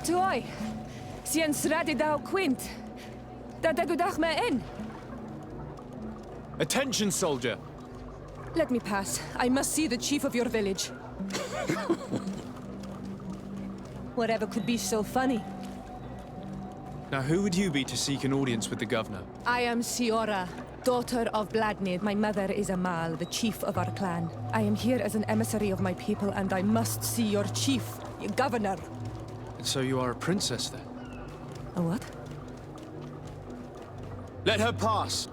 Tuoi. Sien sradi dau quint. Da degudach me in. Attention, soldier! Let me pass. I must see the chief of your village. Whatever could be so funny? Now who would you be to seek an audience with the governor? I am Siora, daughter of Bladnid. My mother is Amal, the chief of our clan. I am here as an emissary of my people, and I must see your chief, your governor. And so you are a princess, then? A what? Let her pass!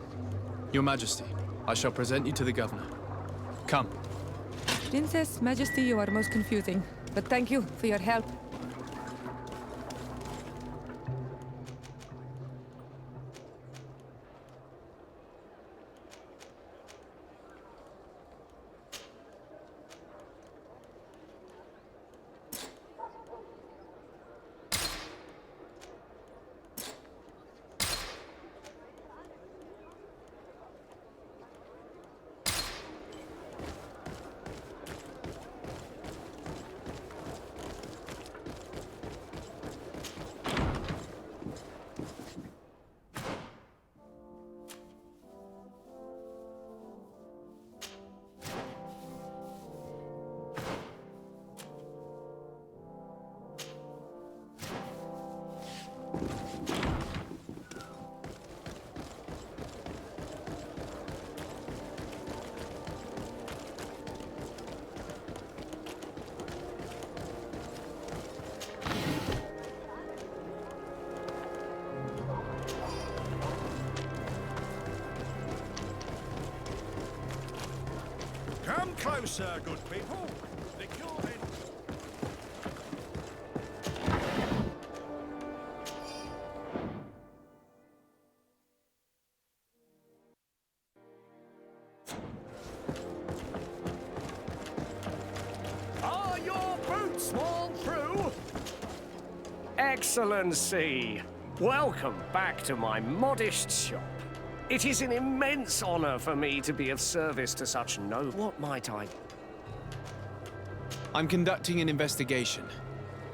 Your Majesty, I shall present you to the governor. Come. Princess, Majesty, you are most confusing. But thank you for your help. Come closer, good people. The cure in... Are your boots worn through? Excellency, welcome back to my modest shop. It is an immense honor for me to be of service to such What might I... I'm conducting an investigation.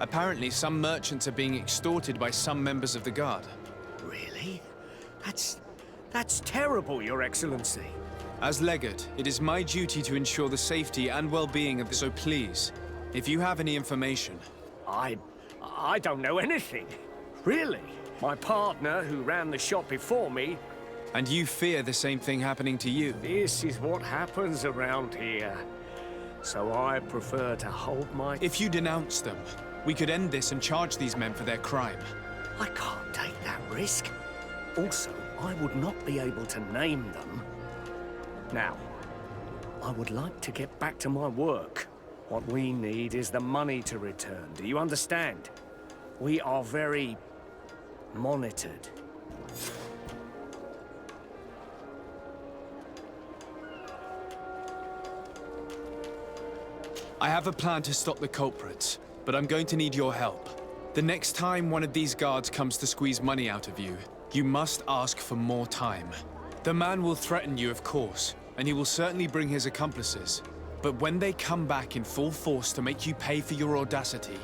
Apparently, some merchants are being extorted by some members of the Guard. Really? That's terrible, Your Excellency. As Legate, it is my duty to ensure the safety and well-being of the... So please, if you have any information... I don't know anything. Really. My partner, who ran the shop before me... And you fear the same thing happening to you? This is what happens around here. So I prefer to hold my... If you denounce them, we could end this and charge these men for their crime. I can't take that risk. Also, I would not be able to name them. Now, I would like to get back to my work. What we need is the money to return. Do you understand? We are very... monitored. I have a plan to stop the culprits, but I'm going to need your help. The next time one of these guards comes to squeeze money out of you, you must ask for more time. The man will threaten you, of course, and he will certainly bring his accomplices. But when they come back in full force to make you pay for your audacity,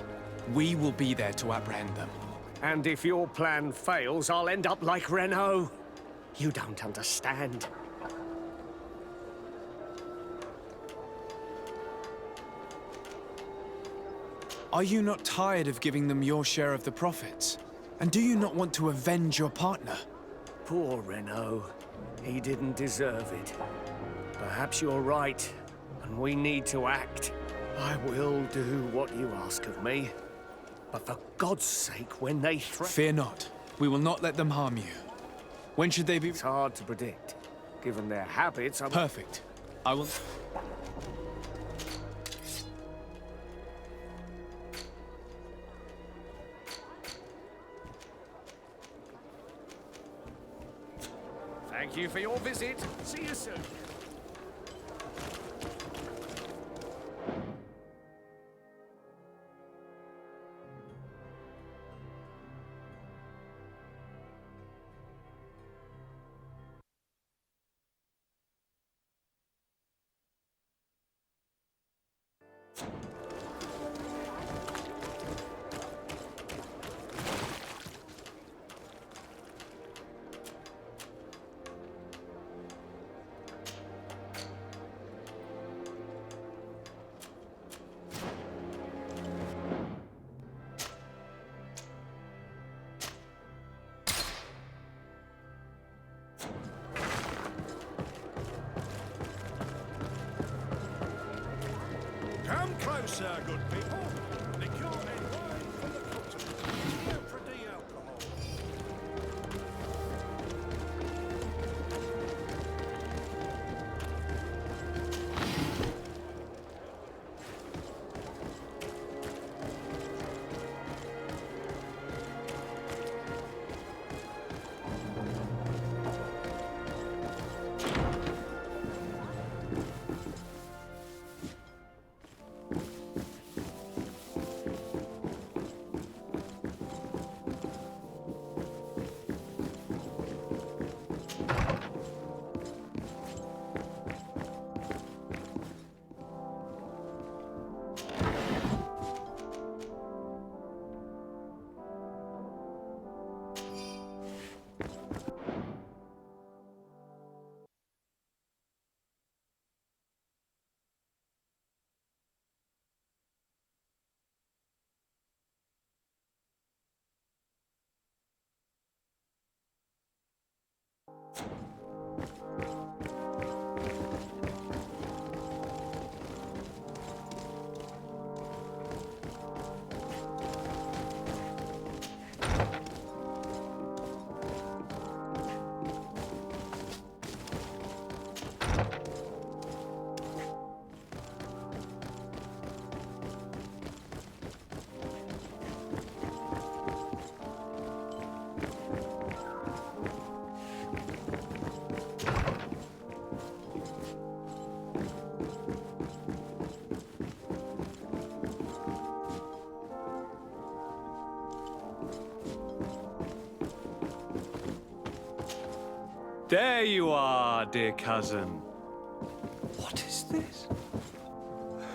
we will be there to apprehend them. And if your plan fails, I'll end up like Renault. You don't understand. Are you not tired of giving them your share of the profits? And do you not want to avenge your partner? Poor Renault. He didn't deserve it. Perhaps you're right, and we need to act. I will do what you ask of me. But for God's sake, when they Fear not. We will not let them harm you. When should they be... It's hard to predict. Given their habits, Perfect. I will... Thank you for your visit. See you soon. Come closer, good people. Liquor and wine from the continent. No pretty alcohol. There you are, dear cousin. What is this?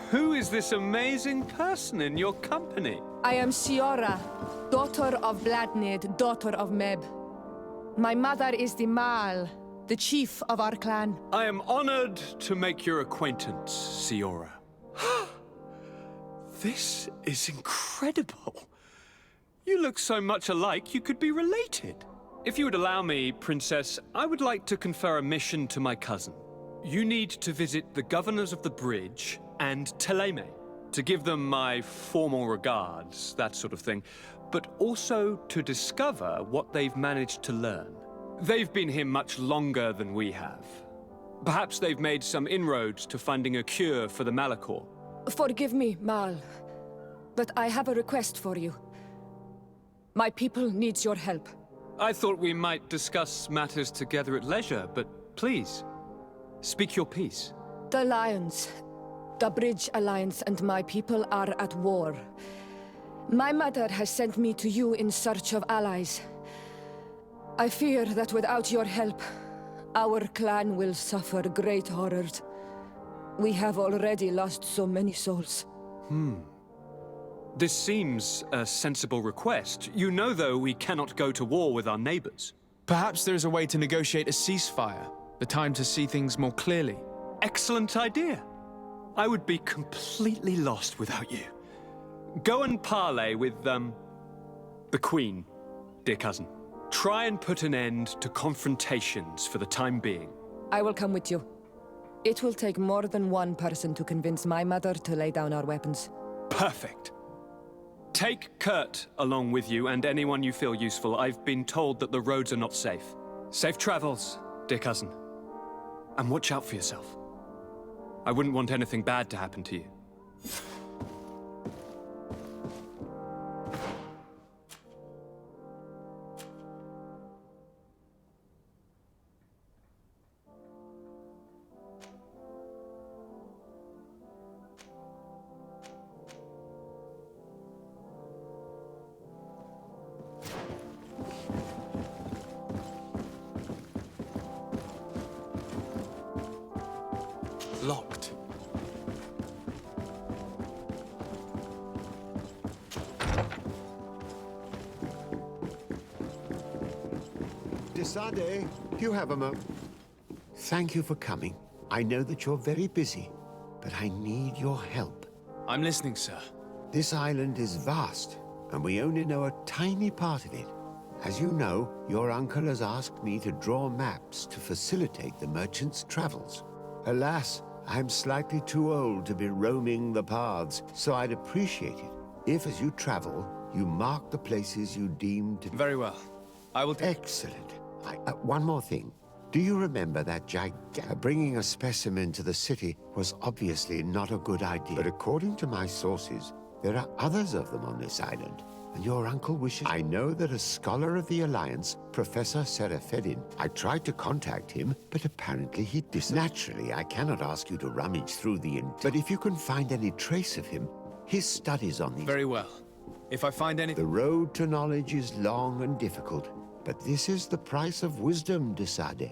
Who is this amazing person in your company? I am Siora, daughter of Bladnid, daughter of Meb. My mother is the Mal, the chief of our clan. I am honored to make your acquaintance, Siora. This is incredible. You look so much alike you could be related. If you would allow me, Princess, I would like to confer a mission to my cousin. You need to visit the governors of the bridge and Teleme to give them my formal regards, that sort of thing, but also to discover what they've managed to learn. They've been here much longer than we have. Perhaps they've made some inroads to finding a cure for the Malachor. Forgive me, Mal, but I have a request for you. My people needs your help. I thought we might discuss matters together at leisure, but please, speak your piece. The Lions, the Bridge Alliance and my people are at war. My mother has sent me to you in search of allies. I fear that without your help, our clan will suffer great horrors. We have already lost so many souls. This seems a sensible request. You know, though, we cannot go to war with our neighbors. Perhaps there is a way to negotiate a ceasefire. The time to see things more clearly. Excellent idea. I would be completely lost without you. Go and parley with, the Queen, dear cousin. Try and put an end to confrontations for the time being. I will come with you. It will take more than one person to convince my mother to lay down our weapons. Perfect. Take Kurt along with you and anyone you feel useful. I've been told that the roads are not safe. Safe travels, dear cousin. And watch out for yourself. I wouldn't want anything bad to happen to you. Locked. Desade, you have a moment. Thank you for coming. I know that you're very busy, but I need your help. I'm listening, sir. This island is vast, and we only know a tiny part of it. As you know, your uncle has asked me to draw maps to facilitate the merchants' travels. Alas, I'm slightly too old to be roaming the paths, so I'd appreciate it if, as you travel, you mark the places you deem to be... Very well. I will take... Excellent. One more thing. Do you remember that bringing a specimen to the city was obviously not a good idea. But according to my sources, there are others of them on this island. And your uncle wishes... I know that a scholar of the Alliance, Professor Serafedin, I tried to contact him, but apparently he Naturally, I cannot ask you to rummage through the... But if you can find any trace of him, his studies on these... Very well. If I find any... The road to knowledge is long and difficult, but this is the price of wisdom, de Sade.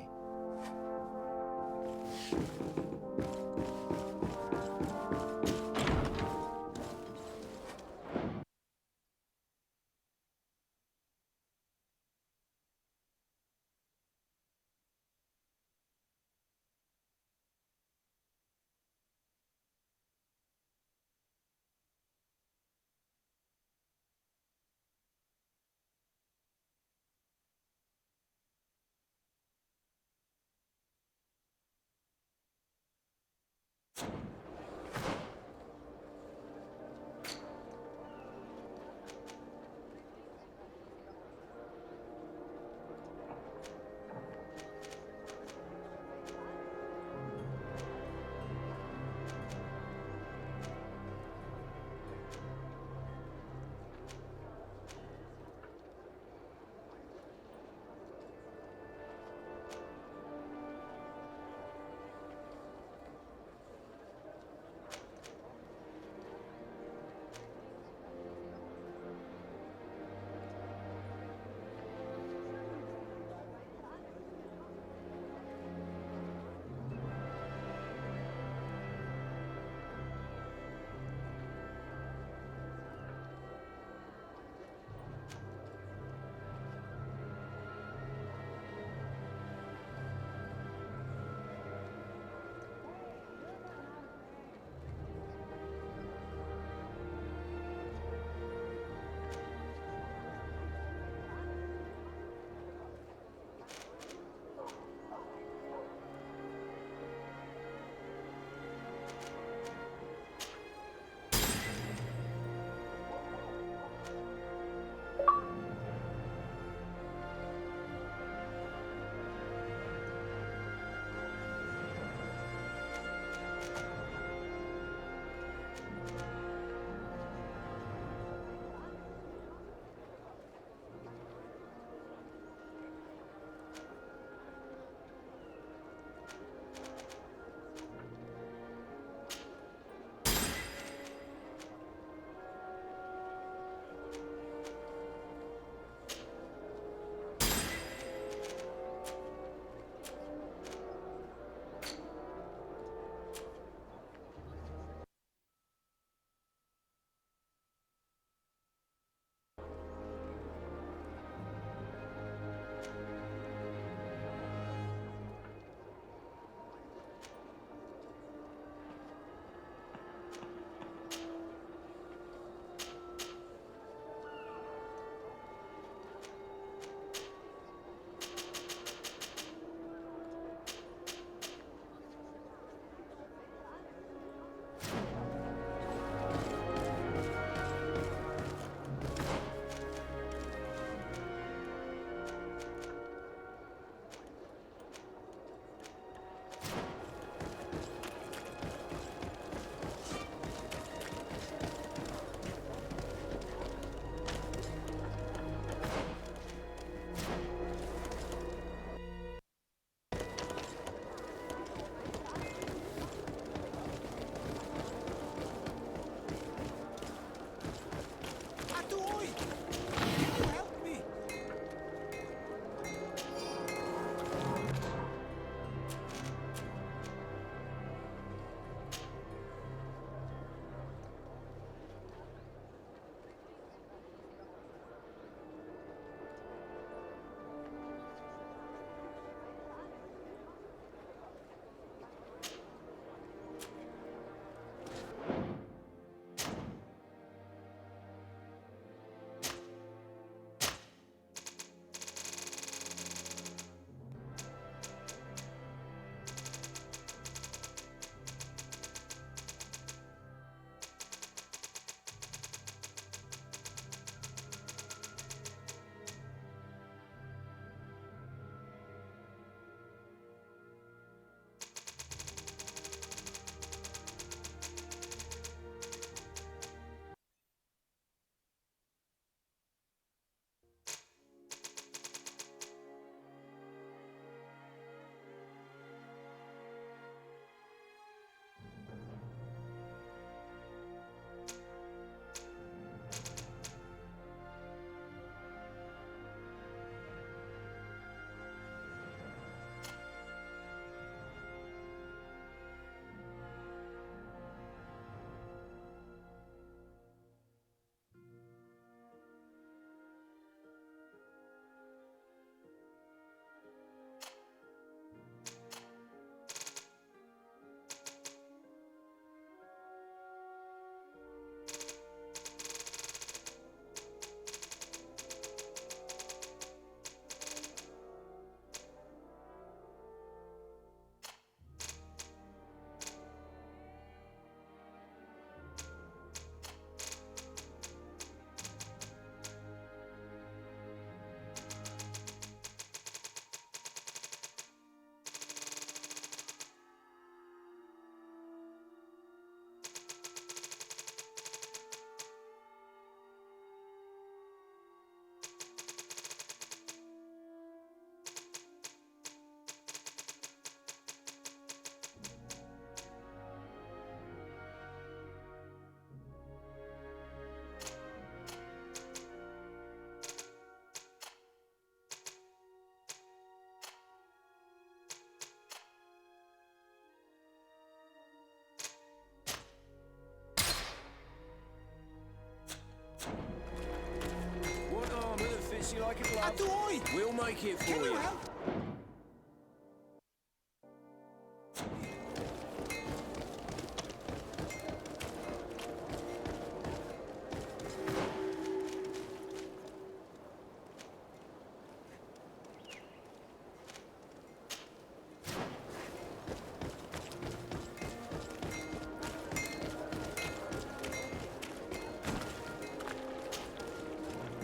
you like a glove. Do I? We'll make it for you.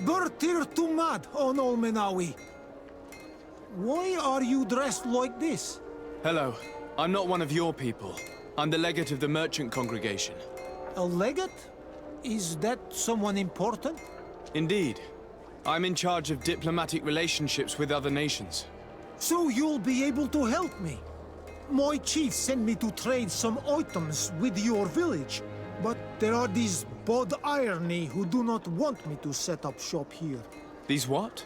Bertir Tumad on Olmenawi. Why are you dressed like this? Hello. I'm not one of your people. I'm the legate of the merchant congregation. A legate? Is that someone important? Indeed. I'm in charge of diplomatic relationships with other nations. So you'll be able to help me. My chief sent me to trade some items with your village, but there are these Bod Irony who do not want me to set up shop here. These what?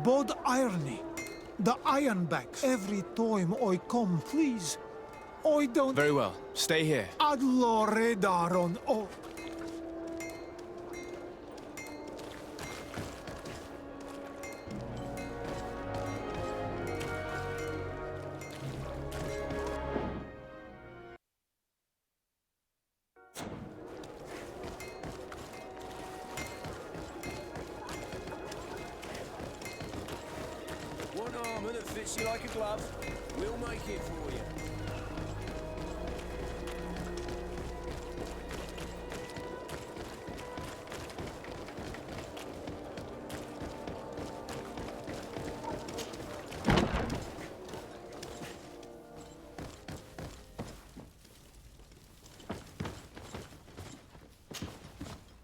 Bod Irony. The Ironbacks. Every time I come, please. I don't... Very well. Stay here. Adloredaron. Oh. One armour that fits you like a glove. We'll make it for you.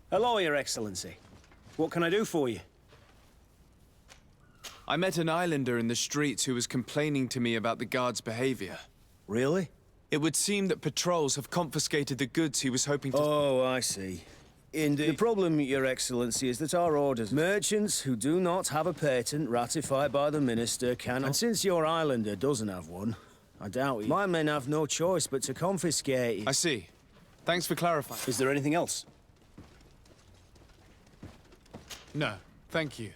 Hello, Your Excellency. What can I do for you? I met an islander in the streets who was complaining to me about the guard's behavior. Really? It would seem that patrols have confiscated the goods he was hoping to... Oh, I see. Indeed. The problem, Your Excellency, is that our orders... Merchants who do not have a patent ratified by the Minister cannot... And since your islander doesn't have one, I doubt it. My men have no choice but to confiscate it. I see. Thanks for clarifying. Is there anything else? No, thank you.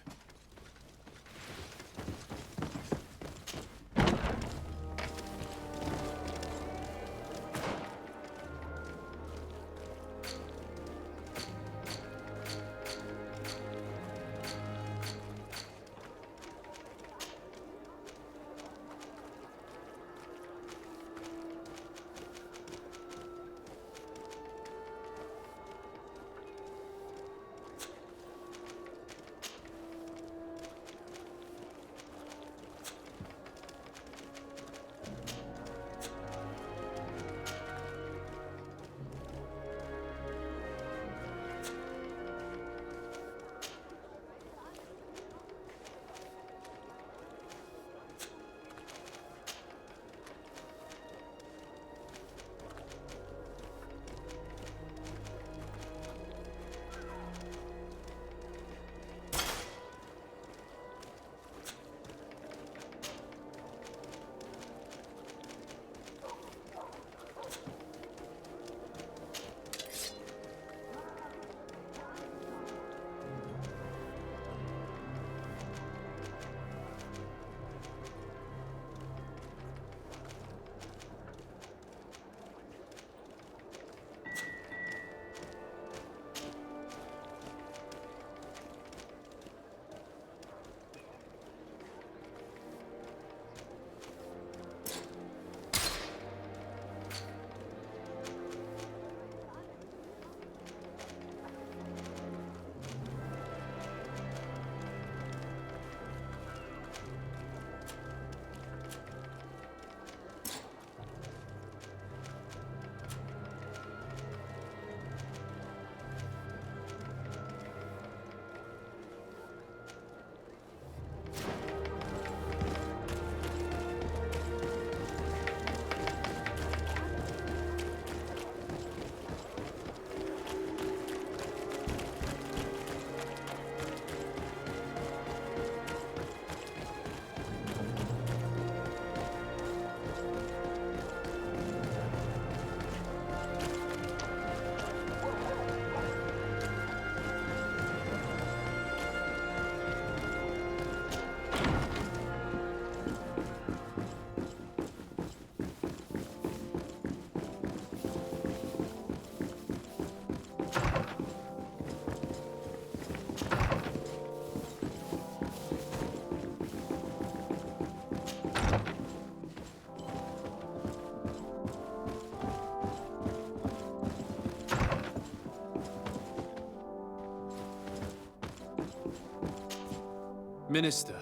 Minister,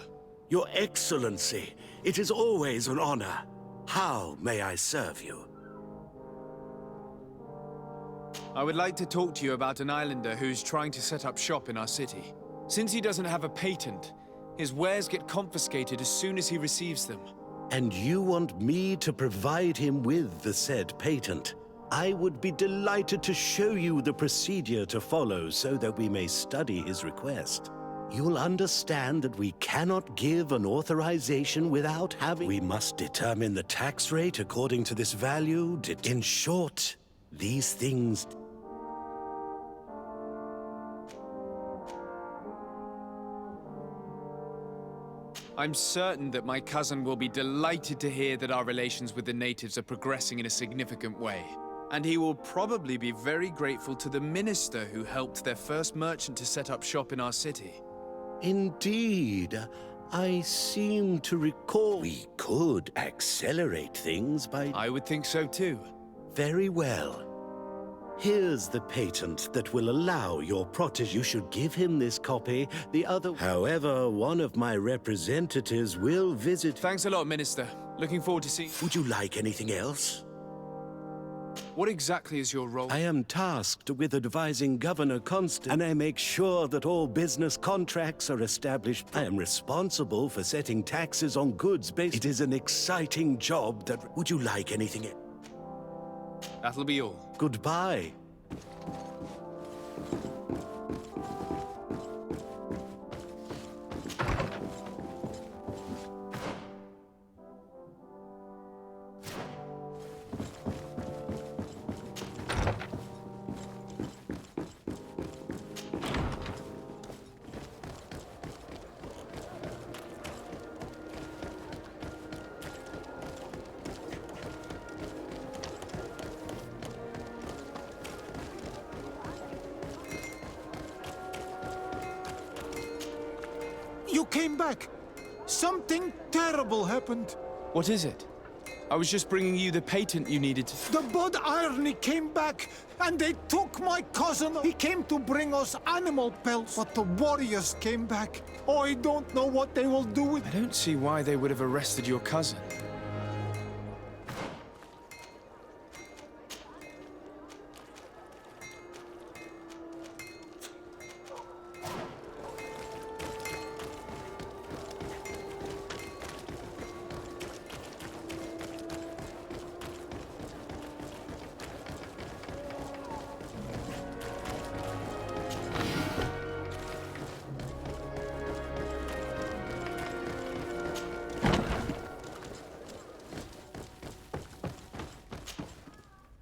Your Excellency, it is always an honor. How may I serve you? I would like to talk to you about an islander who's trying to set up shop in our city. Since he doesn't have a patent, his wares get confiscated as soon as he receives them. And you want me to provide him with the said patent? I would be delighted to show you the procedure to follow so that we may study his request. You'll understand that we cannot give an authorization without having... We must determine the tax rate according to this value. In short, these things... I'm certain that my cousin will be delighted to hear that our relations with the natives are progressing in a significant way. And he will probably be very grateful to the minister who helped their first merchant to set up shop in our city. Indeed. I seem to recall... We could accelerate things by... I would think so too. Very well. Here's the patent that will allow your protege. You should give him this copy. The other... However, one of my representatives will visit... Thanks a lot, Minister. Looking forward to seeing... Would you like anything else? What exactly is your role? I am tasked with advising Governor Constant, and I make sure that all business contracts are established. I am responsible for setting taxes on goods based... It is an exciting job that... Would you like anything else? That'll be all. Goodbye. You came back. Something terrible happened. What is it? I was just bringing you the patent you needed to... The Bod Irony came back, and they took my cousin. He came to bring us animal pelts, but the warriors came back. Oh, I don't know what they will do with... I don't see why they would have arrested your cousin.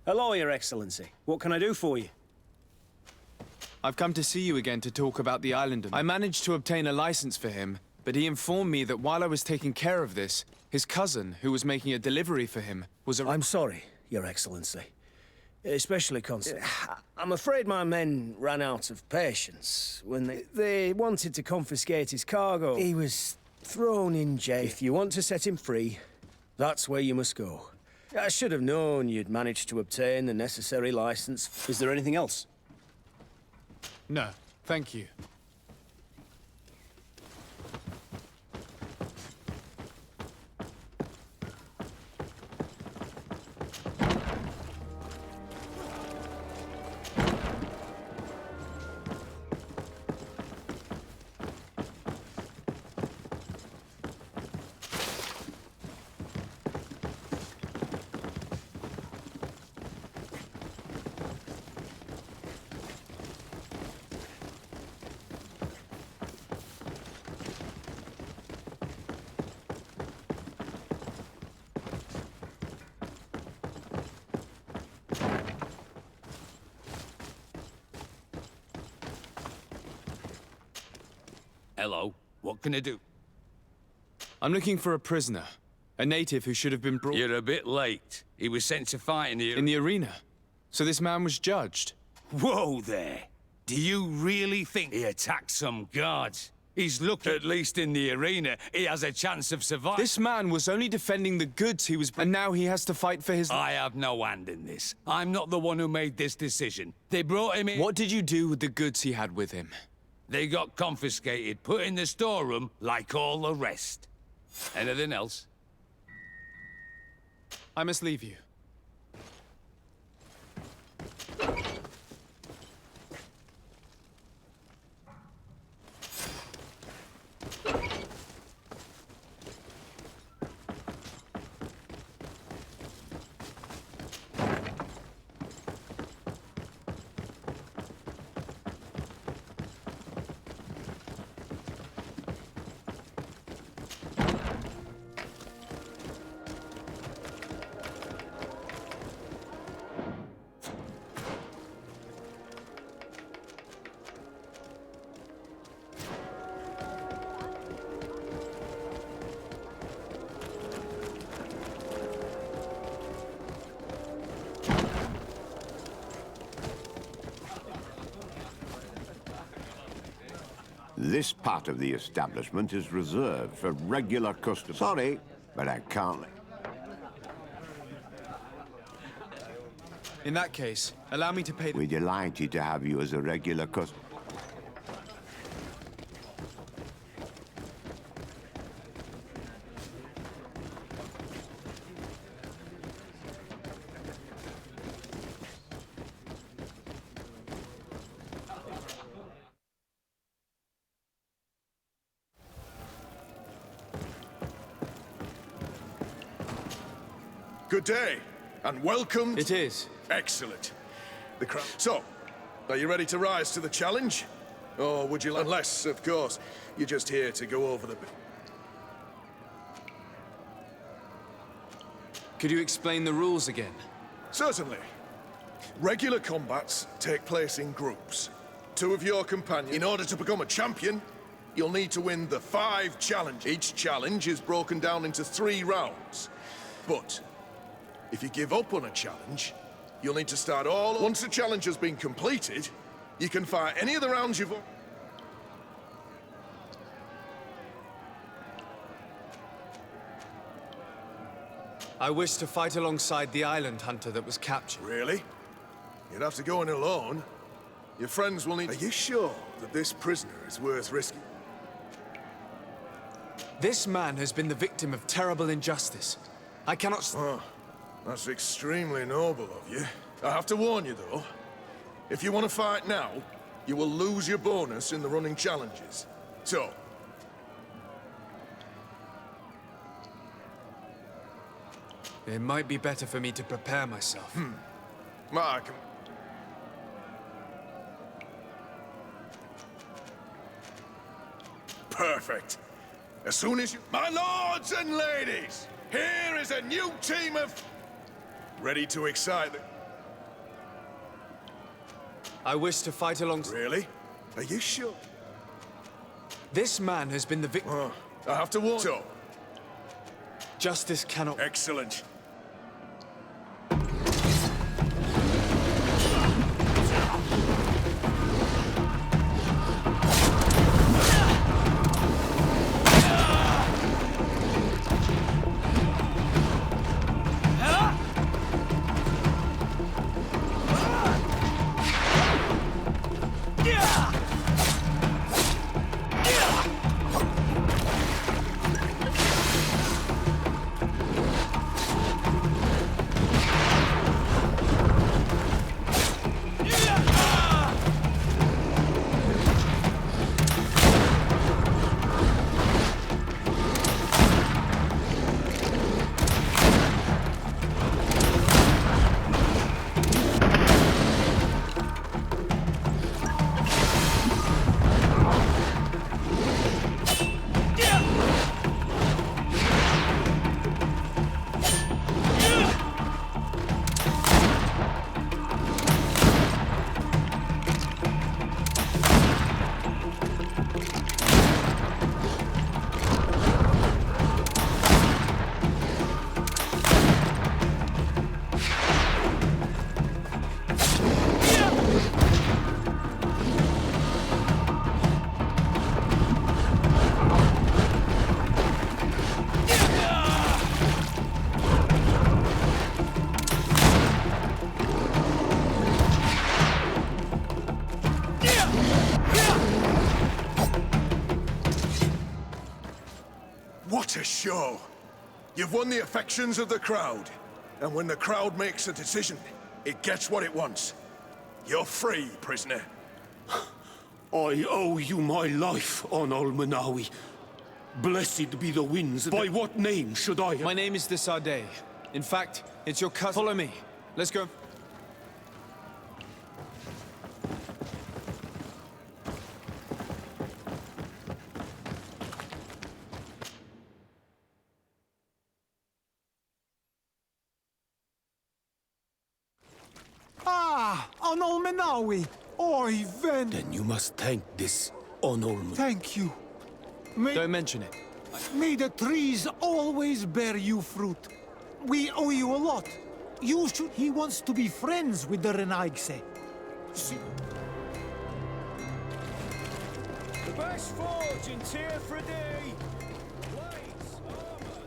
Hello, Your Excellency. What can I do for you? I've come to see you again to talk about the islander. I managed to obtain a license for him, but he informed me that while I was taking care of this, his cousin, who was making a delivery for him, was I'm sorry, Your Excellency. Especially I'm afraid my men ran out of patience when they wanted to confiscate his cargo. He was thrown in jail. If you want to set him free, that's where you must go. I should have known you'd managed to obtain the necessary license. Is there anything else? No, thank you. Hello. What can I do? I'm looking for a prisoner. A native who should have been brought... You're a bit late. He was sent to fight in In the arena. So this man was judged. Whoa there! Do you really think he attacked some guards? He's lucky, at least in the arena, he has a chance of surviving. This man was only defending the goods he was... And now he has to fight for his... I have no hand in this. I'm not the one who made this decision. They brought him in... What did you do with the goods he had with him? They got confiscated, put in the storeroom like all the rest. Anything else? I must leave you. This part of the establishment is reserved for regular customers. Sorry, but I can't. In that case, allow me to pay the... We're delighted to have you as a regular customer. Good day, and welcome. It is. Excellent. So, are you ready to rise to the challenge? Or would you, unless, of course, you're just here to go over the... Could you explain the rules again? Certainly. Regular combats take place in groups. Two of your companions. In order to become a champion, you'll need to win the 5 challenges. Each challenge is broken down into 3 rounds. But if you give up on a challenge, you'll need to start all... Once the challenge has been completed, you can fight any of the rounds you've... I wish to fight alongside the island hunter that was captured. Really? You'd have to go in alone. Your friends will need... Are you sure that this prisoner is worth risking? This man has been the victim of terrible injustice. I cannot... Oh, that's extremely noble of you. I have to warn you, though. If you want to fight now, you will lose your bonus in the running challenges. So... It might be better for me to prepare myself. Mark... Perfect. As soon as you... My lords and ladies, here is a new team of... Ready to excite the... I wish to fight alongside... Really? Are you sure? This man has been the victim... Oh, I have to warn... So... Justice cannot... Excellent. show. You've won the affections of the crowd. And when the crowd makes a decision, it gets what it wants. You're free, prisoner. I owe you my life, on Almanawi. Blessed be the winds. By what name should I... My name is Desade. In fact, it's your cousin. Follow me. Let's go. Ah, on Almenawi. Oi, Ven. Then you must thank this Onolm. Thank you. Don't mention it. May the trees always bear you fruit. We owe you a lot. You should... He wants to be friends with the Renaigse. The best forge in Tier for a day. Blades, armor.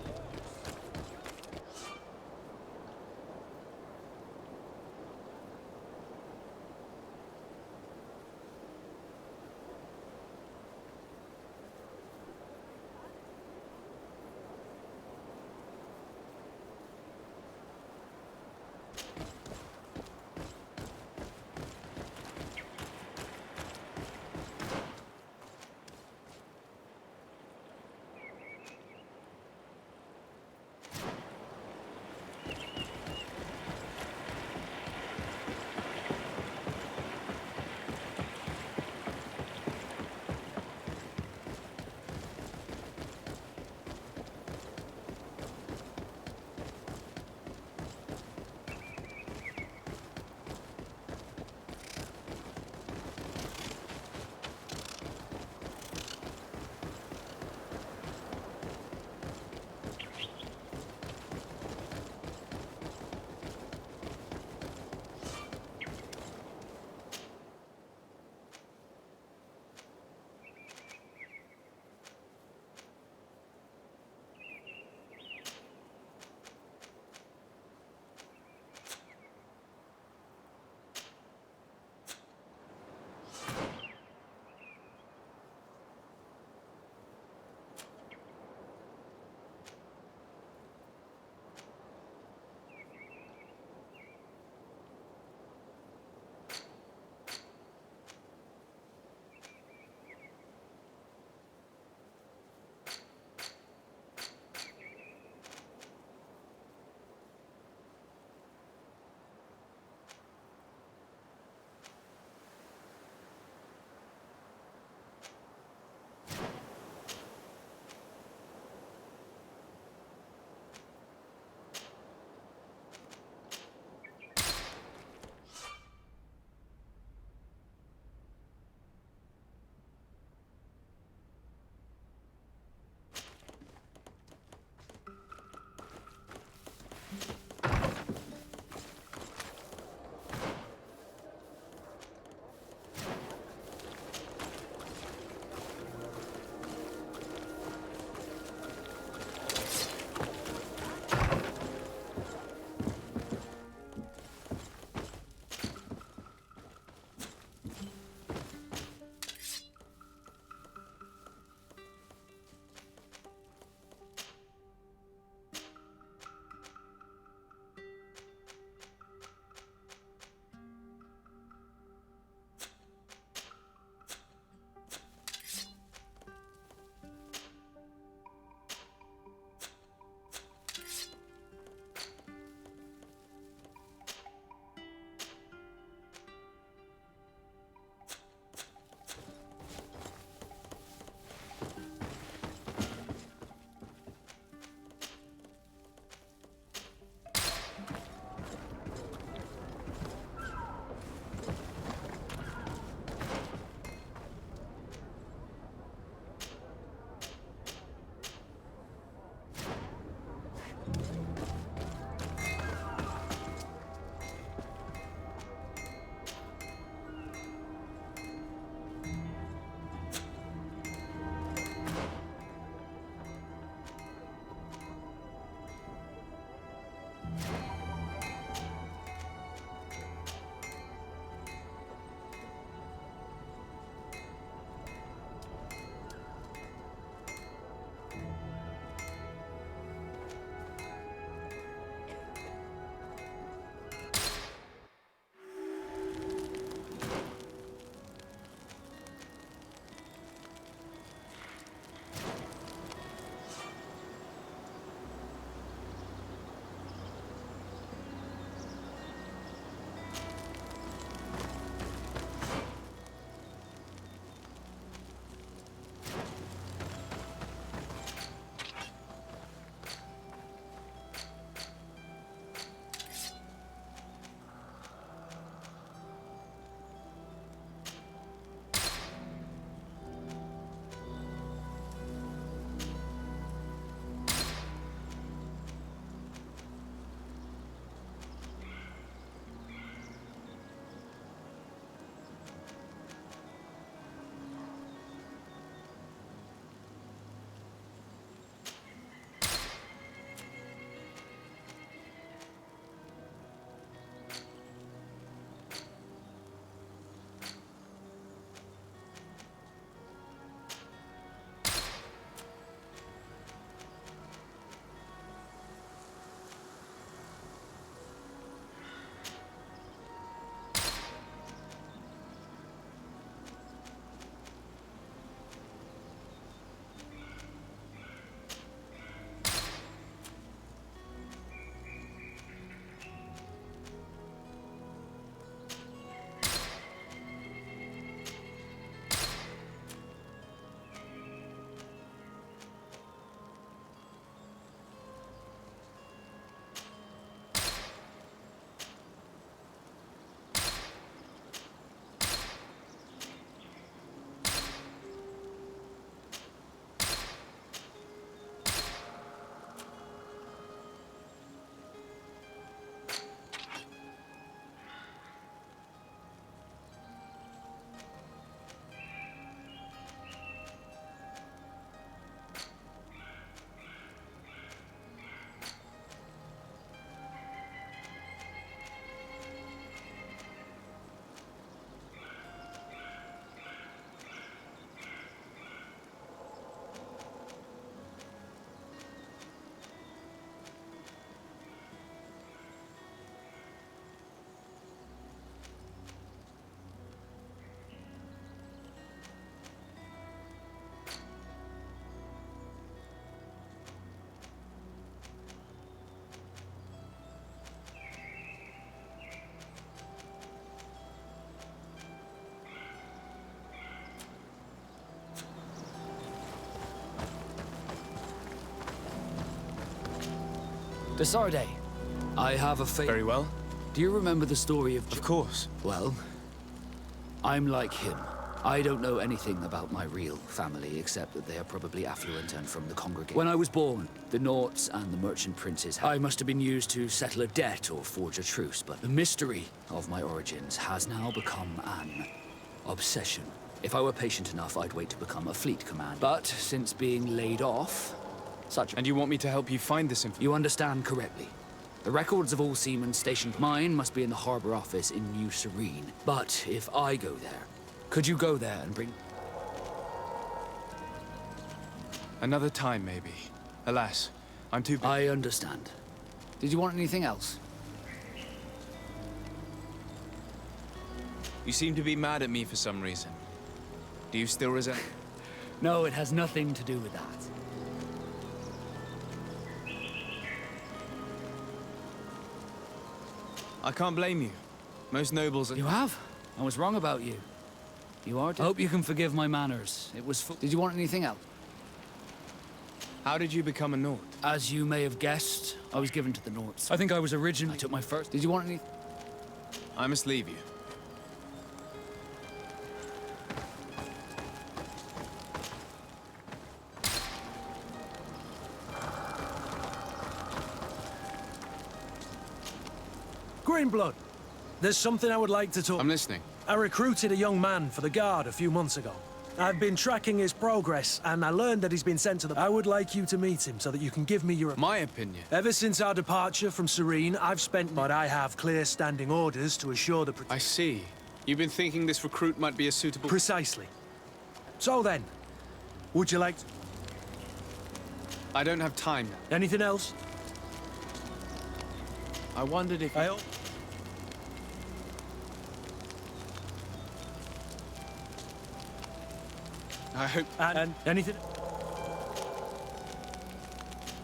Desarde, I have a Very well. Do you remember the story of... Of course. Well, I'm like him. I don't know anything about my real family, except that they are probably affluent and from the congregation. When I was born, the Norts and the merchant princes, I must have been used to settle a debt or forge a truce, but the mystery of my origins has now become an obsession. If I were patient enough, I'd wait to become a fleet commander. But since being laid off, And you want me to help you find this information? You understand correctly. The records of all seamen stationed mine must be in the harbor office in New Serene. But if I go there, could you go there and bring... Another time, maybe. Alas, I'm too... I understand. Did you want anything else? You seem to be mad at me for some reason. Do you still resent... No, it has nothing to do with that. I can't blame you. Most nobles are... You have? I was wrong about you. You are... I hope you can forgive my manners. It was... Did you want anything else? How did you become a Nord? As you may have guessed, I was given to the Norts. I think I was originally... I took my first... Did you want any... I must leave you. Greenblood, there's something I would like to talk... I'm listening. I recruited a young man for the Guard a few months ago. I've been tracking his progress, and I learned that he's been sent to the... I would like you to meet him so that you can give me your... My opinion? Ever since our departure from Serene, I've spent... But I have clear standing orders to assure the... I see. You've been thinking this recruit might be a suitable... Precisely. So then, would you like... I don't have time now. Anything else? I wondered if... I hope... And anything...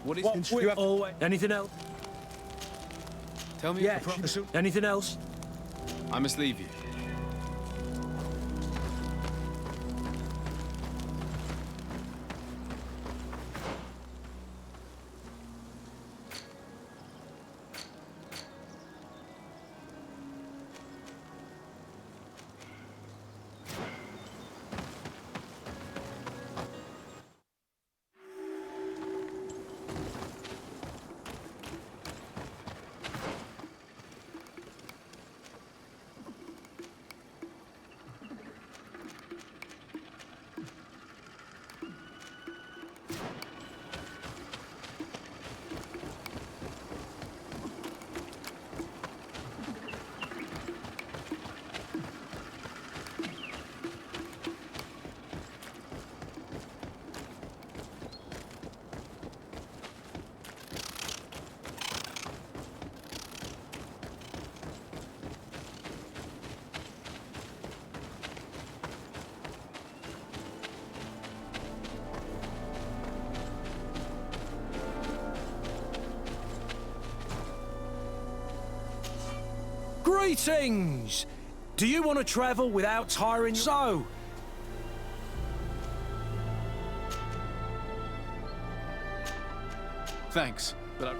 What is... You have always... Anything else? Tell me... Yeah, anything else? I must leave you. Greetings! Do you want to travel without tiring... So... Thanks, but I...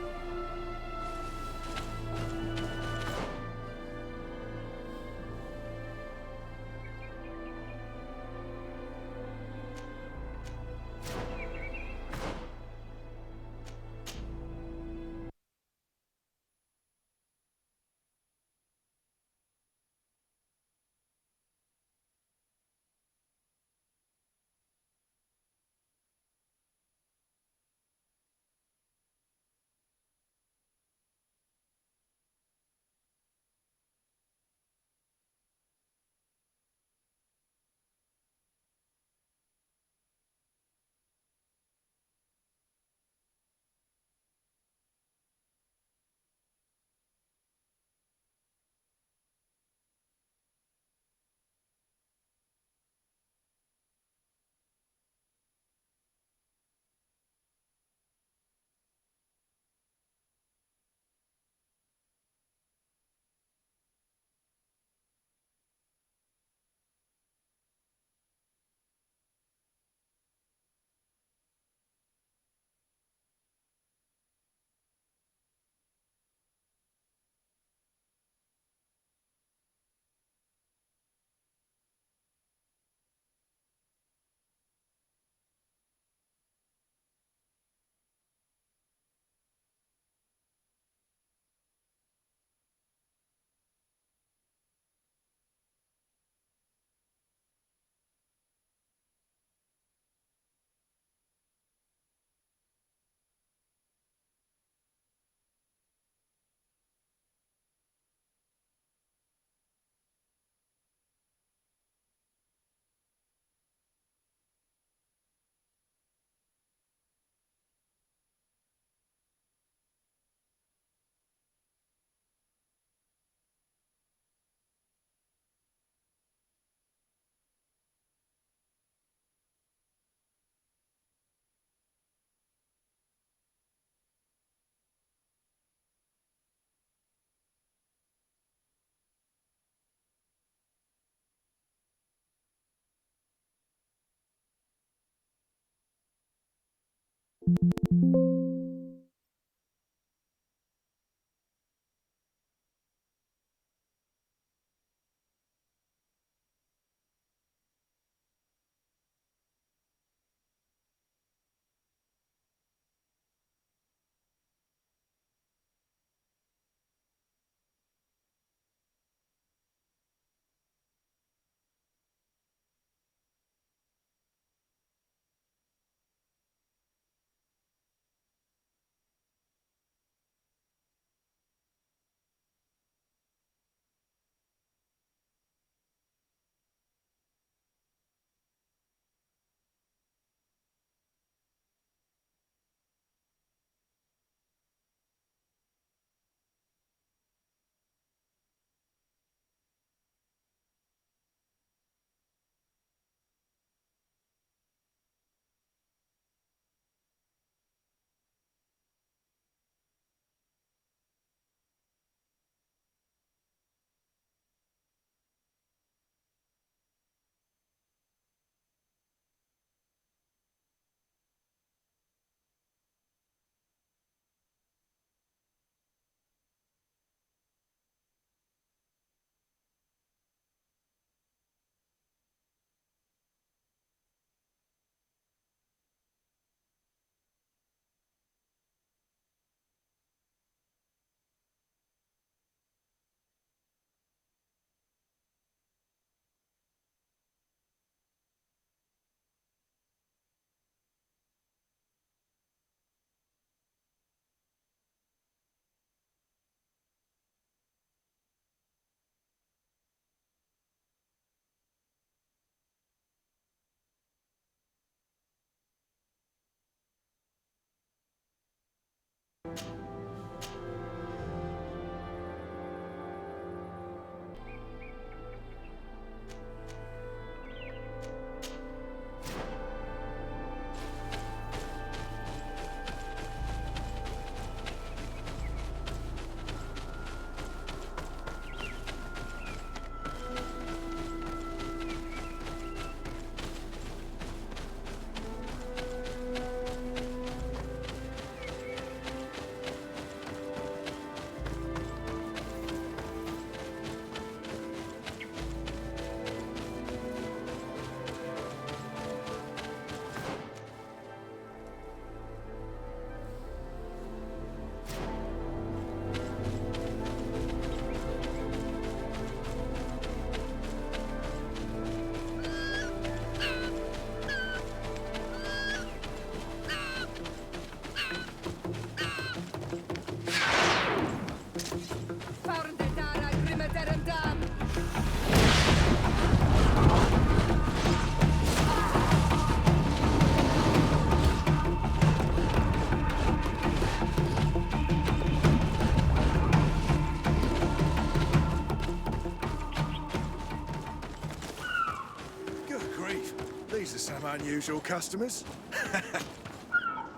These are some unusual customers.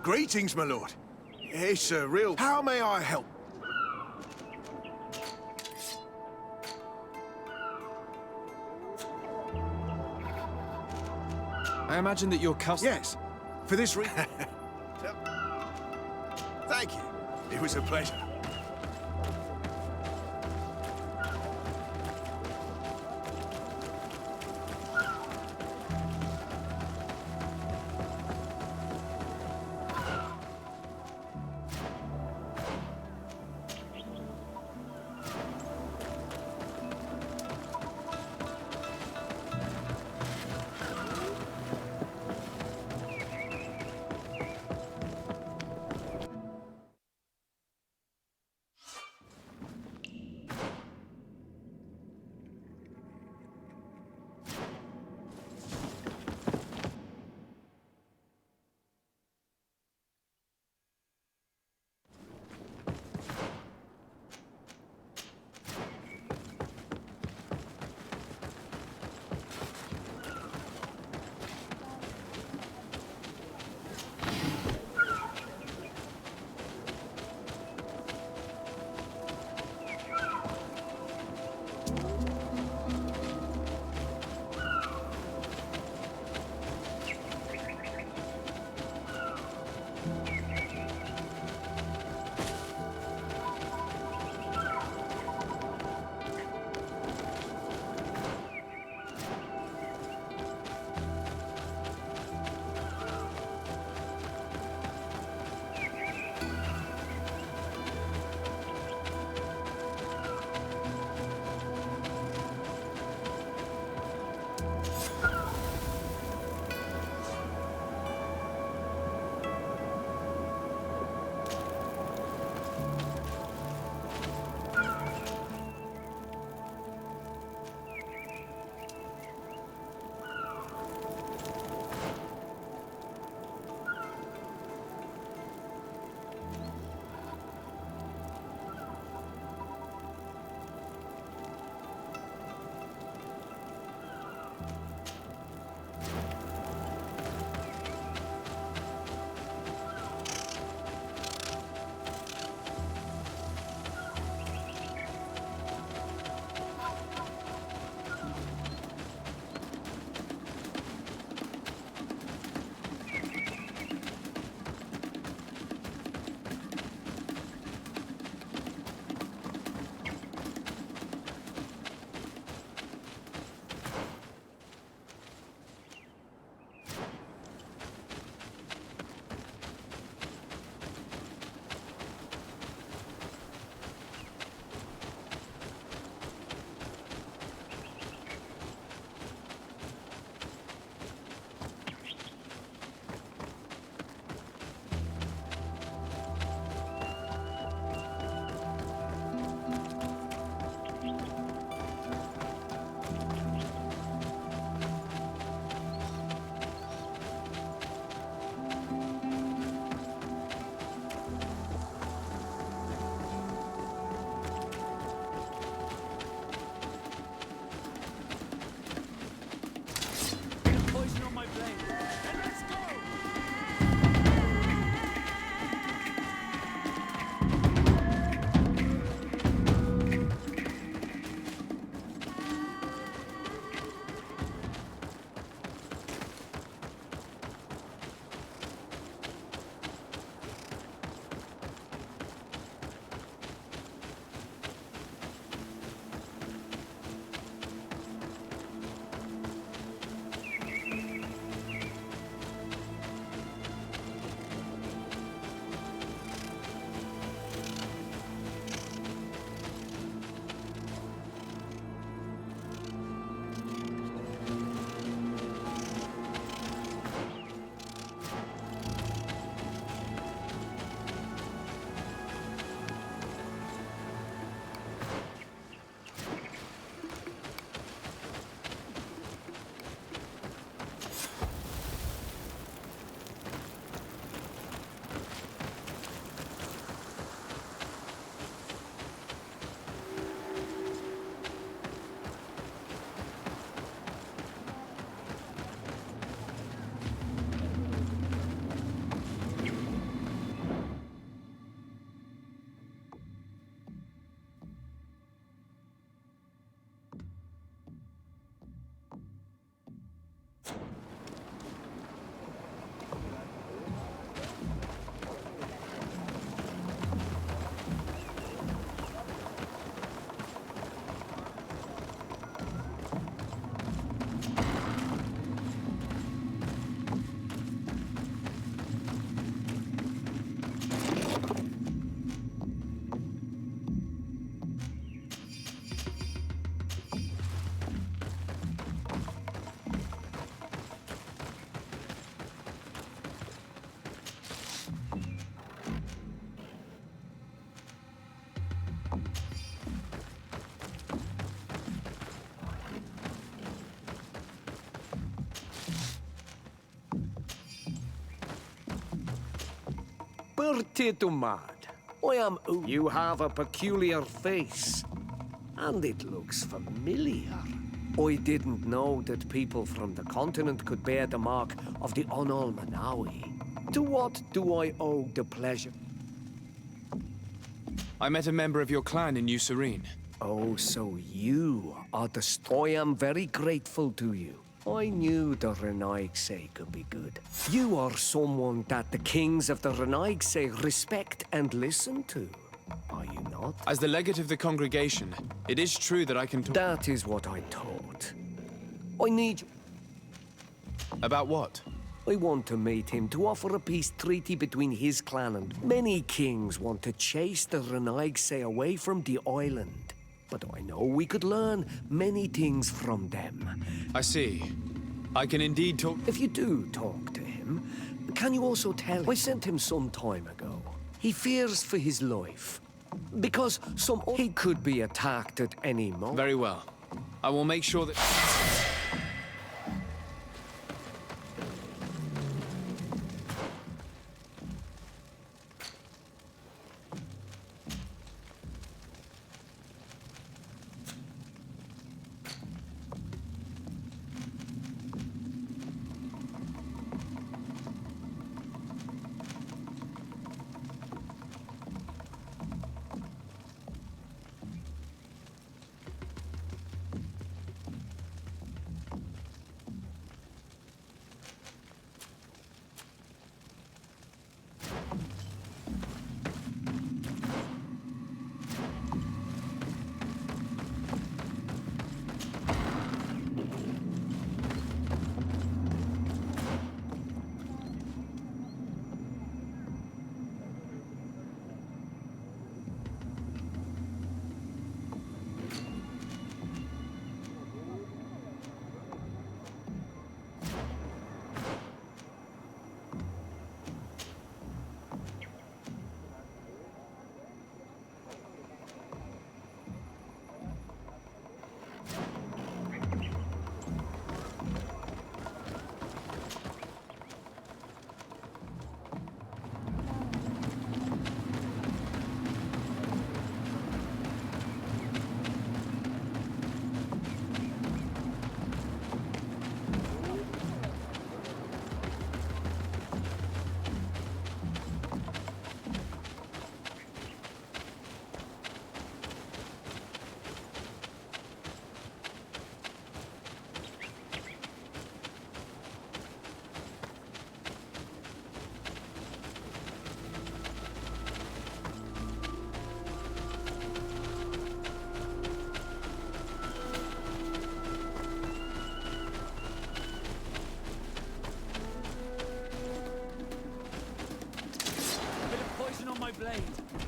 Greetings, my lord. It's a real... How may I help? I imagine that your customer... Yes, for this reason. Thank you. It was a pleasure. too mad. I am. You have a peculiar face, and it looks familiar. I didn't know that people from the continent could bear the mark of the Onalmanawi. To what do I owe the pleasure? I met a member of your clan in New Serene. Oh, so you are the... I am very grateful to you. I knew the Renaigse could be good. You are someone that the kings of the Renaigse respect and listen to, are you not? As the legate of the congregation, it is true that I can talk... That is what I thought. I need... About what? I want to meet him to offer a peace treaty between his clan and... Many kings want to chase the Renaigse away from the island. But I know we could learn many things from them. I see. I can indeed talk... If you do talk to him, can you also tell him... I sent him some time ago. He fears for his life. Because he could be attacked at any moment. Very well. I will make sure that...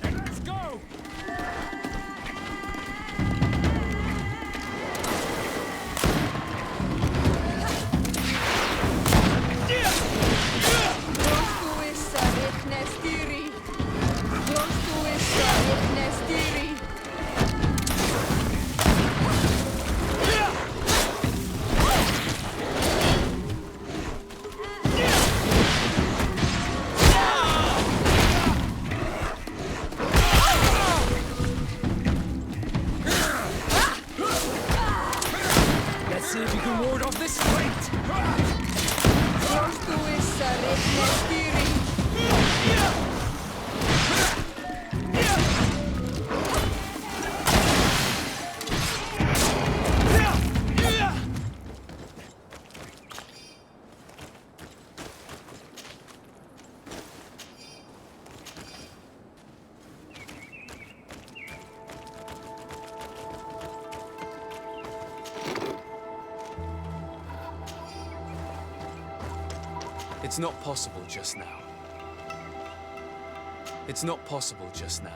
Let's go! It's not possible just now. It's not possible just now.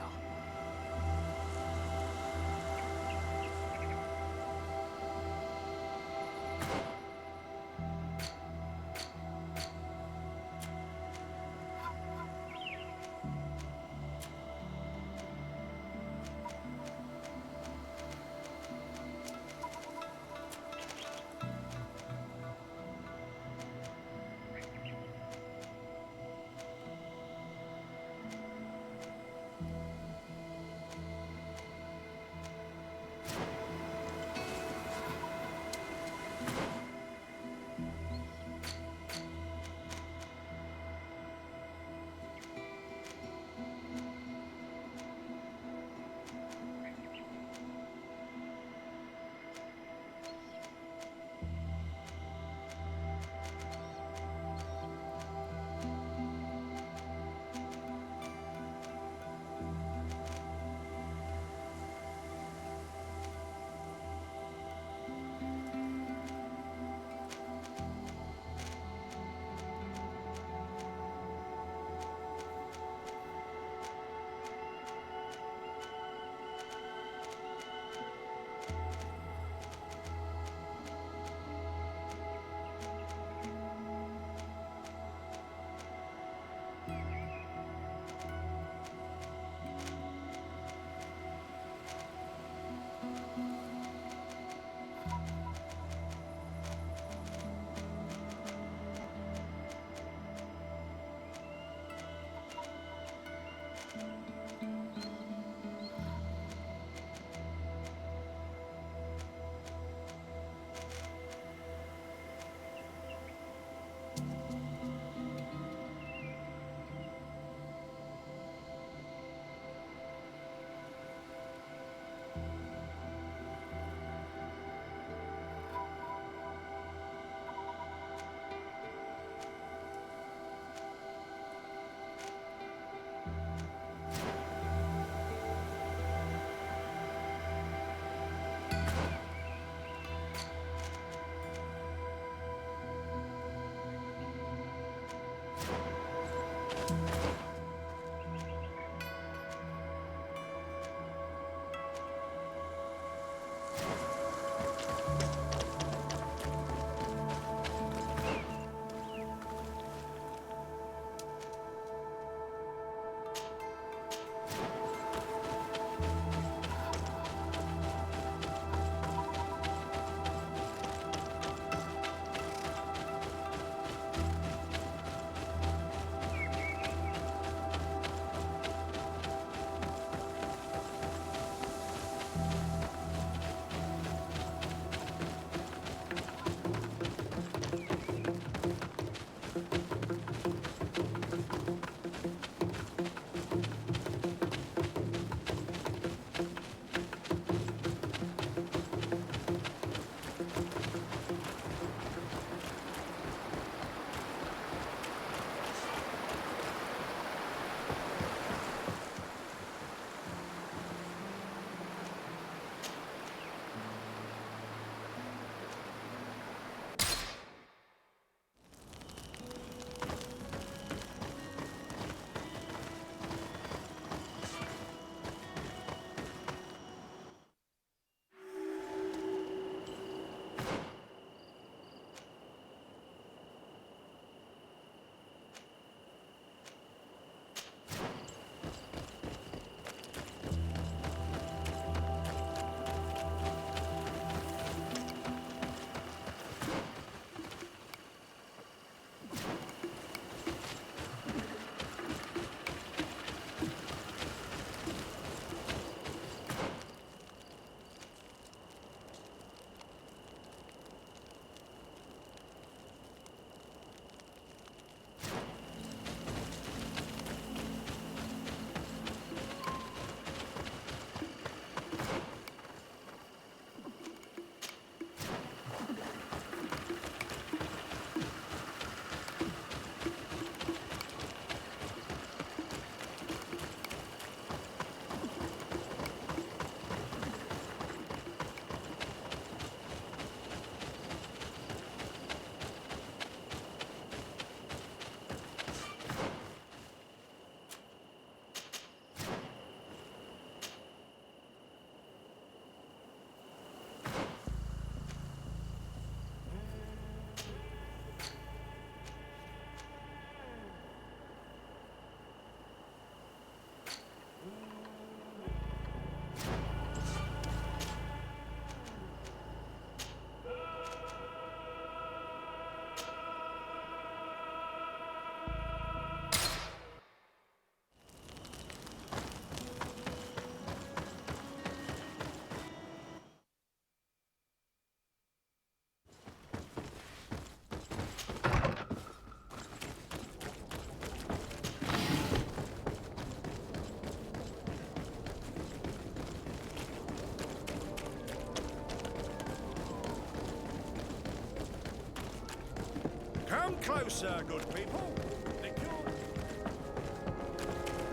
Come closer, good people.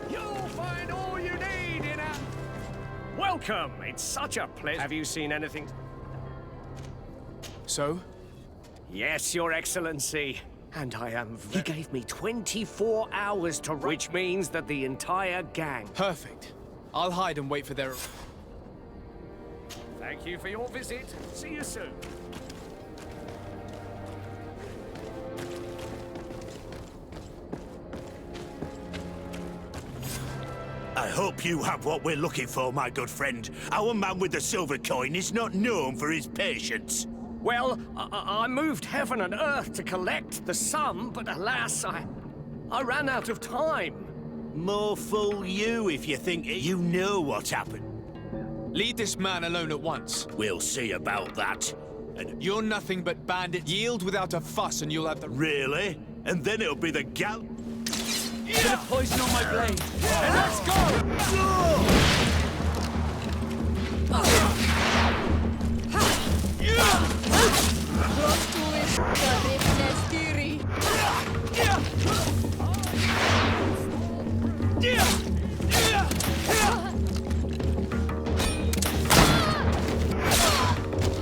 You'll find all you need in a... Welcome! It's such a pleasure. Have you seen anything? So? Yes, Your Excellency. And I am... He gave me 24 hours to... Which means that the entire gang... Perfect. I'll hide and wait for their... Thank you for your visit. See you soon. I hope you have what we're looking for, my good friend. Our man with the silver coin is not known for his patience. Well, I moved heaven and earth to collect the sum, but alas, I ran out of time. More fool you if you think you know what's happened. Leave this man alone at once. We'll see about that. And you're nothing but bandit. Yield without a fuss and you'll have the... Really? And then it'll be the gal... Yeah. Bit of poison on my blade. And let's go!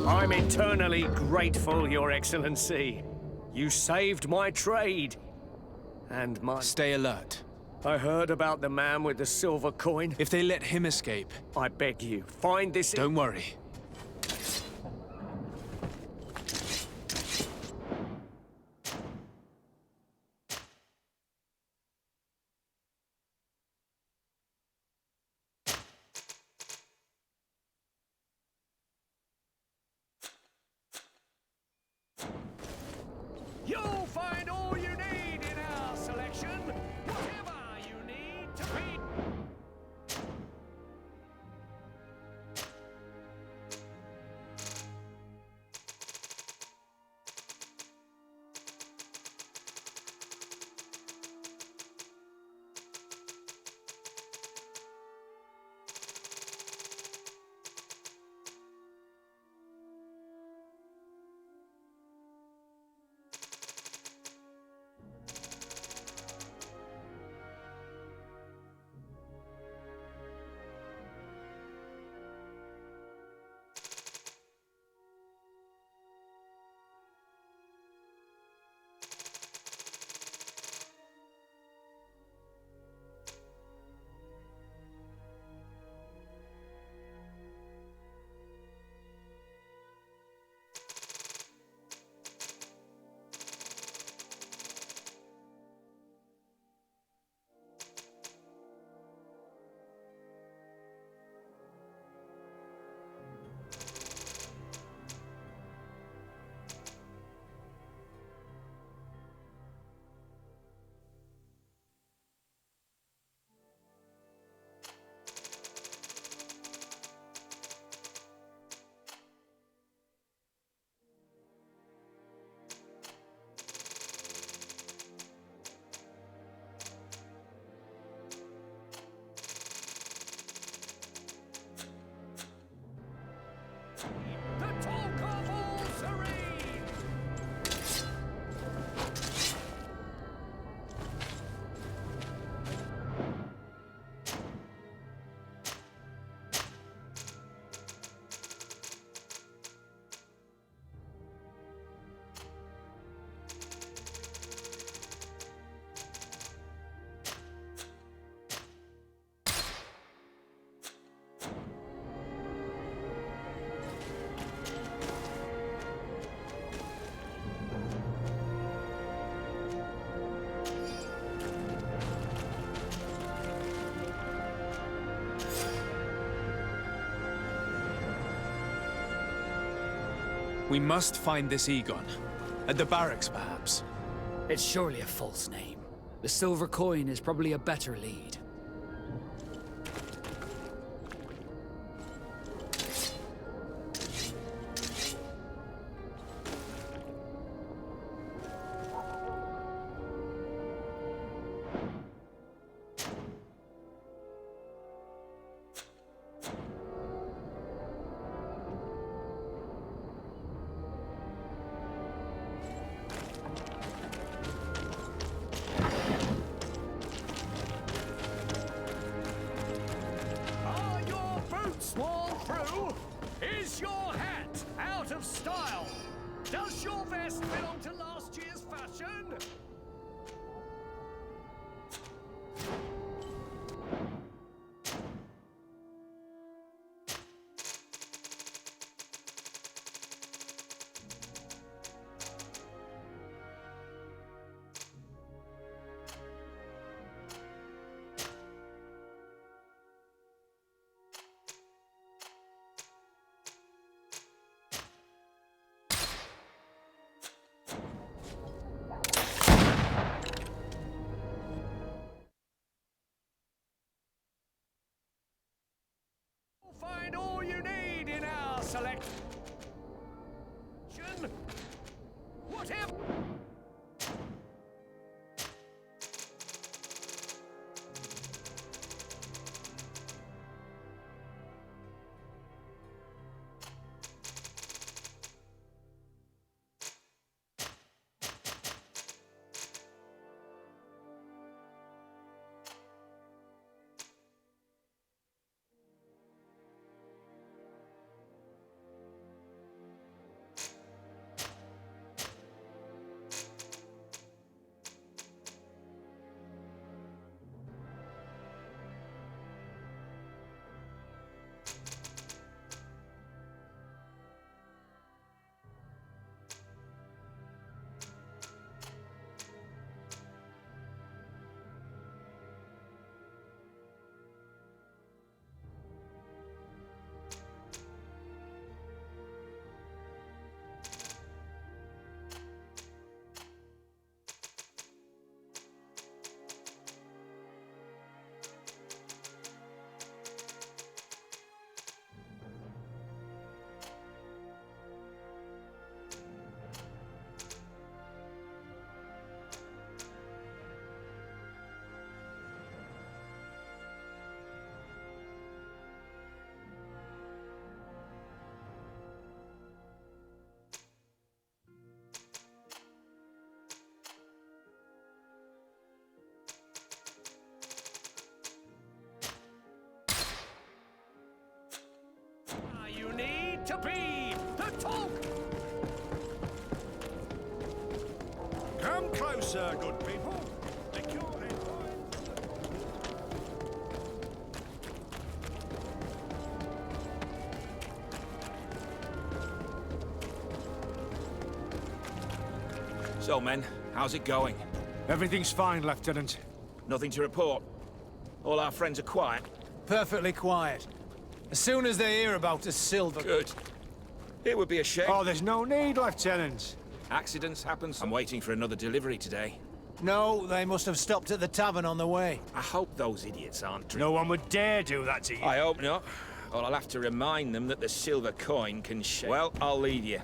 I'm eternally grateful, Your Excellency. You saved my trade. And my... Stay alert. I heard about the man with the silver coin. If they let him escape... I beg you, find this... Don't worry. You'll find all you need in our selection. Whatever you need to be... The talk of all serene! We must find this Egon. At the barracks, perhaps. It's surely a false name. The silver coin is probably a better lead. of style! Does your vest belong to last year's fashion? Find all you need in our selection. Whatever. You need to be the talk. Come closer, good people. So, men, how's it going? Everything's fine, Lieutenant. Nothing to report. All our friends are quiet. Perfectly quiet. As soon as they hear about the silver... Good. It would be a shame. Oh, there's no need, Lieutenant. Accidents happen. I'm waiting for another delivery today. No, they must have stopped at the tavern on the way. I hope those idiots aren't... No one would dare do that to you. I hope not. Or I'll have to remind them that the silver coin can shake. Well, I'll leave you.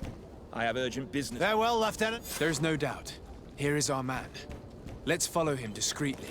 I have urgent business. Farewell, Lieutenant. There's no doubt. Here is our man. Let's follow him discreetly.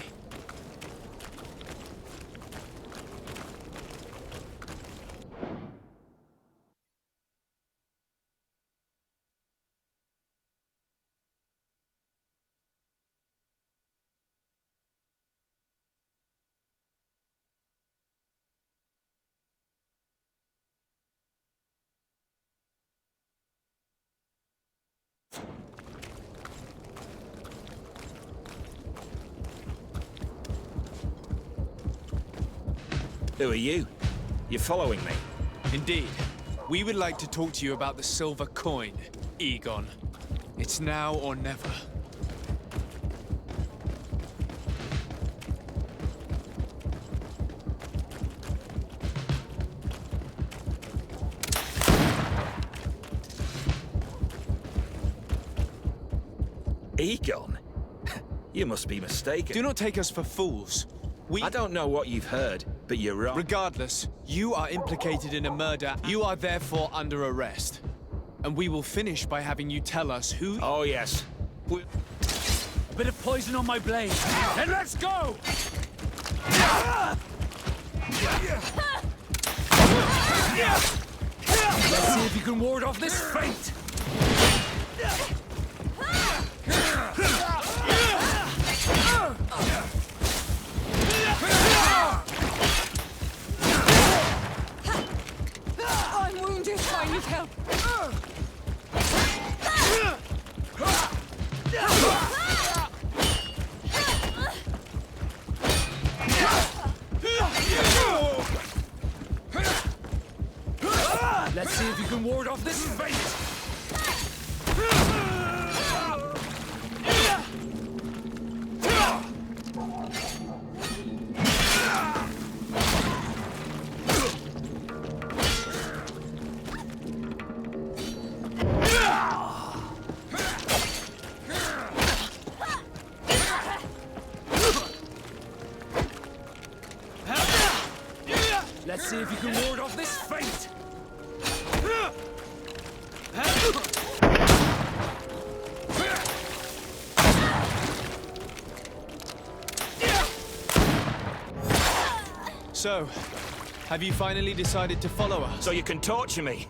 Who are you? You're following me? Indeed. We would like to talk to you about the silver coin, Egon. It's now or never. Egon? You must be mistaken. Do not take us for fools. I don't know what you've heard, but you're wrong. Regardless, you are implicated in a murder. You are therefore under arrest. And we will finish by having you tell us who... Oh, yes. A bit of poison on my blade. Then let's go! Let's see if you can ward off this fate! I'm wounded. I need help. Let's see if you can ward off this fate! So, have you finally decided to follow us? So you can torture me.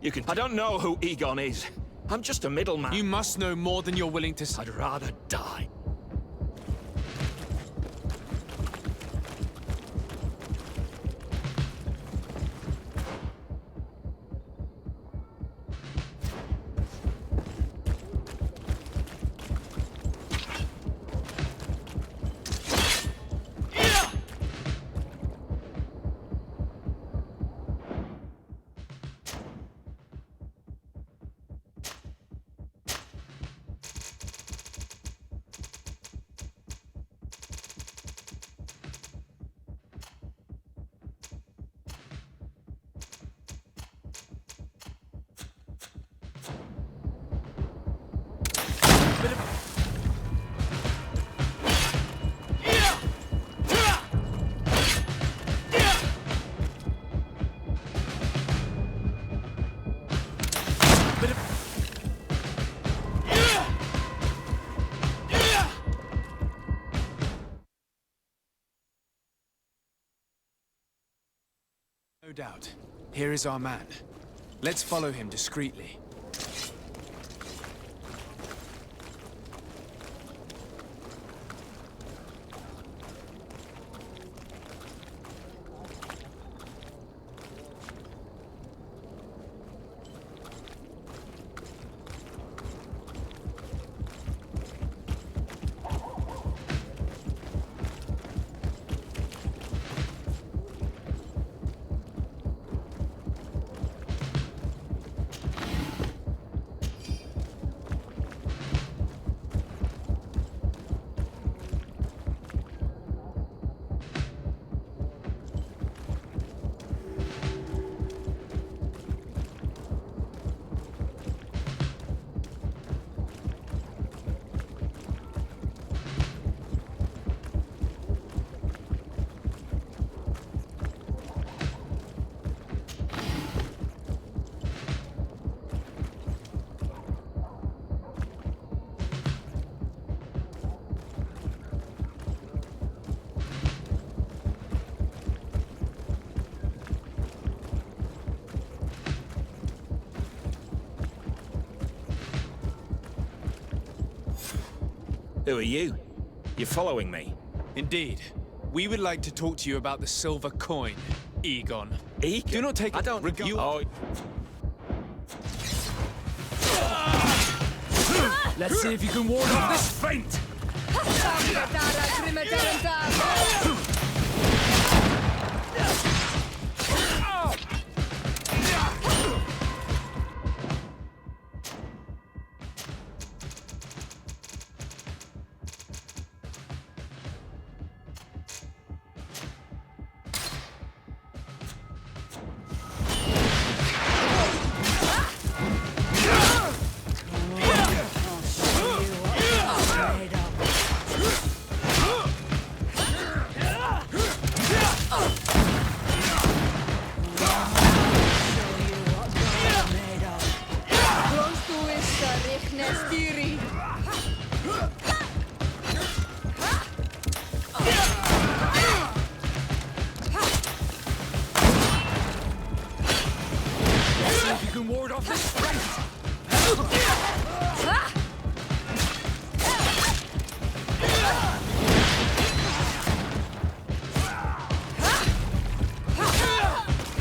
You can... I don't know who Egon is. I'm just a middleman. You must know more than you're willing to say. I'd rather die. No doubt. Here is our man. Let's follow him discreetly. Who are you? You're following me? Indeed. We would like to talk to you about the silver coin, Egon. Egon? Do not take I don't... regard. Oh. Let's see if you can ward off this feint!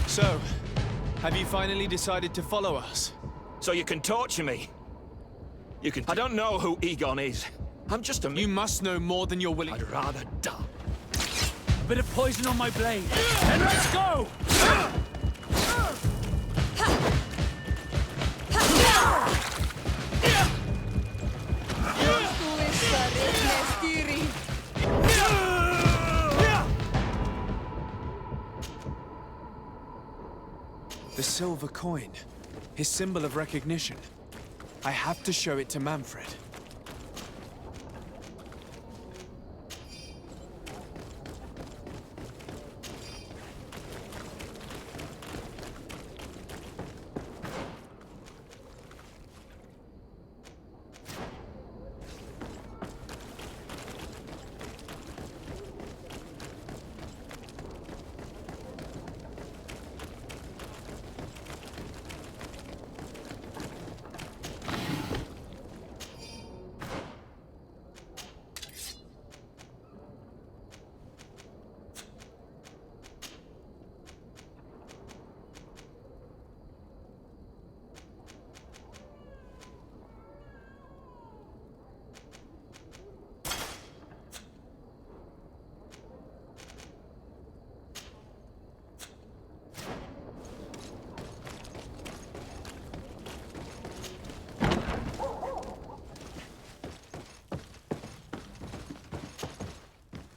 So, have you finally decided to follow us? So you can torture me. You can... I don't know who Egon is. I'm just a... You must know more than you're willing... I'd rather die. A bit of poison on my blade. And let's go! The silver coin. His symbol of recognition. I have to show it to Manfred.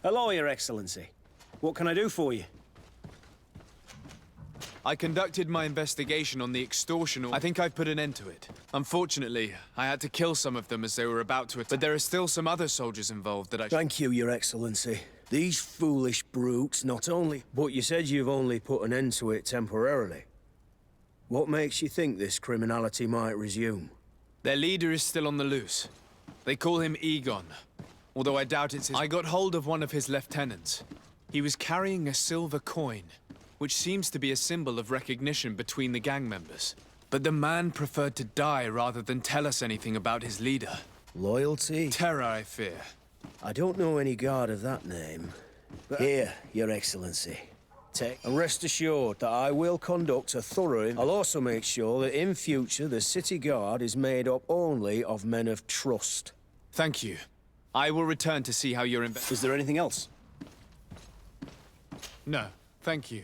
Hello, Your Excellency. What can I do for you? I conducted my investigation on the extortion. I think I've put an end to it. Unfortunately, I had to kill some of them as they were about to attack. But there are still some other soldiers involved that I... Thank you, Your Excellency. These foolish brutes not only... But you said you've only put an end to it temporarily. What makes you think this criminality might resume? Their leader is still on the loose. They call him Egon. Although I doubt it's his... I got hold of one of his lieutenants. He was carrying a silver coin, which seems to be a symbol of recognition between the gang members. But the man preferred to die rather than tell us anything about his leader. Loyalty? Terror, I fear. I don't know any guard of that name. But here, Your Excellency. Take and rest assured that I will conduct a thorough... I'll also make sure that in future the city guard is made up only of men of trust. Thank you. I will return to see how you're in... Is there anything else? No, thank you.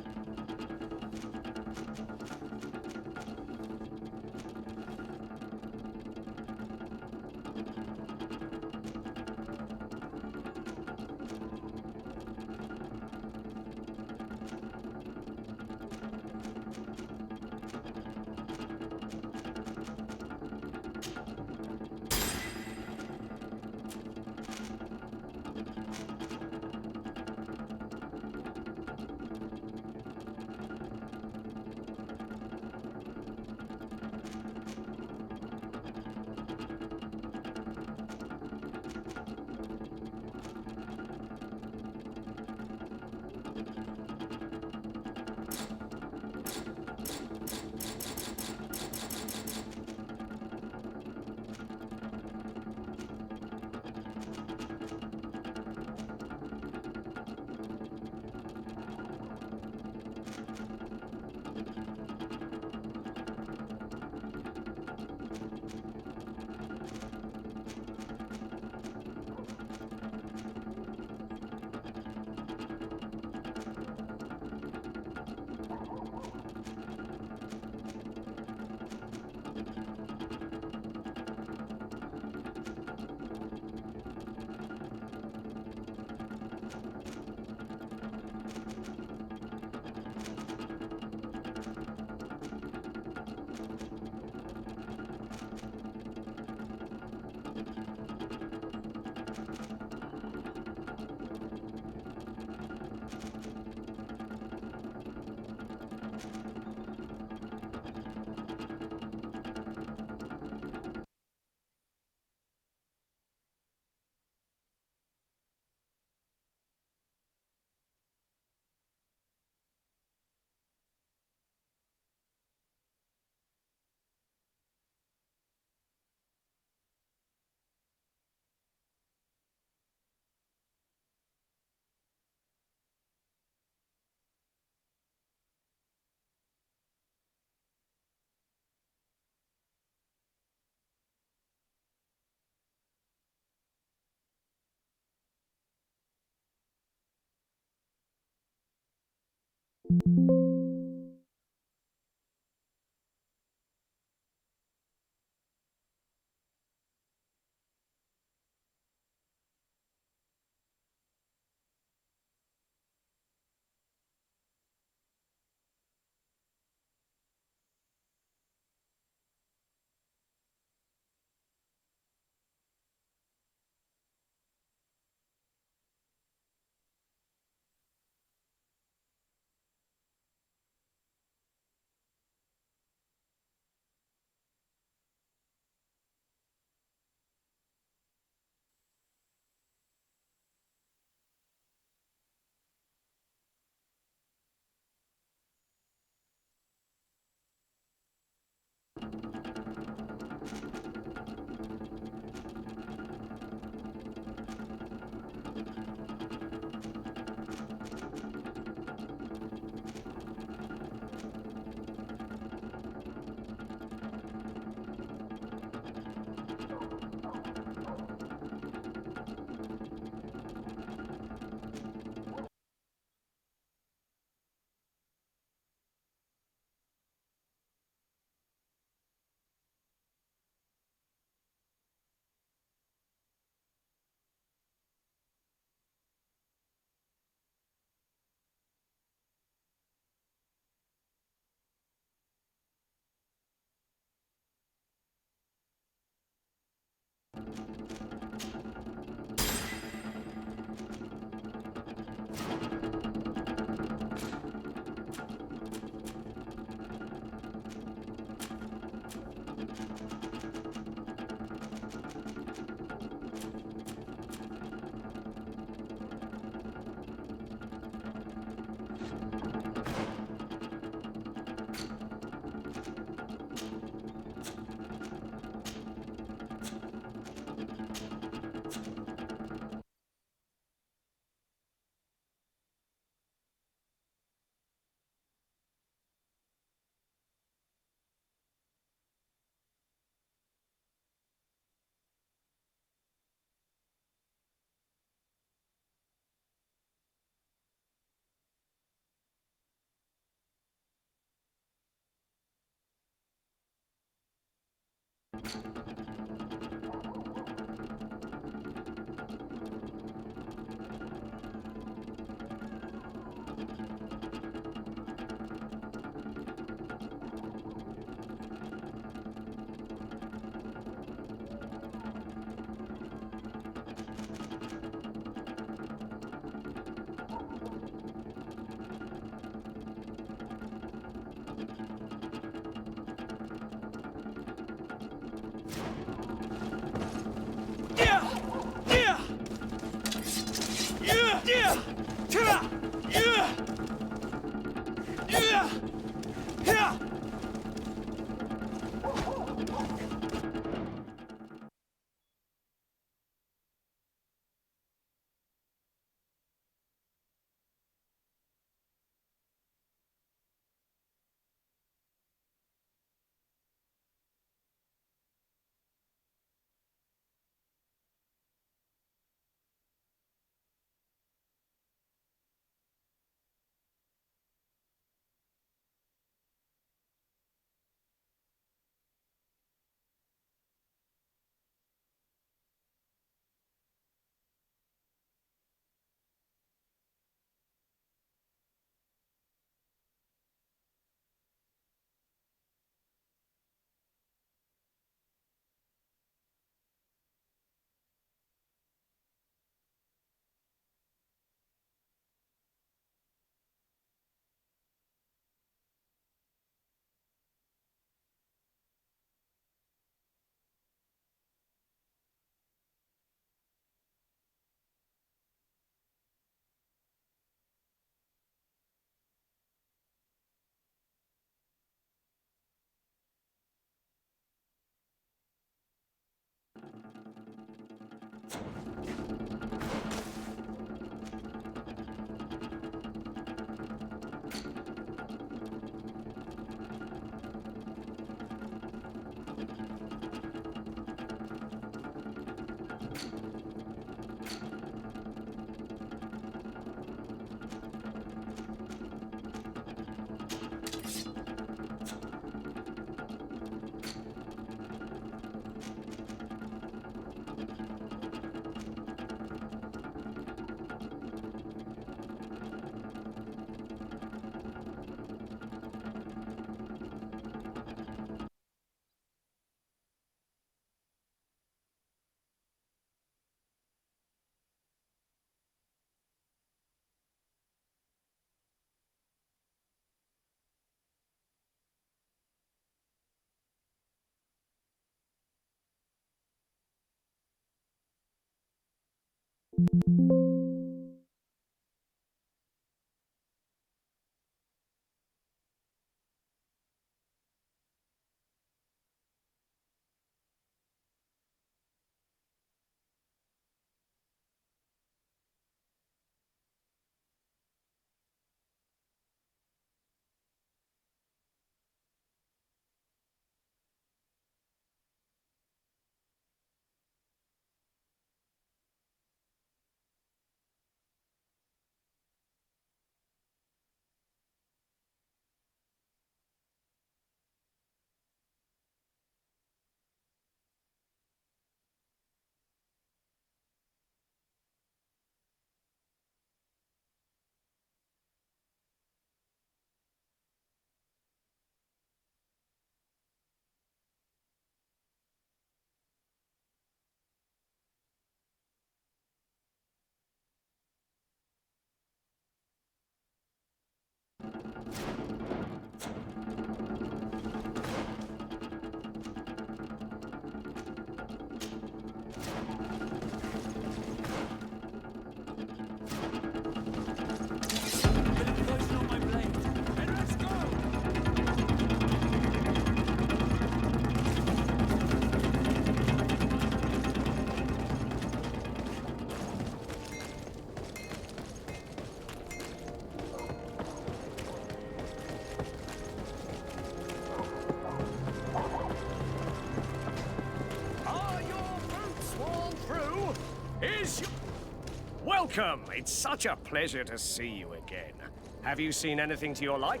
Welcome! It's such a pleasure to see you again. Have you seen anything to your like?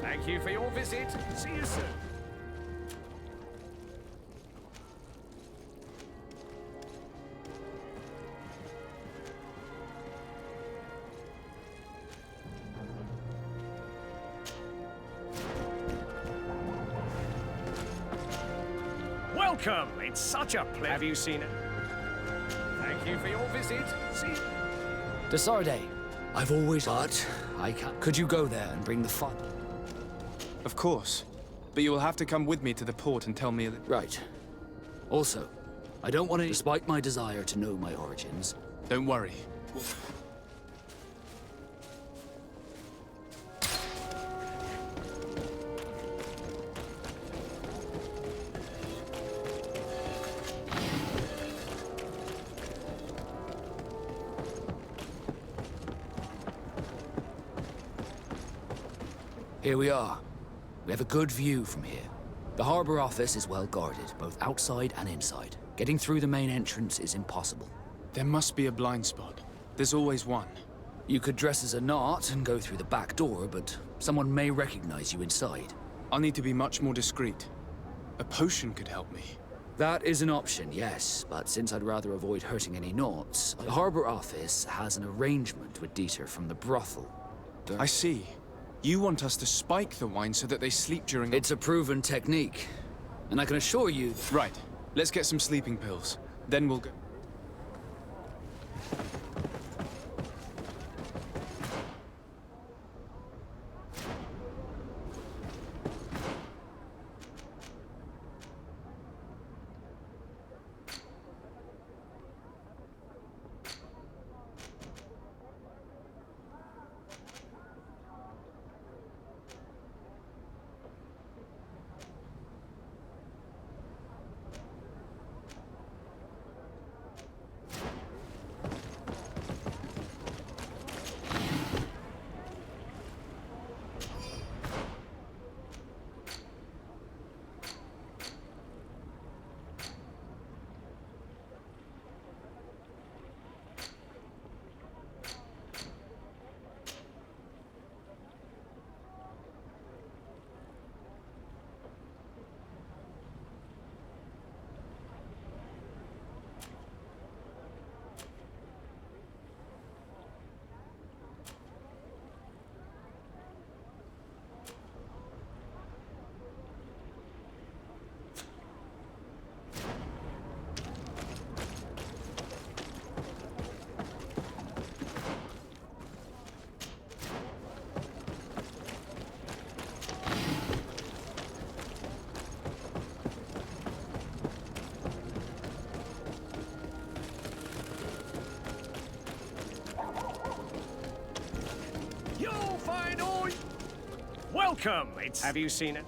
Thank you for your visit. See you soon. Welcome! It's such a pleasure. Have you seen it? Thank you for your visit. See you. Desarde, I've always... But I can't. Could you go there and bring the fun? Of course. But you will have to come with me to the port and tell me... Right. Also, I don't want to... Despite my desire to know my origins... Don't worry. Here we are. We have a good view from here. The harbor office is well guarded, both outside and inside. Getting through the main entrance is impossible. There must be a blind spot. There's always one. You could dress as a knot and go through the back door, but someone may recognize you inside. I'll need to be much more discreet. A potion could help me. That is an option, yes, but since I'd rather avoid hurting any knots, the harbor office has an arrangement with Dieter from the brothel. I see. You want us to spike the wine so that they sleep during... It's a proven technique, and I can assure you... Right. Let's get some sleeping pills. Then we'll go... Welcome! Have you seen it?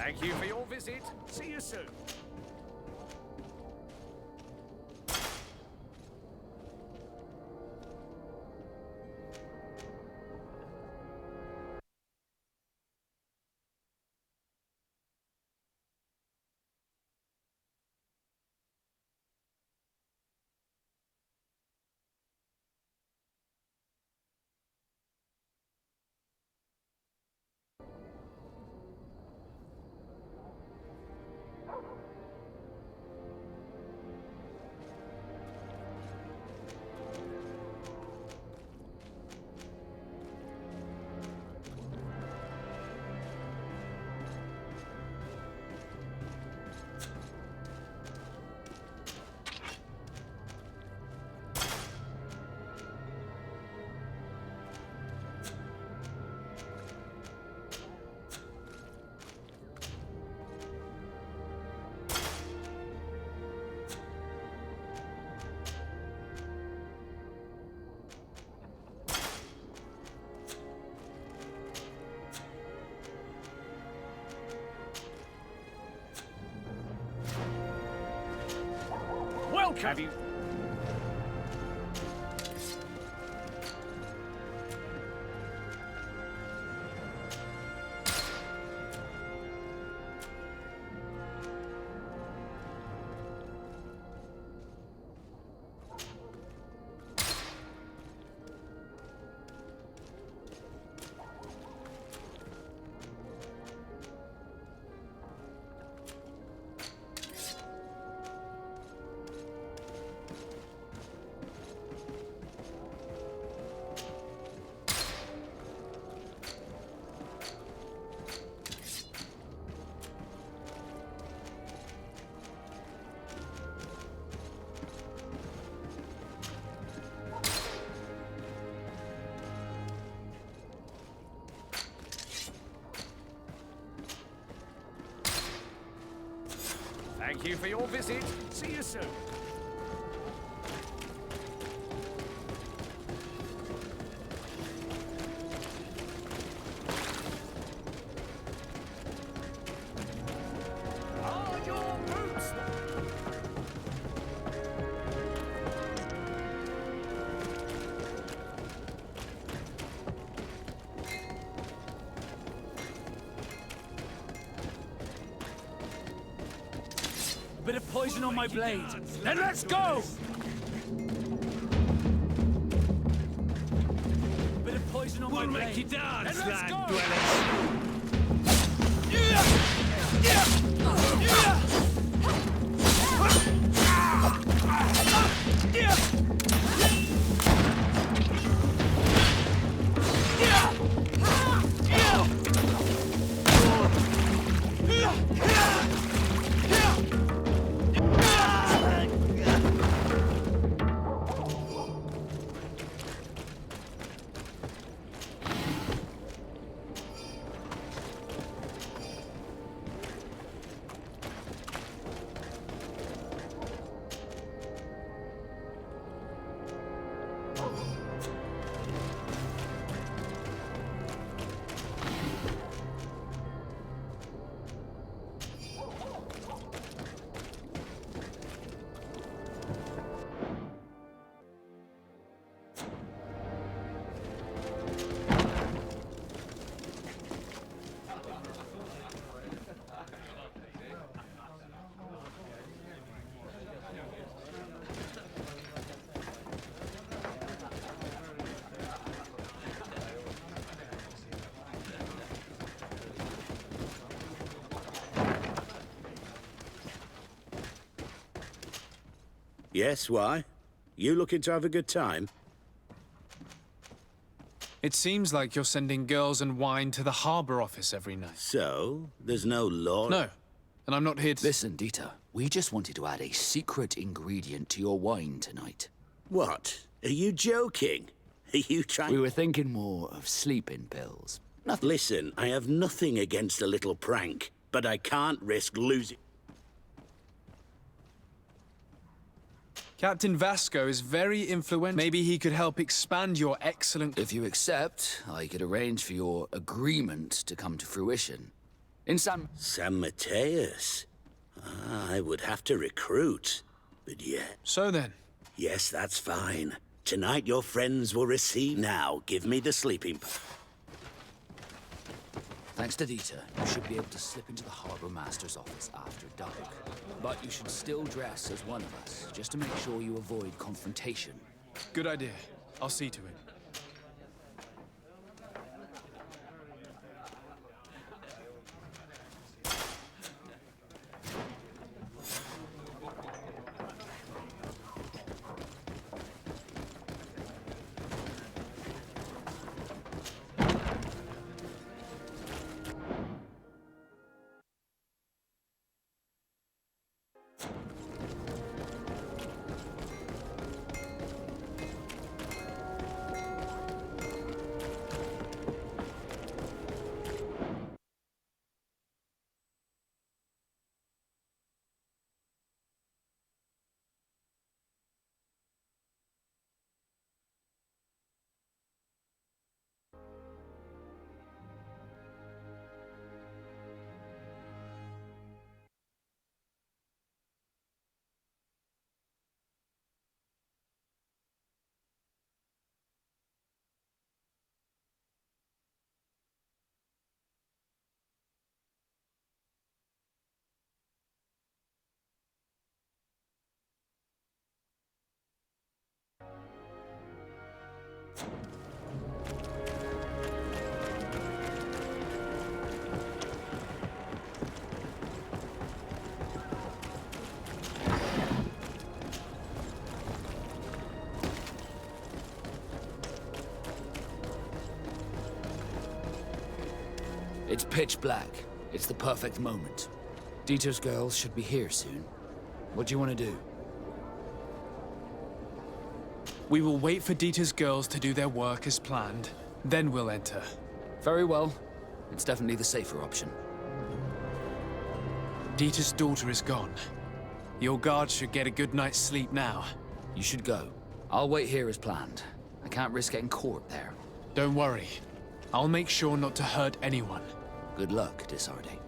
Thank you for your visit. See you soon. Welcome! Have you... Thank you for your visit. See you soon. Are your boots? Bit of poison on my blade. Then let's go! Bit of poison on my blade. We'll make you dance, land dwellers. Yes, why? You looking to have a good time? It seems like you're sending girls and wine to the harbor office every night. So, there's no law? No, and I'm not here to... Listen, Dieter, we just wanted to add a secret ingredient to your wine tonight. What? Are you joking? Are you trying... We were thinking more of sleeping pills. Nothing. Listen, I have nothing against a little prank, but I can't risk losing... Captain Vasco is very influential. Maybe he could help expand your excellent... If you accept, I could arrange for your agreement to come to fruition. In San Mateus? I would have to recruit, but yeah. So then? Yes, that's fine. Tonight your friends will receive... Now, give me the sleeping... Thanks to Dieter, you should be able to slip into the Harbor Master's office after dark. But you should still dress as one of us, just to make sure you avoid confrontation. Good idea. I'll see to it. It's pitch black. It's the perfect moment. Dieter's girls should be here soon. What do you want to do? We will wait for Dieter's girls to do their work as planned. Then we'll enter. Very well. It's definitely the safer option. Dieter's daughter is gone. Your guards should get a good night's sleep now. You should go. I'll wait here as planned. I can't risk getting caught there. Don't worry. I'll make sure not to hurt anyone. Good luck, Disarde.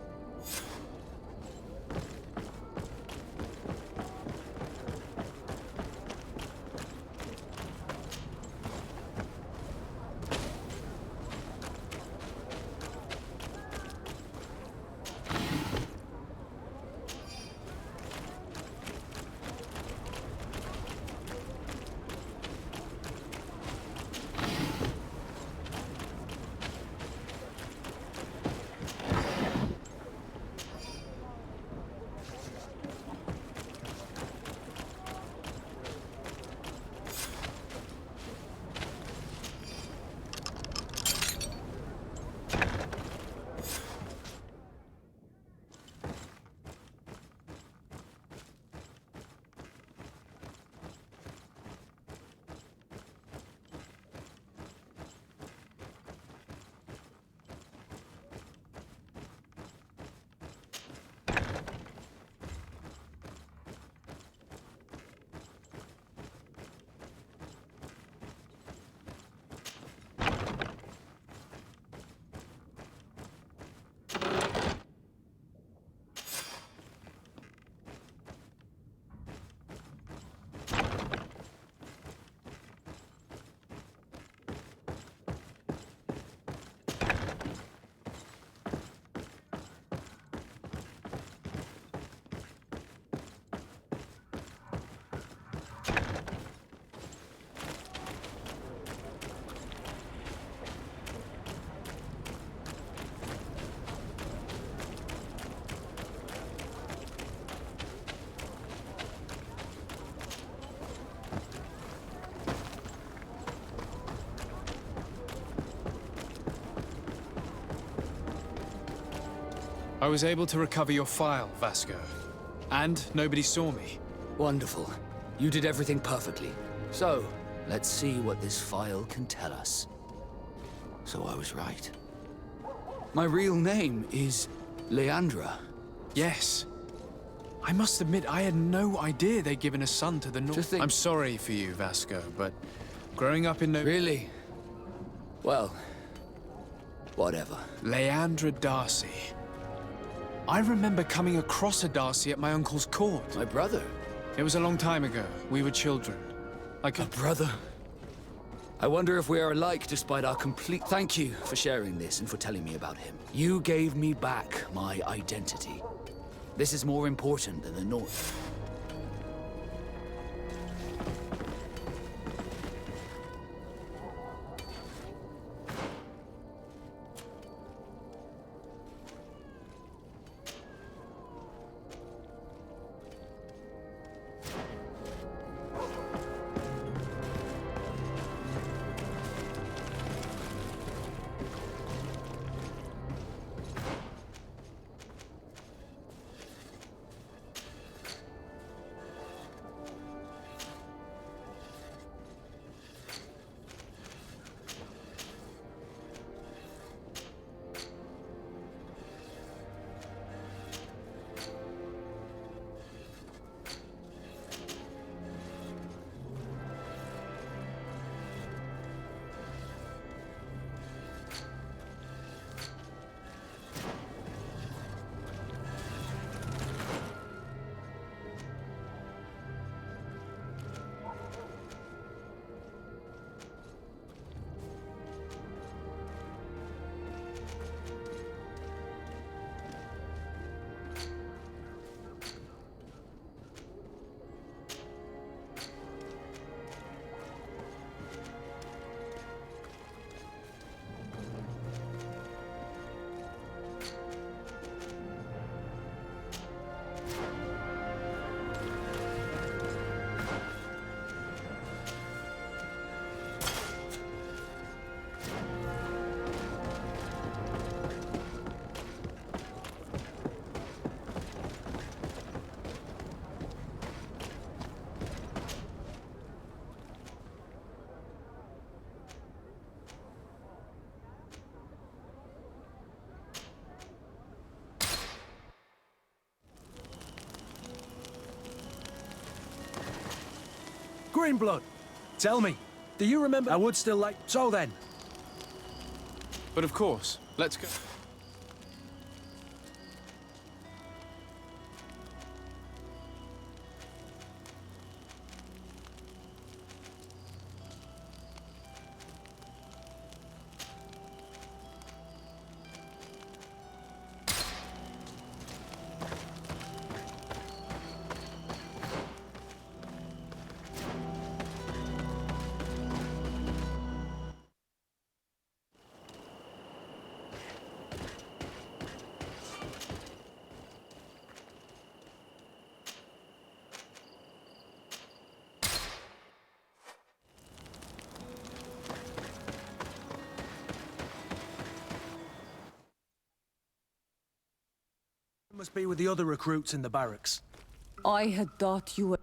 I was able to recover your file, Vasco. And nobody saw me. Wonderful. You did everything perfectly. So, let's see what this file can tell us. So I was right. My real name is Leandra. Yes. I must admit, I had no idea they'd given a son to the North. I'm sorry for you, Vasco, but growing up in no... Really? Well, whatever. Leandra Darcy. I remember coming across a Darcy at my uncle's court. My brother? It was a long time ago. We were children. Like a brother? I wonder if we are alike despite our complete... Thank you for sharing this and for telling me about him. You gave me back my identity. This is more important than the North. Greenblood, tell me, do you remember? I would still like... So then. But of course, let's go. Must be with the other recruits in the barracks. I had thought you were...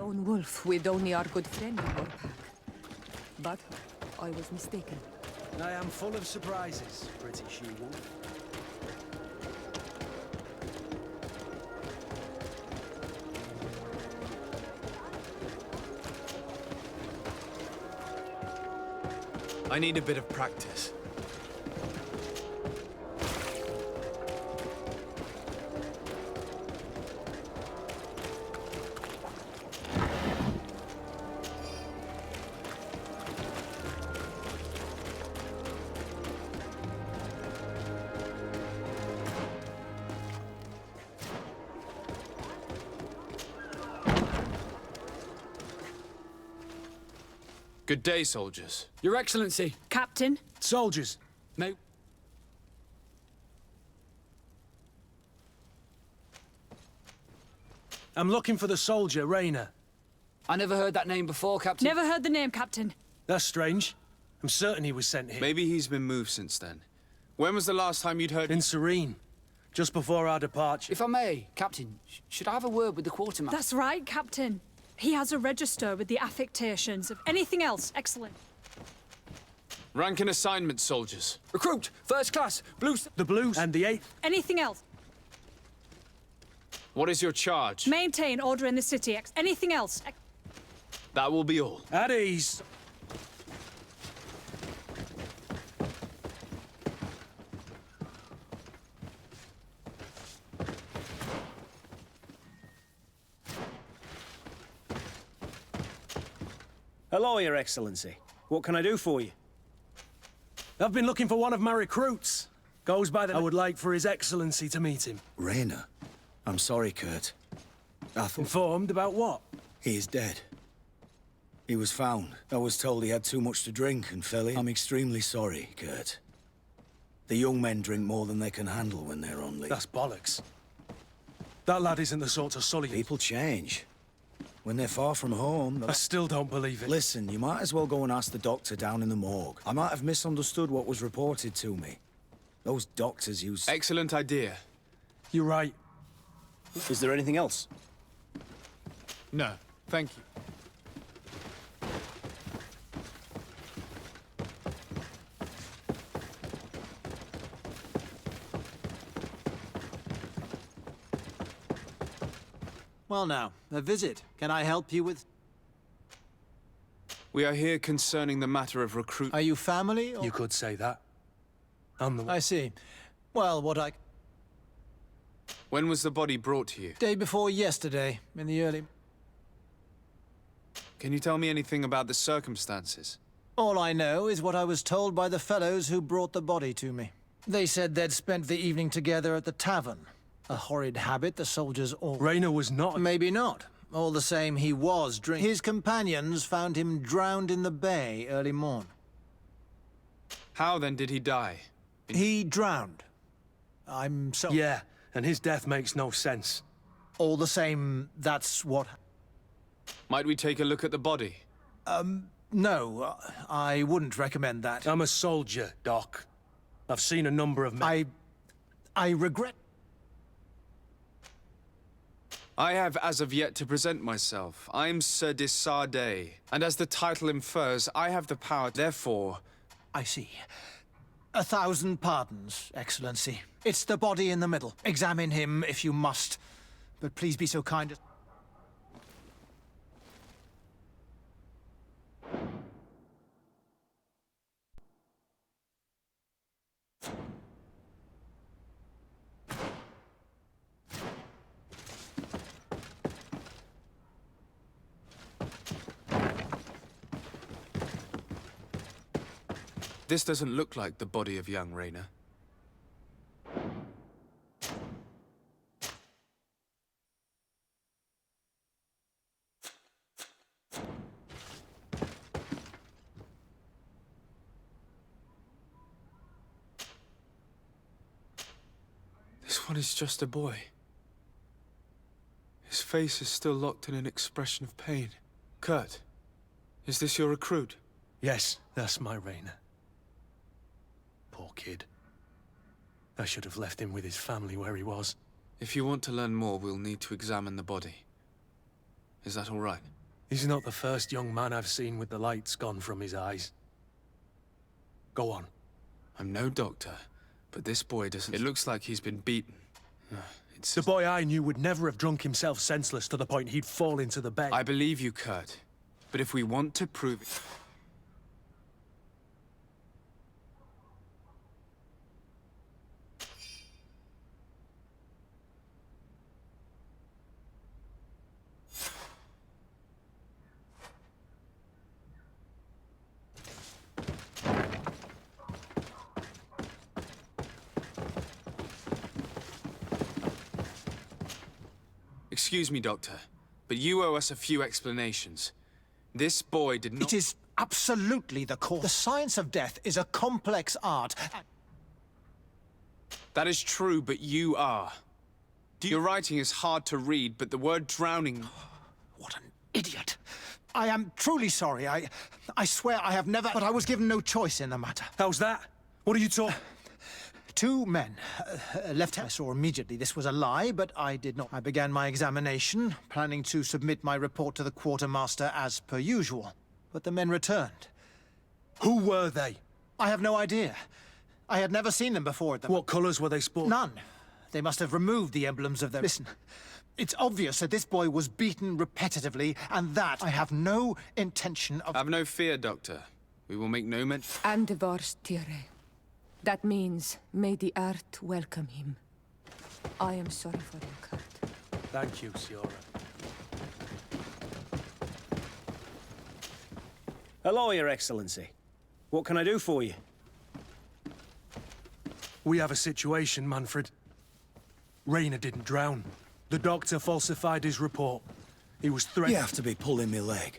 lone wolf with only our good friend in our pack. But I was mistaken. I am full of surprises, pretty she-wolf. I need a bit of practice. Good day, soldiers. Your Excellency. Captain. Soldiers. May... I'm looking for the soldier, Rayner. I never heard that name before, Captain. Never heard the name, Captain. That's strange. I'm certain he was sent here. Maybe he's been moved since then. When was the last time you'd heard... In Serene. Just before our departure. If I may, Captain, should I have a word with the quartermaster? That's right, Captain. He has a register with the affectations of anything else. Excellent. Rank and assignment, soldiers. Recruit, first class, blues. The blues and the 8th. Anything else? What is your charge? Maintain order in the city. Anything else? That will be all. At ease. Hello, Your Excellency. What can I do for you? I've been looking for one of my recruits. Goes by the... I would like for His Excellency to meet him. Rayner. I'm sorry, Kurt. I thought... Informed about what? He is dead. He was found. I was told he had too much to drink and fell in. I'm extremely sorry, Kurt. The young men drink more than they can handle when they're on leave. That's bollocks. That lad isn't the sort to sully... People change. When they're far from home... I still don't believe it. Listen, you might as well go and ask the doctor down in the morgue. I might have misunderstood what was reported to me. Those doctors use... Excellent idea. You're right. Is there anything else? No, thank you. Well now, a visit. Can I help you with... We are here concerning the matter of recruit... Are you family, or... You could say that. I'm the one. I see. Well, what I... When was the body brought to you? Day before yesterday, in the early... Can you tell me anything about the circumstances? All I know is what I was told by the fellows who brought the body to me. They said they'd spent the evening together at the tavern. A horrid habit the soldiers all... Rayner was not... Maybe not. All the same, he was drinking. His companions found him drowned in the bay early morn. How then did he die? He drowned. I'm so... Yeah, and his death makes no sense. All the same, that's what... Might we take a look at the body? No, I wouldn't recommend that. I'm a soldier, Doc. I've seen a number of men... I regret... I have as of yet to present myself. I'm Sir Desardet, and as the title infers, I have the power, therefore... I see. 1,000 pardons, Excellency. It's the body in the middle. Examine him if you must, but please be so kind as... This doesn't look like the body of young Rayner. This one is just a boy. His face is still locked in an expression of pain. Kurt, is this your recruit? Yes, that's my Rayner. Poor kid. I should have left him with his family where he was. If you want to learn more, we'll need to examine the body. Is that all right? He's not the first young man I've seen with the lights gone from his eyes. Go on. I'm no doctor, but this boy doesn't... It looks like he's been beaten. It's... The boy I knew would never have drunk himself senseless to the point he'd fall into the bed. I believe you, Kurt. But if we want to prove it... Excuse me, Doctor, but you owe us a few explanations. This boy did not... It is absolutely the core. The science of death is a complex art. That is true, but you are. Your writing is hard to read, but the word drowning... What an idiot. I am truly sorry. I swear I have never... But I was given no choice in the matter. How's that? What are you talking... Two men left. I saw immediately this was a lie, but I did not. I began my examination, planning to submit my report to the quartermaster as per usual. But the men returned. Who were they? I have no idea. I had never seen them before. What colours were they sporting? None. They must have removed the emblems of their... Listen, it's obvious that this boy was beaten repetitively, and that I have no intention of... Have no fear, Doctor. We will make no mention... And divorce, Tire. That means, may the earth welcome him. I am sorry for you, Kurt. Thank you, Siora. Hello, Your Excellency. What can I do for you? We have a situation, Manfred. Rainer didn't drown. The doctor falsified his report. He was threatened... You have to be pulling me leg.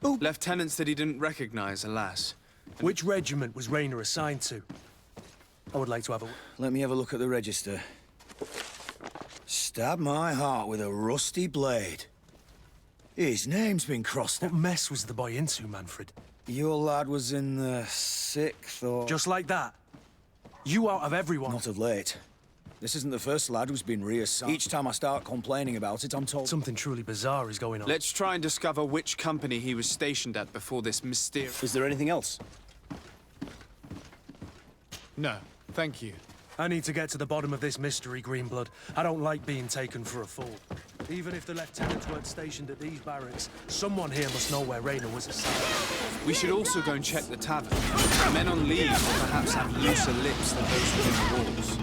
Lieutenants that he didn't recognize, alas. Which regiment was Rainer assigned to? I would like to have a... Let me have a look at the register. Stab my heart with a rusty blade. His name's been crossed out. What mess was the boy into, Manfred? Your lad was in the 6th or... Just like that? You out of everyone? Not of late. This isn't the first lad who's been reassigned. Each time I start complaining about it, I'm told... Something truly bizarre is going on. Let's try and discover which company he was stationed at before this mysterious... Is there anything else? No, thank you. I need to get to the bottom of this mystery, Greenblood. I don't like being taken for a fool. Even if the lieutenants weren't stationed at these barracks, someone here must know where Rainer was assigned. We should also go and check the tavern. Men on leave will perhaps have looser lips than those within the walls.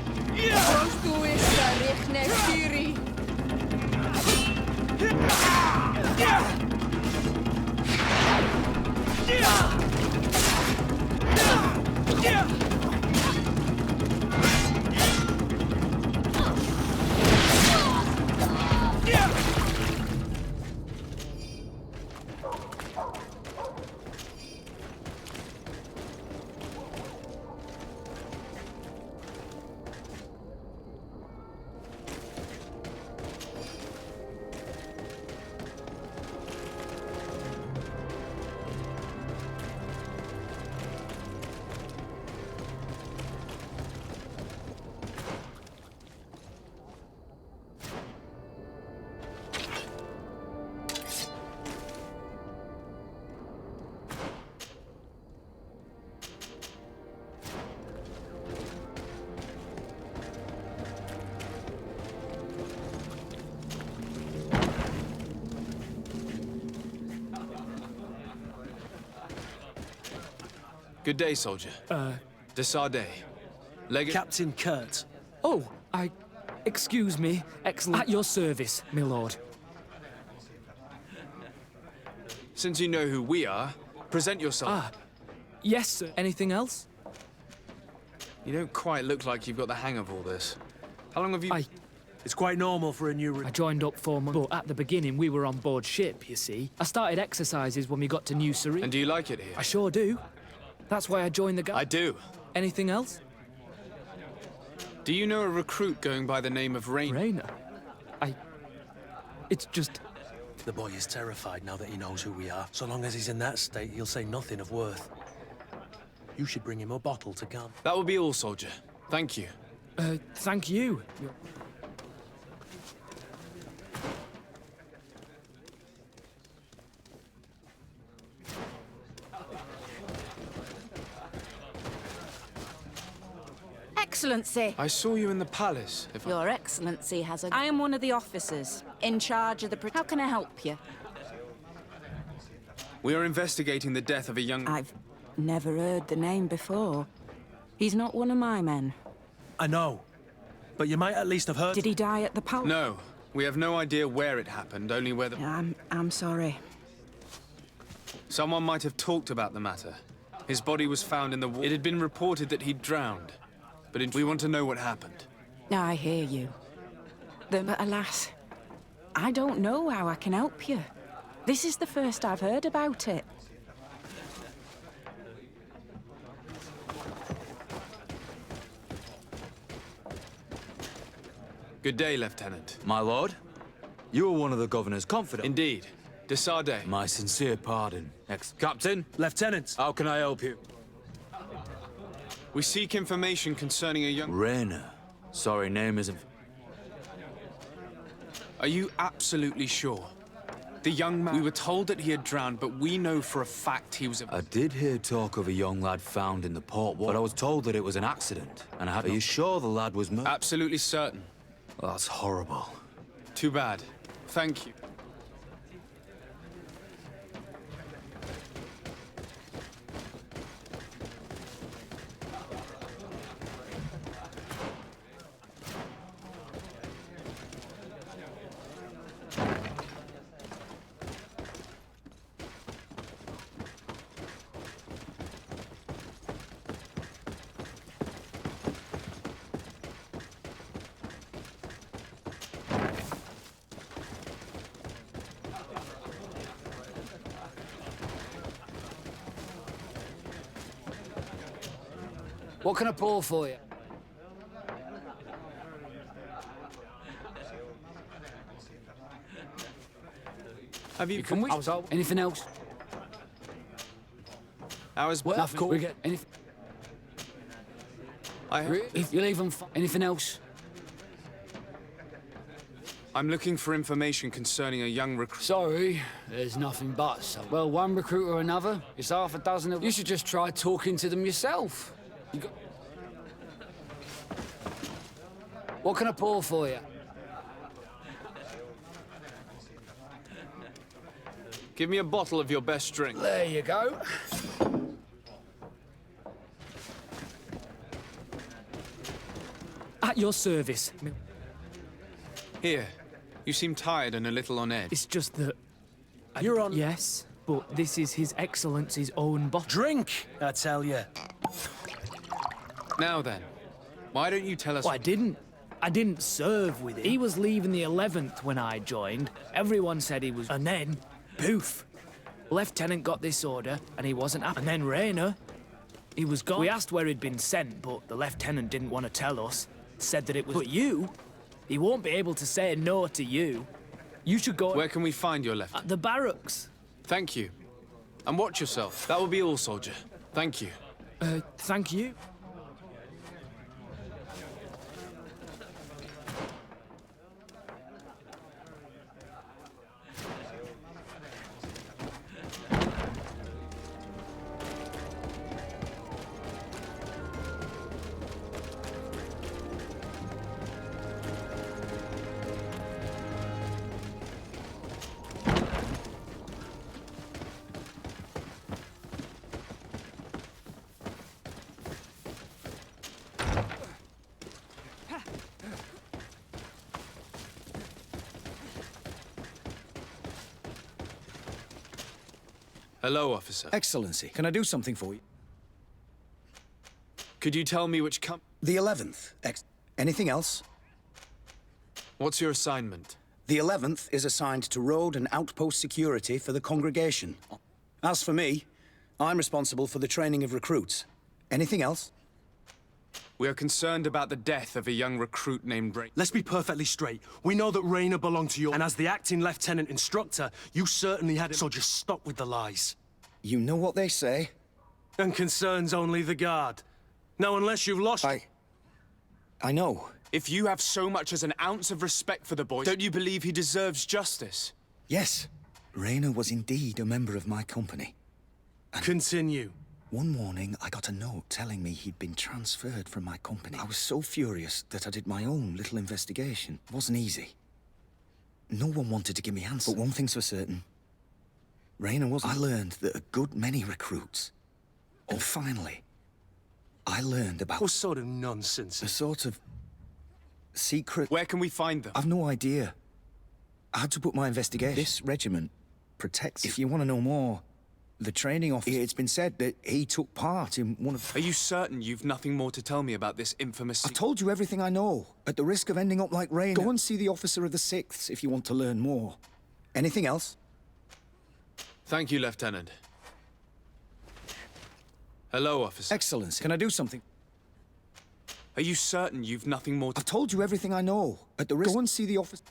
Good day, soldier. Desarde. Legate... Captain Kurt. Oh, excuse me, Excellent. At your service, my lord. Since you know who we are, present yourself. Yes, sir. Anything else? You don't quite look like you've got the hang of all this. How long have you... It's quite normal for a new... I joined up 4 months, but at the beginning we were on board ship, you see. I started exercises when we got to New Serene. And do you like it here? I sure do. That's why I joined the guard. I do. Anything else? Do you know a recruit going by the name of Rainer? Rainer? It's just... The boy is terrified now that he knows who we are. So long as he's in that state, he'll say nothing of worth. You should bring him a bottle to gun. That will be all, soldier. Thank you. Thank you. Excellency! I saw you in the palace. Your Excellency has a... I am one of the officers, in charge of the... How can I help you? We are investigating the death of a young... I've never heard the name before. He's not one of my men. I know. But you might at least have heard... Did he die at the palace? No. We have no idea where it happened, only where the... I'm sorry. Someone might have talked about the matter. His body was found in the... It had been reported that he'd drowned. But we want to know what happened. I hear you. But alas, I don't know how I can help you. This is the first I've heard about it. Good day, Lieutenant. My lord? You are one of the governor's confidants. Indeed. De Sardet. My sincere pardon. Ex-captain? Lieutenant. How can I help you? We seek information concerning a young... Rainer. Sorry, name isn't... Are you absolutely sure? The young man... We were told that he had drowned, but we know for a fact he was... I did hear talk of a young lad found in the port wall, but I was told that it was an accident. And are you sure the lad was murdered? Absolutely certain. Well, that's horrible. Too bad. Thank you. What can I pour for you? Have you... Can we... Anything else? Ours... Well, of course. We get anything... If you leave them... Anything else? I'm looking for information concerning a young recruit. Sorry, there's nothing but some. Well, one recruit or another. It's half a dozen of... You should just try talking to them yourself. What can I pour for you? Give me a bottle of your best drink. There you go. At your service. Here. You seem tired and a little on edge. It's just that... You're on... Yes, but this is His Excellency's own bottle. Drink, I tell you. Now then, why don't you tell us... Well, I didn't serve with him. He was leaving the 11th when I joined. Everyone said he was... And then, poof. Lieutenant got this order, and he wasn't happy. And then Rainer, he was gone. We asked where he'd been sent, but the lieutenant didn't want to tell us. Said that it was... But you? He won't be able to say no to you. You should go... Where can we find your lieutenant? At the barracks. Thank you. And watch yourself. That will be all, soldier. Thank you. Thank you. Hello, officer. Excellency, can I do something for you? Could you tell me which The 11th. Anything else? What's your assignment? The 11th is assigned to road and outpost security for the congregation. As for me, I'm responsible for the training of recruits. Anything else? We are concerned about the death of a young recruit named Rainer. Let's be perfectly straight. We know that Rainer belonged to you, and as the acting lieutenant instructor, you certainly had it. So just stop with the lies. You know what they say? And concerns only the guard. Now, unless you've lost... I know. If you have so much as an ounce of respect for the boy, don't you believe he deserves justice? Yes. Rainer was indeed a member of my company. Continue. One morning, I got a note telling me he'd been transferred from my company. I was so furious that I did my own little investigation. It wasn't easy. No one wanted to give me answers. But one thing's for certain. Rayner wasn't. I learned that a good many recruits. And finally, I learned about... What sort of nonsense? A sort of... secret... Where can we find them? I've no idea. I had to put my investigation. This regiment protects... If you want to know more, the training officer... It's been said that he took part in one of... Are you certain you've nothing more to tell me about this infamous... I've told you everything I know, at the risk of ending up like Rayner. Go and see the officer of the 6th if you want to learn more. Anything else? Thank you, Lieutenant. Hello, officer. Excellency, can I do something? Are you certain you've nothing more to... I've told you everything I know, at the risk... Go and see the officer...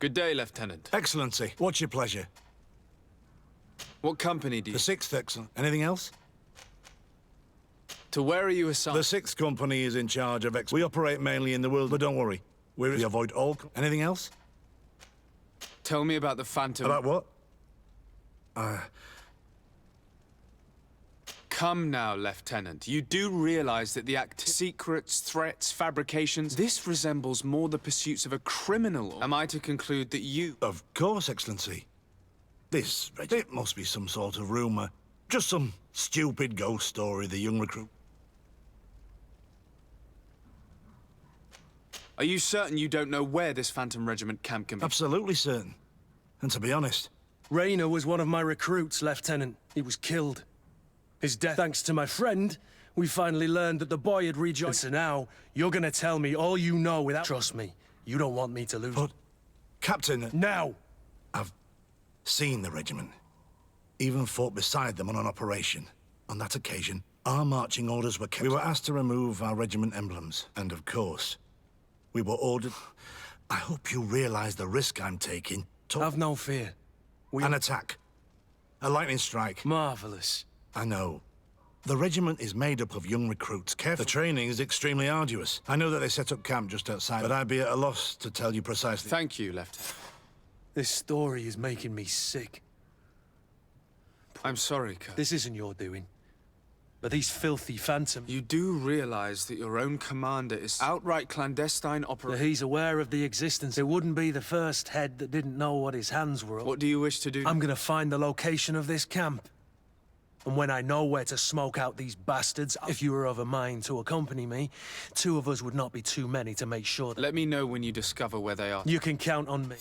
Good day, Lieutenant. Excellency, what's your pleasure? What company do you... The 6th, Excellent. Anything else? To where are you assigned? The 6th Company is in charge of We operate mainly in the world, but don't worry. We avoid all... Anything else? Tell me about the Phantom... About what? Come now, Lieutenant. You do realize that the secrets, threats, fabrications... This resembles more the pursuits of a criminal. Am I to conclude that you... Of course, Excellency. It must be some sort of rumor. Just some stupid ghost story the young recruit... Are you certain you don't know where this Phantom Regiment camp can be? Absolutely certain. And to be honest... Rayner was one of my recruits, Lieutenant. He was killed. His death, thanks to my friend, we finally learned that the boy had rejoined. So now, you're gonna tell me all you know without... Trust me, you don't want me to lose. But, Captain... Now! I've seen the regiment. Even fought beside them on an operation. On that occasion, our marching orders were kept. We were asked to remove our regiment emblems. And of course, we were ordered... I hope you realize the risk I'm taking. Have no fear. An attack. A lightning strike. Marvelous. I know. The regiment is made up of young recruits. The training is extremely arduous. I know that they set up camp just outside, but I'd be at a loss to tell you precisely. Thank you, Lieutenant. This story is making me sick. I'm sorry, Kurt. This isn't your doing. But these filthy phantoms... You do realize that your own commander is outright clandestine operation... He's aware of the existence. It wouldn't be the first head that didn't know what his hands were up. What do you wish to do? I'm gonna find the location of this camp. And when I know where to smoke out these bastards, if you were of a mind to accompany me, 2 of us would not be too many to make sure that... Let me know when you discover where they are. You can count on me.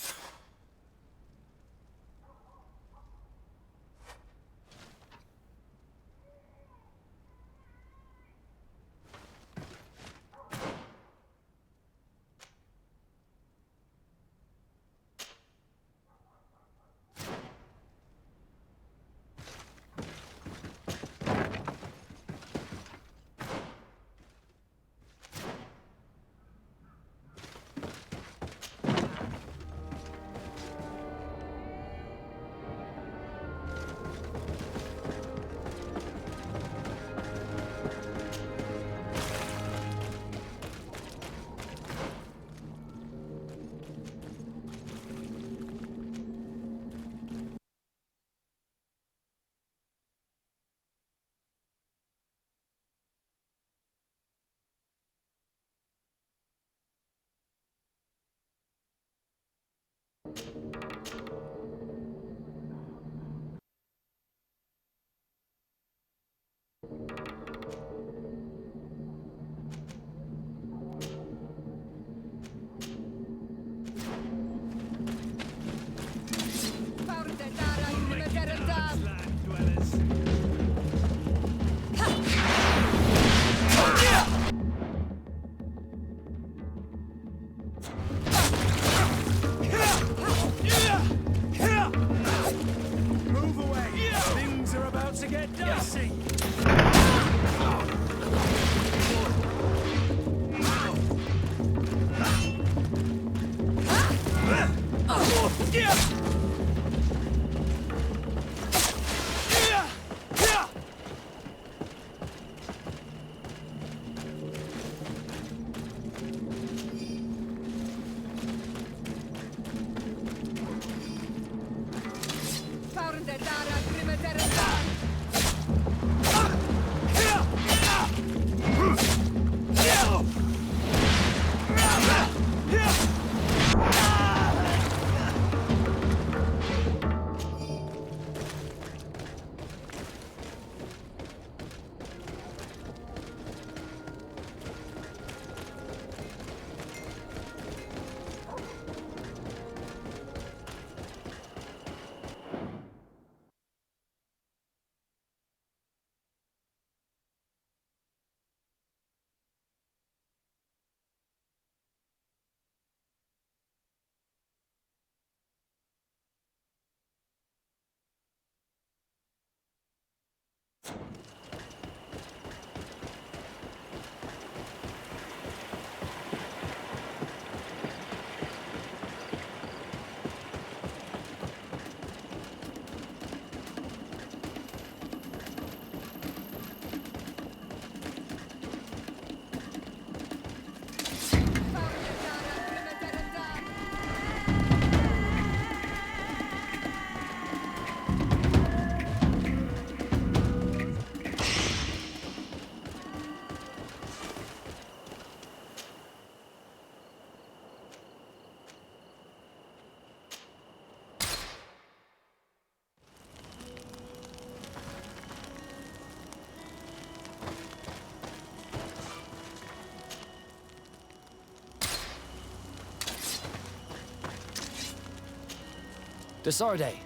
Desarde,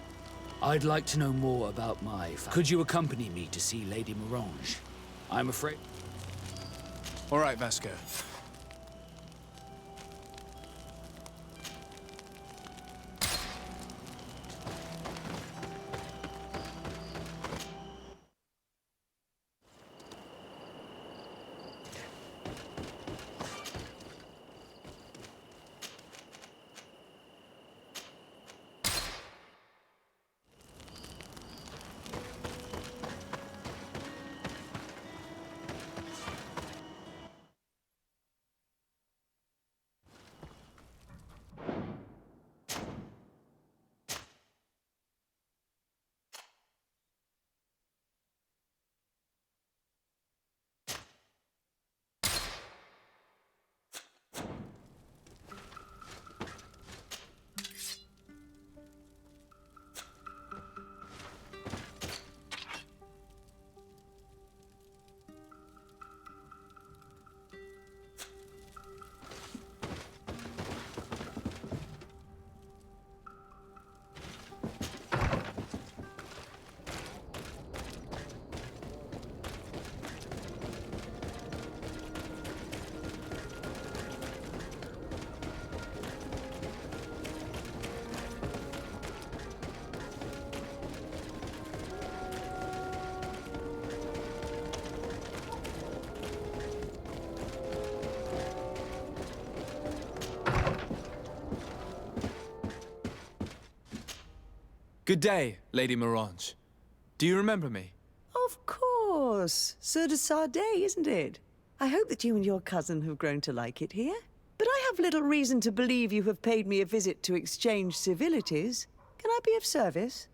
I'd like to know more about my family. Could you accompany me to see Lady Morange? I'm afraid... All right, Vasco. Good day, Lady Morange. Do you remember me? Of course. Sir de Sardet, isn't it? I hope that you and your cousin have grown to like it here. But I have little reason to believe you have paid me a visit to exchange civilities. Can I be of service?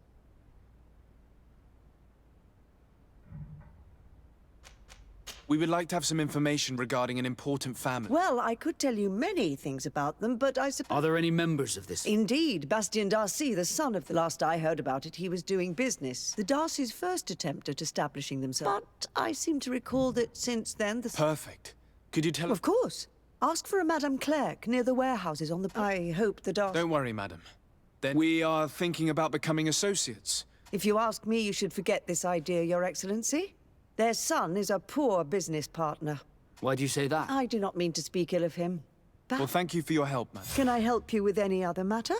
We would like to have some information regarding an important family. Well, I could tell you many things about them, but I suppose... Are there any members of this? Indeed. Bastien Darcy, the son of the last I heard about it, he was doing business. The Darcy's first attempt at establishing themselves. But I seem to recall that since then the... Perfect. Could you tell... Of course. Ask for a Madame Clerc near the warehouses on the... I hope the Darcy... Don't worry, madam. Then we are thinking about becoming associates. If you ask me, you should forget this idea, Your Excellency. Their son is a poor business partner. Why do you say that? I do not mean to speak ill of him. Well, thank you for your help, madam. Can I help you with any other matter?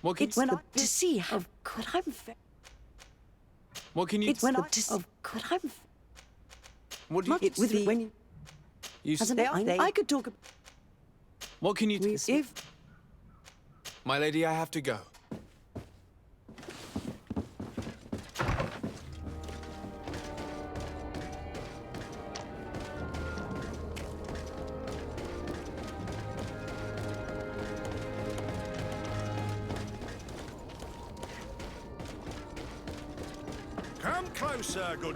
What can... It's when to see how good I'm... What can you... It's when to good I'm... What do you... It's with when you... You as an I could talk... What can you... If... My lady, I have to go. Come closer, good...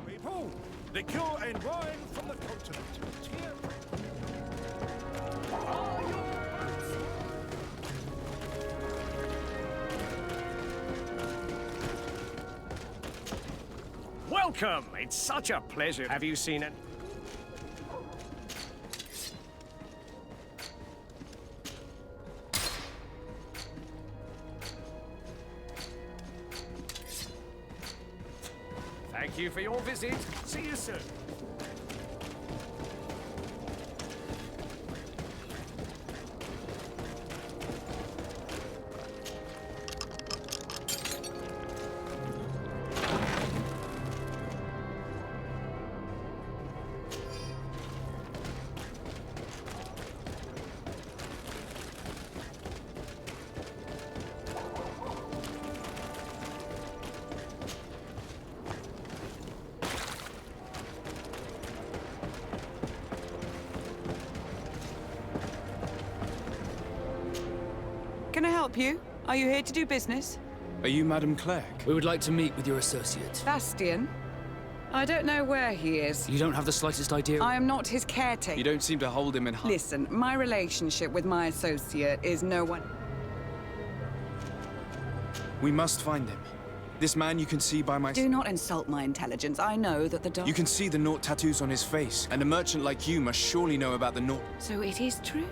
People, liquor and wine from the continent. Here. Welcome! It's such a pleasure. Have you seen it? Thank you for your visit. See you soon. Can I help you? Are you here to do business? Are you Madame Clerc? We would like to meet with your associate. Bastien? I don't know where he is. You don't have the slightest idea? I am not his caretaker. You don't seem to hold him in high... Listen, my relationship with my associate is no one... We must find him. This man you can see by my... Do not insult my intelligence. I know that the You can see the Naught tattoos on his face, and a merchant like you must surely know about the Naught... So it is true.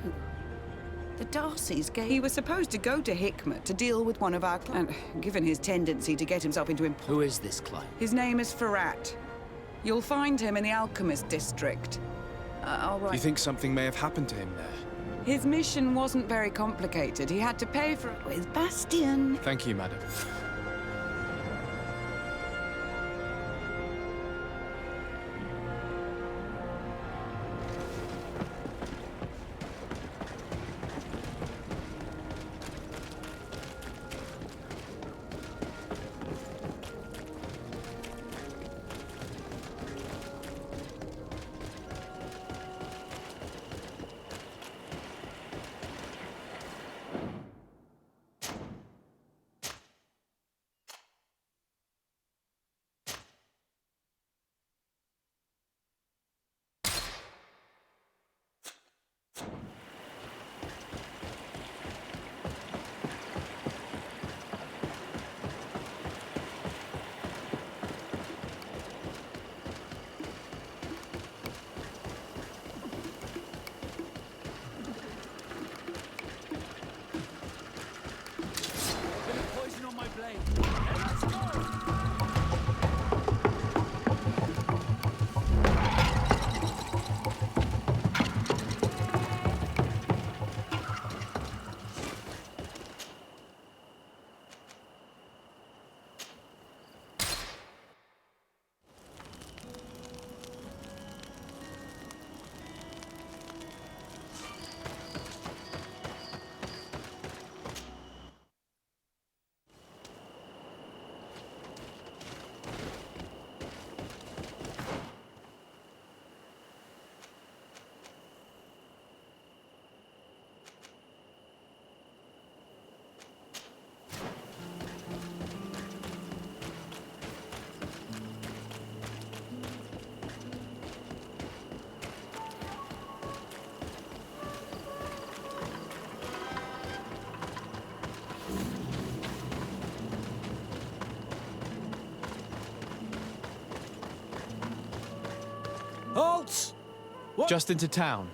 The Darcys gave... He was supposed to go to Hikmet to deal with one of our clients. And given his tendency to get himself into... Who is this client? His name is Farrat. You'll find him in the Alchemist District. All right. You think something may have happened to him there? His mission wasn't very complicated. He had to pay for it with Bastion. Thank you, madam. Halt! What? Just into town.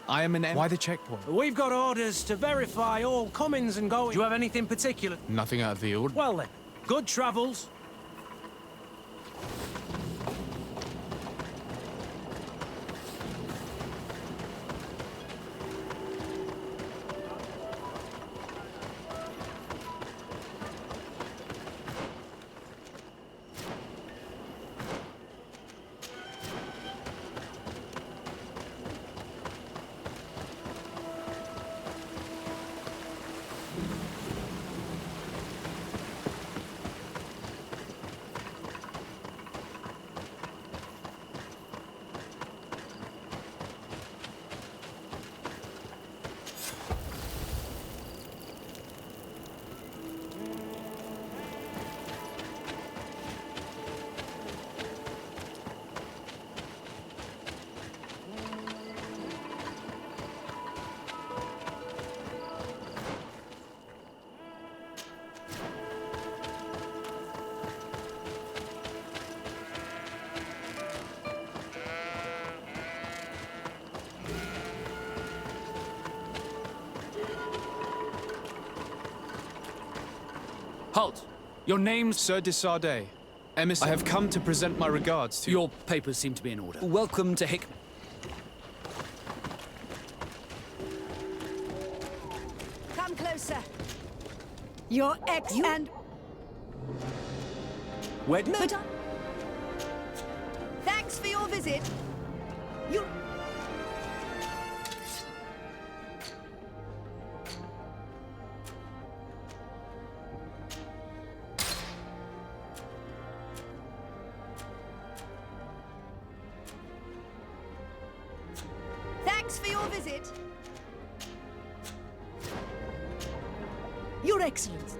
I am an... Why the checkpoint? We've got orders to verify all comings and goings. Do you have anything particular? Nothing out of the ordinary. Well then, good travels. Halt! Your name's... Sir de Sardet. Emissary. I have come to present my regards to... Your papers seem to be in order. Welcome to Hick... Come closer. Your ex and... Wedner? But thanks for your visit. You... Thanks for your visit. Your Excellency.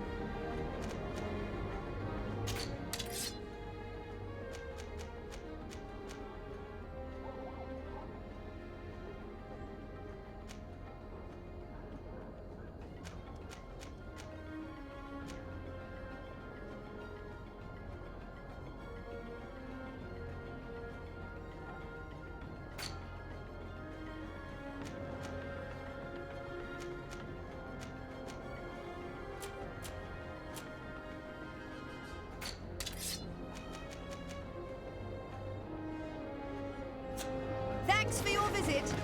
visit.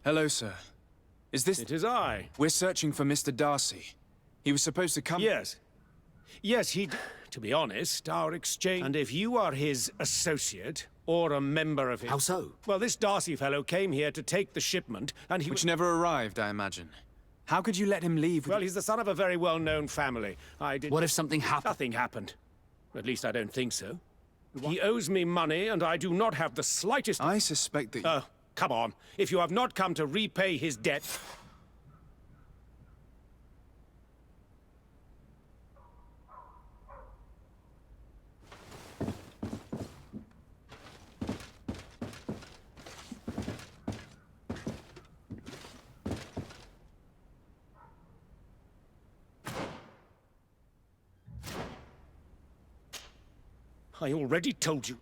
Hello, sir. Is this... It is I. We're searching for Mr. Darcy. He was supposed to come... Yes. Yes, to be honest, our exchange... And if you are his associate, or a member of his... How so? Well, this Darcy fellow came here to take the shipment, and he... Which never arrived, I imagine. How could you let him leave? Well, he's the son of a very well-known family. What if something happened? Nothing happened. At least I don't think so. He owes me money, and I do not have the slightest... I suspect that... Oh, come on. If you have not come to repay his debt... I already told you.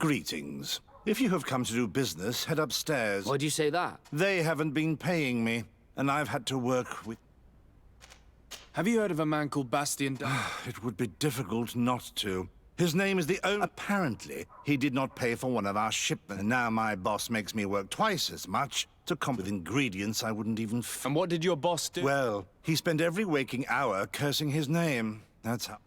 Greetings. If you have come to do business, head upstairs. Why'd you say that? They haven't been paying me, and I've had to work with... Have you heard of a man called Bastian? It would be difficult not to. His name is the owner. Apparently, he did not pay for one of our shipments. And now my boss makes me work twice as much to come with ingredients I wouldn't even... And what did your boss do? Well, he spent every waking hour cursing his name. That's how...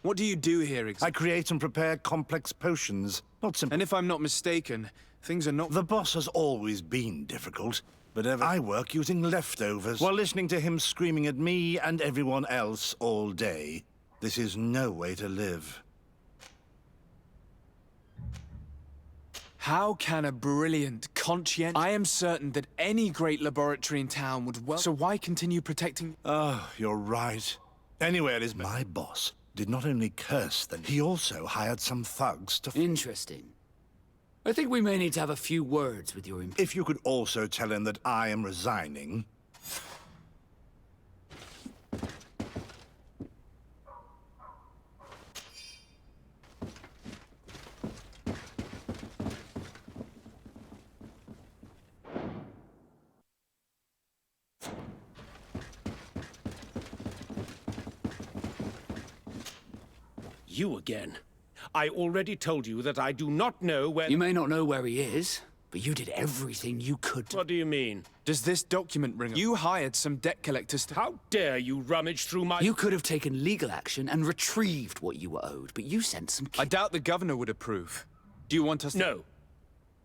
What do you do here exactly? I create and prepare complex potions. Not simple. And if I'm not mistaken, things are not... The boss has always been difficult. But I work using leftovers while listening to him screaming at me and everyone else all day. This is no way to live. How can a brilliant, conscientious... I am certain that any great laboratory in town would So why continue protecting... Oh, you're right. Anyway, it is my boss did not only curse them, he also hired some thugs to... Interesting. I think we may need to have a few words with your... If you could also tell him that I am resigning... You again. I already told you that I do not know where... You may not know where he is, but you did everything you could to... What do you mean? Does this document ring... You hired some debt collectors to... How dare you rummage through my... You could have taken legal action and retrieved what you were owed, but you sent some... I doubt the governor would approve. Do you want us to... No.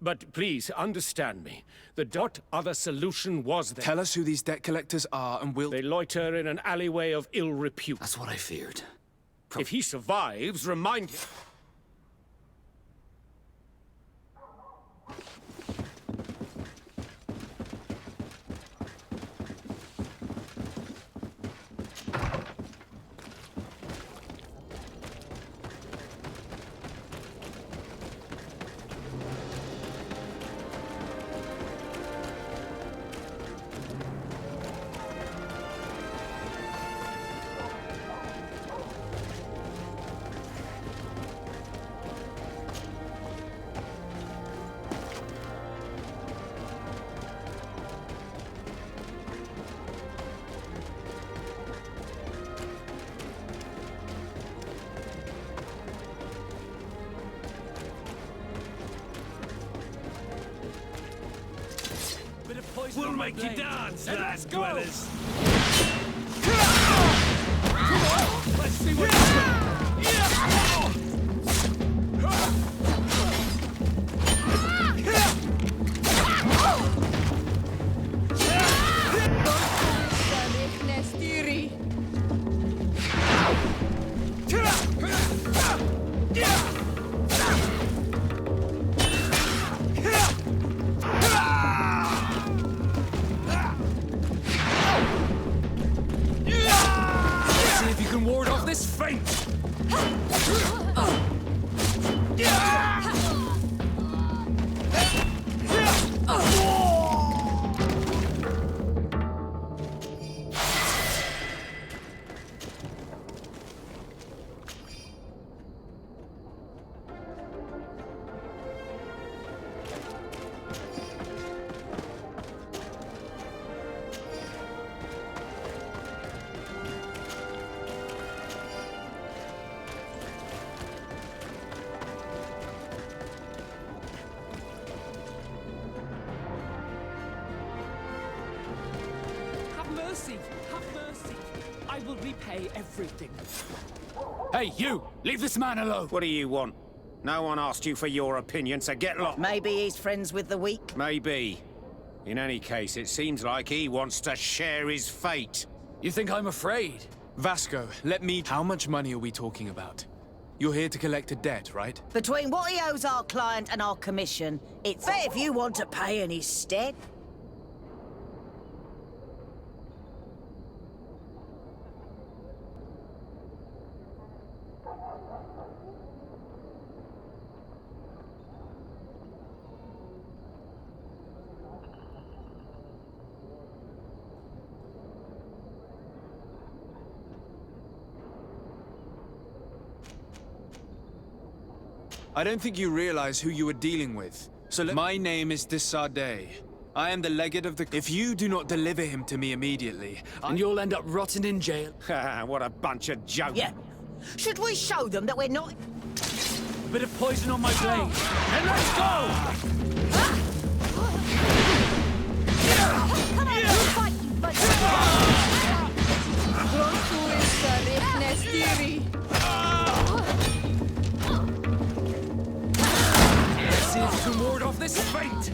But please, understand me. What other solution was there? Tell us who these debt collectors are and we'll... They loiter in an alleyway of ill repute. That's what I feared. If he survives, remind him... We'll make you dance, Let's go! dwellers. Let's see what happens. See if you can ward off this feint. Have mercy! Have mercy! I will repay everything. Hey, you! Leave this man alone! What do you want? No one asked you for your opinion, so get lost. Maybe he's friends with the weak. Maybe. In any case, it seems like he wants to share his fate. You think I'm afraid? Vasco, let me... How much money are we talking about? You're here to collect a debt, right? Between what he owes our client and our commission, it's fair if you want to pay in his stead. I don't think you realize who you are dealing with. So my name is Desardet. I am the legate of the... If you do not deliver him to me immediately... And you'll end up rotting in jail. What a bunch of jokes. Yeah. Should we show them that we're not... A bit of poison on my blade. And let's go! Come on, you fight, but... Let's see if you can ward off this feint.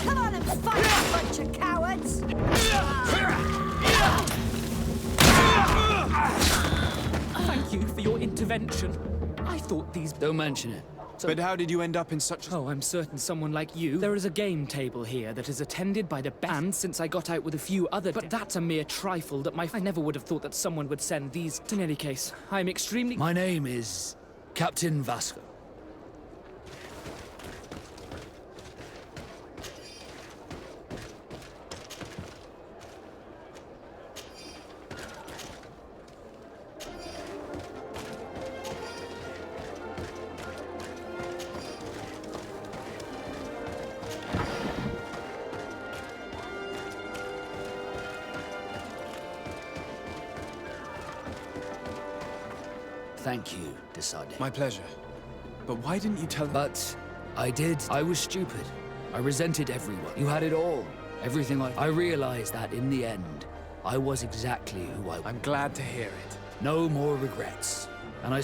Come on and fight, you bunch of cowards! Thank you for your intervention. I thought these... Don't mention it. But how did you end up in such a... Oh, I'm certain someone like you... There is a game table here that is attended by the band since I got out with a few other... But that's a mere trifle that I never would have thought that someone would send these... In any case, I'm extremely... My name is Captain Vasco. Thank you, Desardet. My pleasure. But why didn't you tell... But I did. I was stupid. I resented everyone. You had it all. Everything I realized that in the end, I was exactly who I was. I'm glad to hear it. No more regrets. And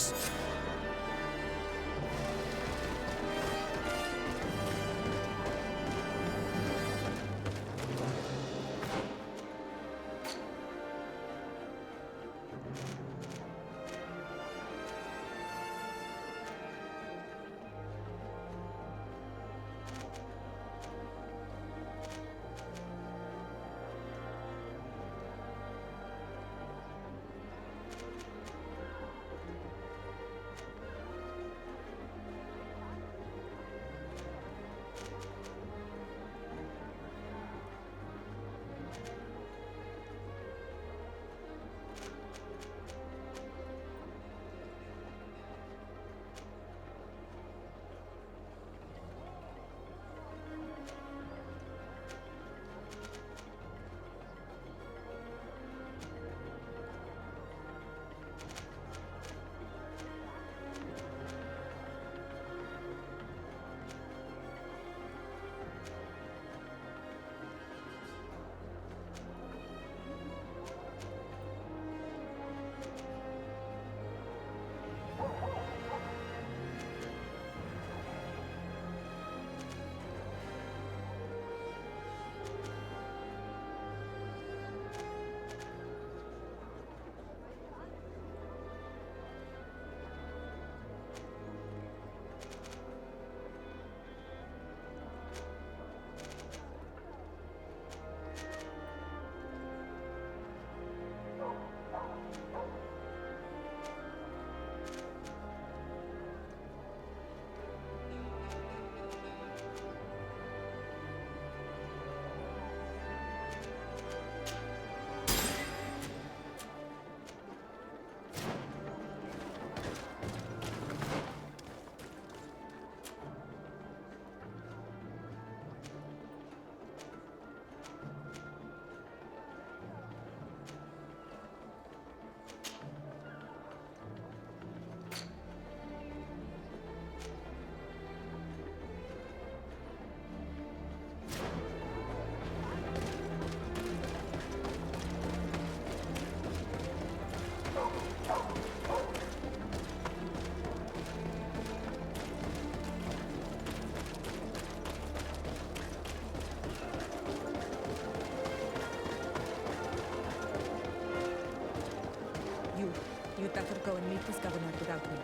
would better go and meet this governor without me.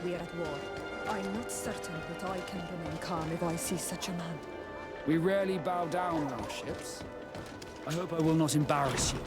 We are at war. I'm not certain that I can remain calm if I see such a man. We rarely bow down on our ships. I hope I will not embarrass you.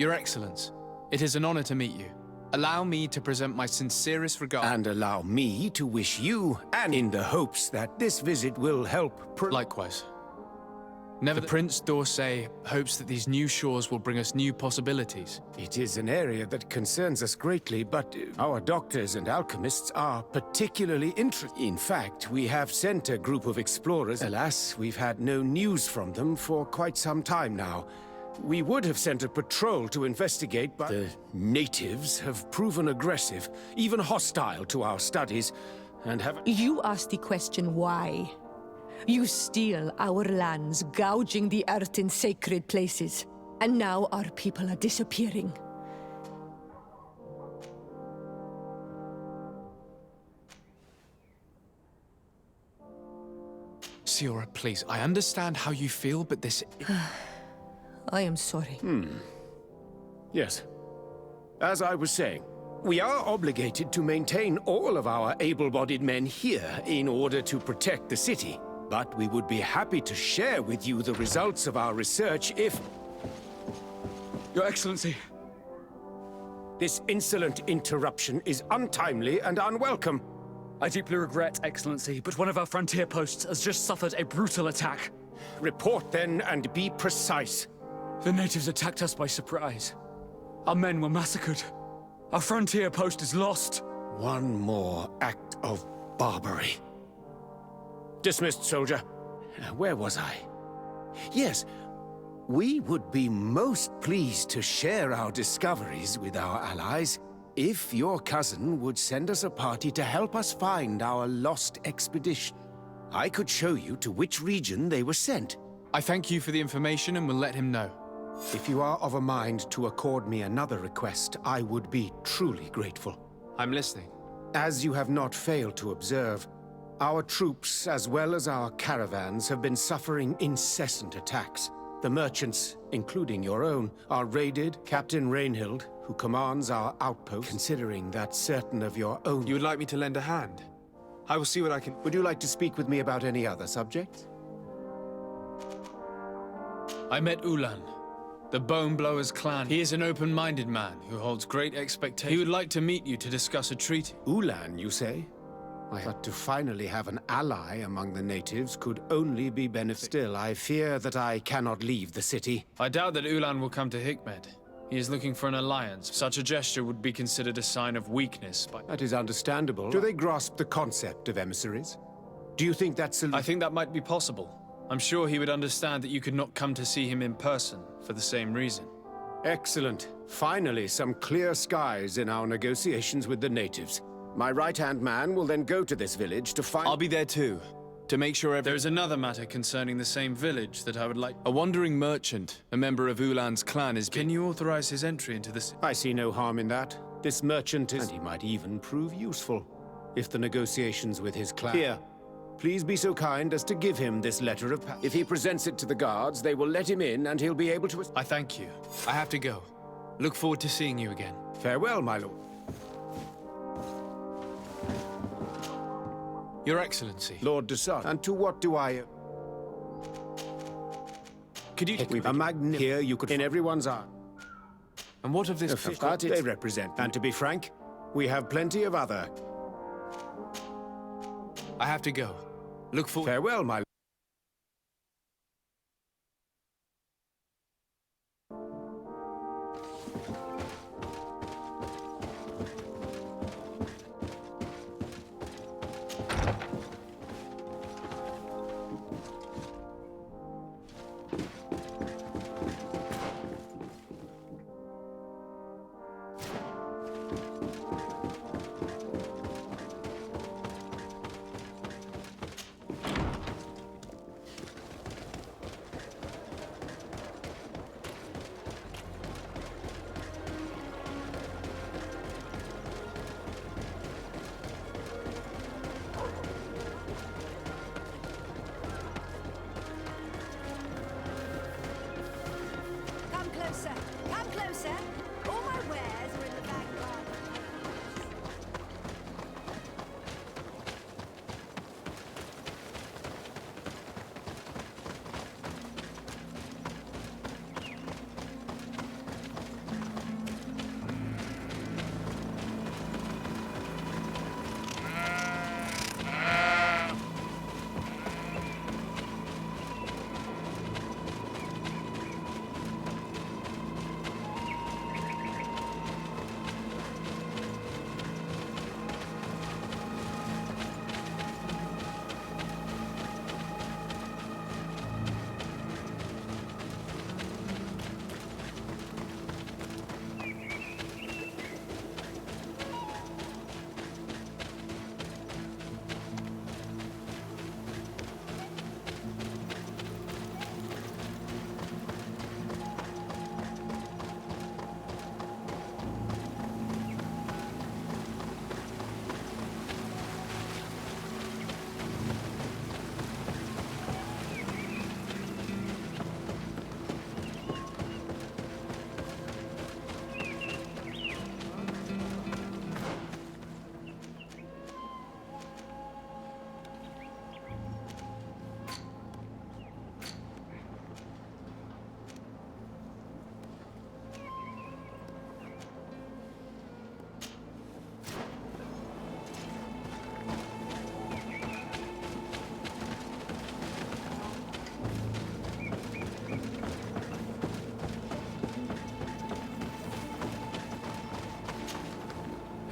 Your Excellence, it is an honor to meet you. Allow me to present my sincerest regards. And allow me to wish you, and in the hopes that this visit will help. Likewise. The Prince d'Orsay hopes that these new shores will bring us new possibilities. It is an area that concerns us greatly, but our doctors and alchemists are particularly interested. In fact, we have sent a group of explorers. Alas, we've had no news from them for quite some time now. We would have sent a patrol to investigate, but the natives have proven aggressive, even hostile to our studies, and have... You asked the question why. You steal our lands, gouging the earth in sacred places. And now our people are disappearing. Siora, please, I understand how you feel, but this... I am sorry. Yes. As I was saying, we are obligated to maintain all of our able-bodied men here in order to protect the city. But we would be happy to share with you the results of our research if... Your Excellency. This insolent interruption is untimely and unwelcome. I deeply regret, Excellency, but one of our frontier posts has just suffered a brutal attack. Report then and be precise. The natives attacked us by surprise. Our men were massacred. Our frontier post is lost. One more act of barbarity. Dismissed, soldier. Where was I? Yes, we would be most pleased to share our discoveries with our allies if your cousin would send us a party to help us find our lost expedition. I could show you to which region they were sent. I thank you for the information and will let him know. If you are of a mind to accord me another request, I would be truly grateful. I'm listening. As you have not failed to observe, our troops, as well as our caravans, have been suffering incessant attacks. The merchants, including your own, are raided. Captain Rainhild, who commands our outpost, considering that certain of your own... You would like me to lend a hand? I will see what I can... Would you like to speak with me about any other subjects? I met Ulan, the Bone Blowers clan. He is an open-minded man who holds great expectations. He would like to meet you to discuss a treaty. Ulan, you say? But to finally have an ally among the natives could only be beneficial. Still, I fear that I cannot leave the city. I doubt that Ulan will come to Hikmet. He is looking for an alliance. Such a gesture would be considered a sign of weakness by... That is understandable. Do they grasp the concept of emissaries? Do you think that's... I think that might be possible. I'm sure he would understand that you could not come to see him in person for the same reason. Excellent. Finally, some clear skies in our negotiations with the natives. My right-hand man will then go to this village to find... I'll be there too, to make sure There's another matter concerning the same village that I would like... A wandering merchant, a member of Ulan's clan is... Can you authorize his entry into this? I see no harm in that. This merchant is... And he might even prove useful, if the negotiations with his clan... Here, please be so kind as to give him this letter of... If he presents it to the guards, they will let him in and he'll be able to... I thank you. I have to go. Look forward to seeing you again. Farewell, my lord. Your Excellency. Lord de Sade. And to what do I... Could you... A magnet here you could... In everyone's eye. And what of this... Of course they represent. And to be frank, we have plenty of other... I have to go. Look forward... Farewell, my lord.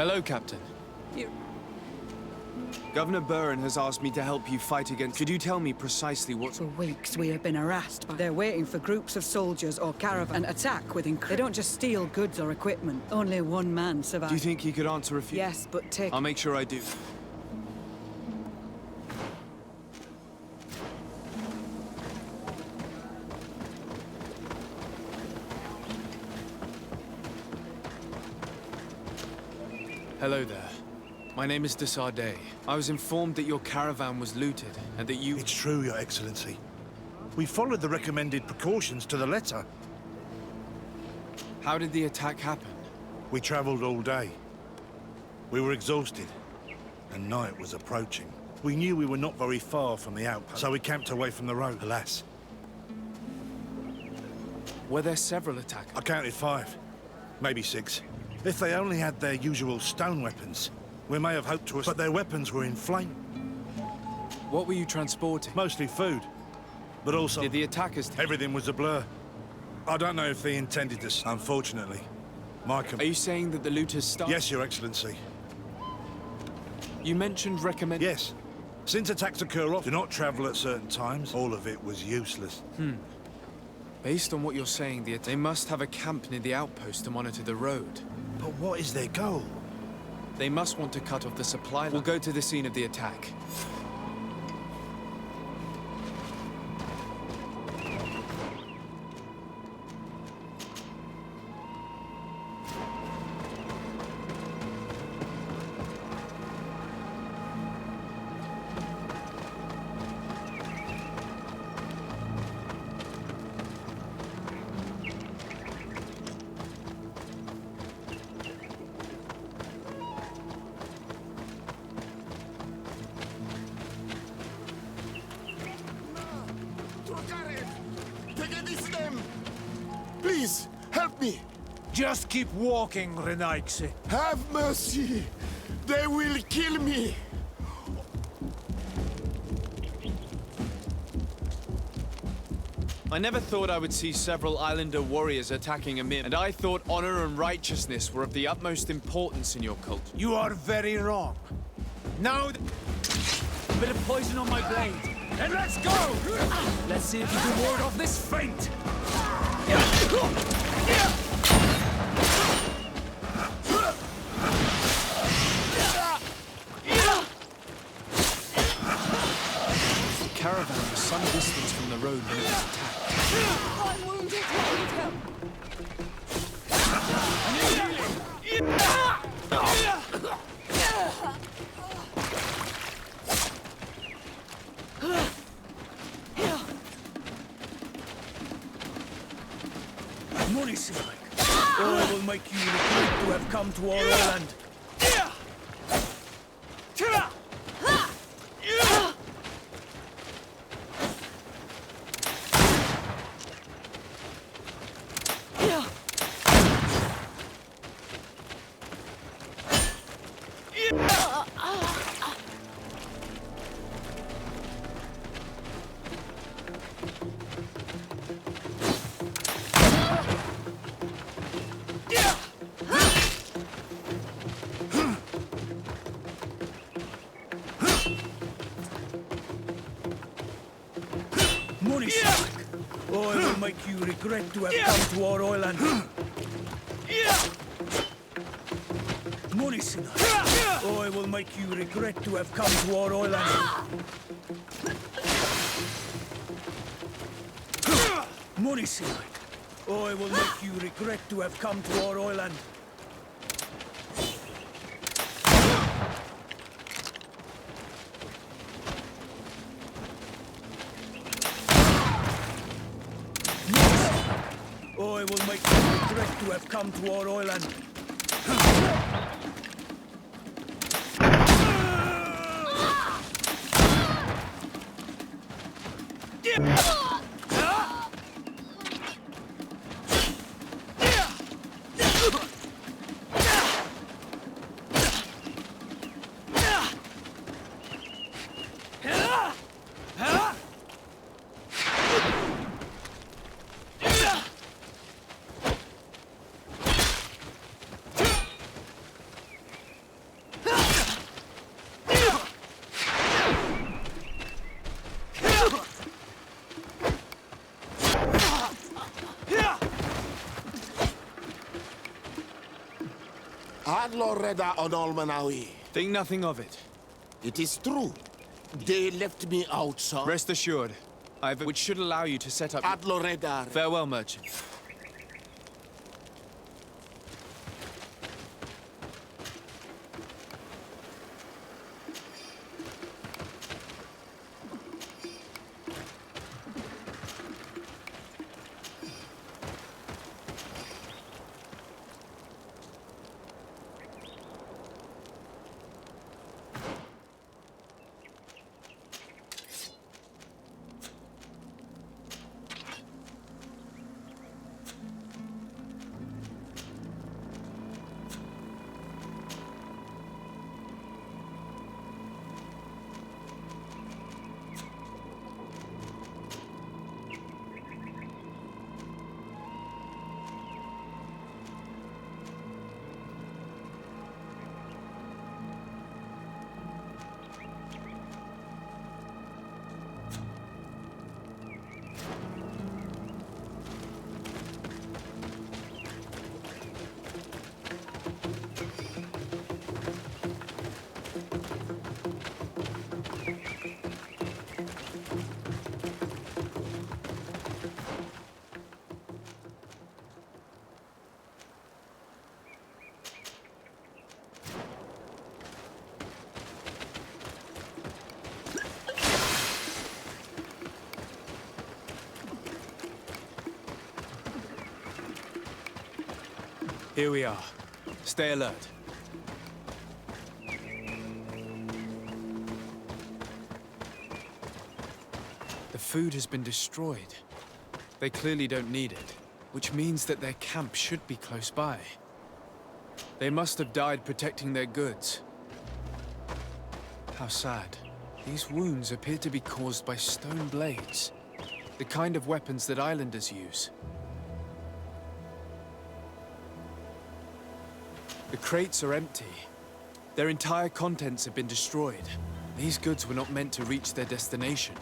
Hello, Captain. Governor Burren has asked me to help you fight against... Could you tell me precisely what... For weeks, we have been harassed by... They're waiting for groups of soldiers or caravans and attack with They don't just steal goods or equipment. Only one man survived. Do you think he could answer a few... Yes, but take... I'll make sure I do. Hello there. My name is de Sardet. I was informed that your caravan was looted, and that you... It's true, Your Excellency. We followed the recommended precautions to the letter. How did the attack happen? We traveled all day. We were exhausted, and night was approaching. We knew we were not very far from the outpost, so we camped away from the road, alas. Were there several attacks? I counted 5, maybe 6. If they only had their usual stone weapons, we may have hoped to... But their weapons were in flame. What were you transporting? Mostly food, but also... Did the attackers... Everything was a blur. I don't know if they intended to... Unfortunately, my... Are you saying that the looters started... Yes, Your Excellency. You mentioned recommend... Yes. Since attacks occur often, do not travel at certain times. All of it was useless. Based on what you're saying, they must have a camp near the outpost to monitor the road. But what is their goal? They must want to cut off the supply line. We'll go to the scene of the attack. Please, help me! Just keep walking, Renaigse. Have mercy! They will kill me! I never thought I would see several Islander warriors attacking Amir, and I thought honor and righteousness were of the utmost importance in your culture. You are very wrong. Now... A bit of poison on my blade. And let's go! Let's see if you can ward off this feint! The caravan was some distance from the road when it was attacked. I'm wounded. I need help. Money, or I will make you regret to have come to our island. Or I will make you regret to have come to our island. Money, or I will make you regret to have come to our island. Money, or I will make you regret to have come to our island. Or I will make you regret to have come to our island. Adloreda on Olmanawi. Think nothing of it. It is true. They left me outside. Rest assured, which should allow you to set up... Adloreda. Farewell, merchant. Here we are. Stay alert. The food has been destroyed. They clearly don't need it, which means that their camp should be close by. They must have died protecting their goods. How sad. These wounds appear to be caused by stone blades, the kind of weapons that islanders use. The crates are empty. Their entire contents have been destroyed. These goods were not meant to reach their destination.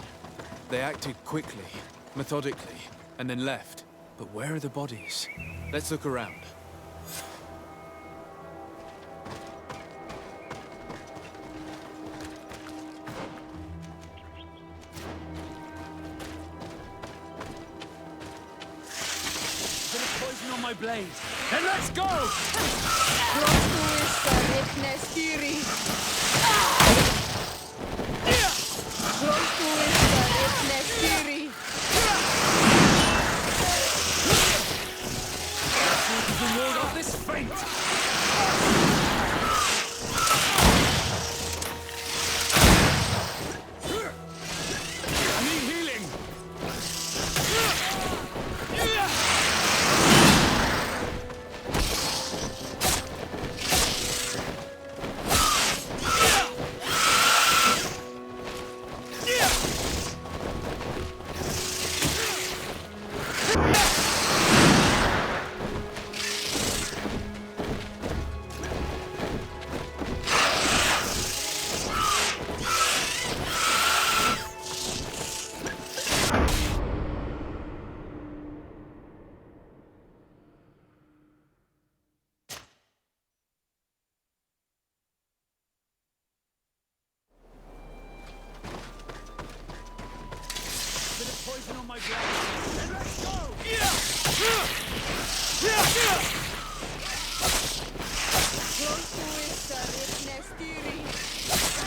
They acted quickly, methodically, and then left. But where are the bodies? Let's look around. Bit of poison on my blade. Then let's go! Ward off this feint! I need healing! Poison on my blade. And let's go!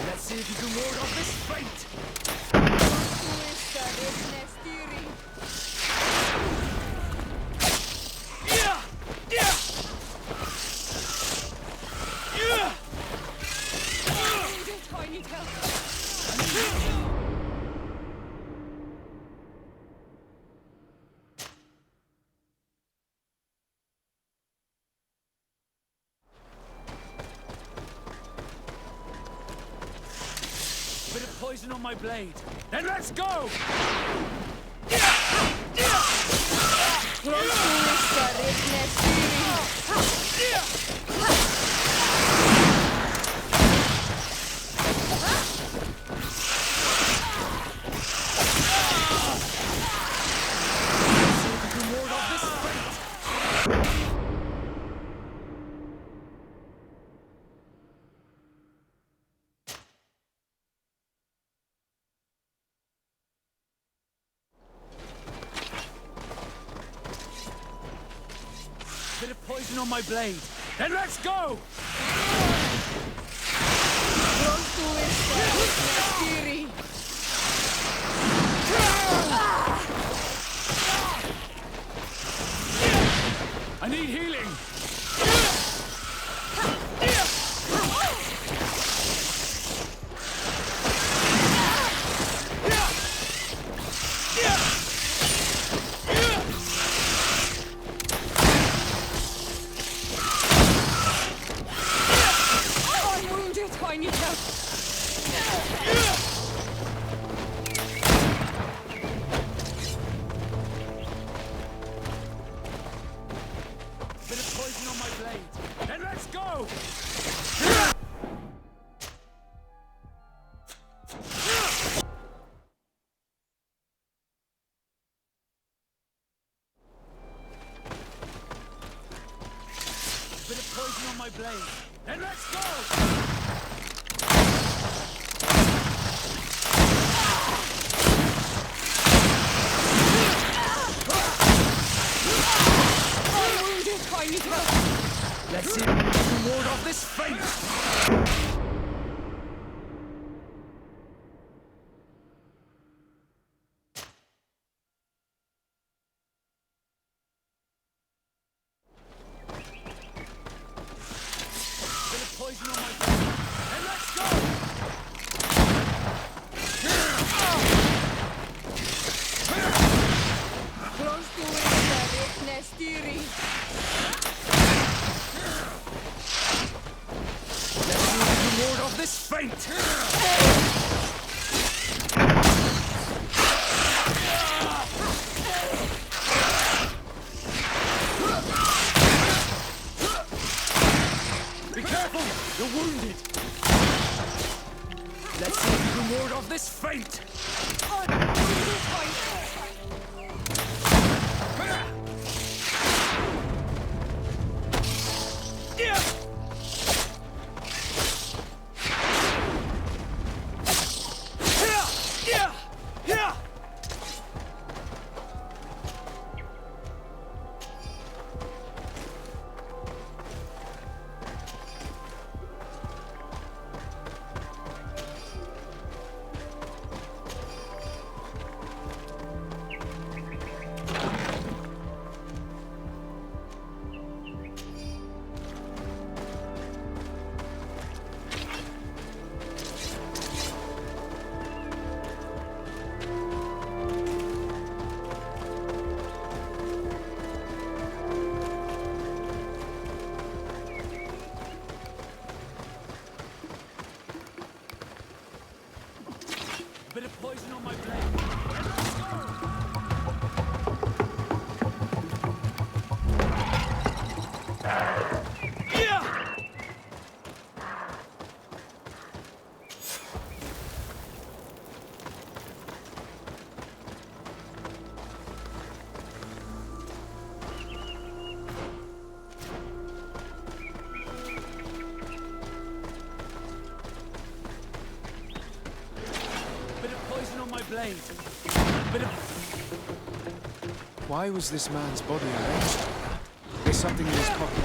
Let's see if you can ward off this feint. I need help. Bit of poison on my blade. Then let's go! poison on my blade. Then let's go! I need healing! I'm wounded. I need help. Bit of poison on my blade. Then let's go! Bit of poison on my blade. Then let's go! I'm wounded. I need help. Let's see if we can ward off this fate! Bit of poison on my blade. Then let's go! Close to it, Nestiri. Let's see if we can ward off this fate! Be careful! You're wounded! Let's see if we can ward off this fate! Bit of poison on my blade. Bit of poison on my blade. Bit of... Why was this man's body arranged? There's something in his pocket.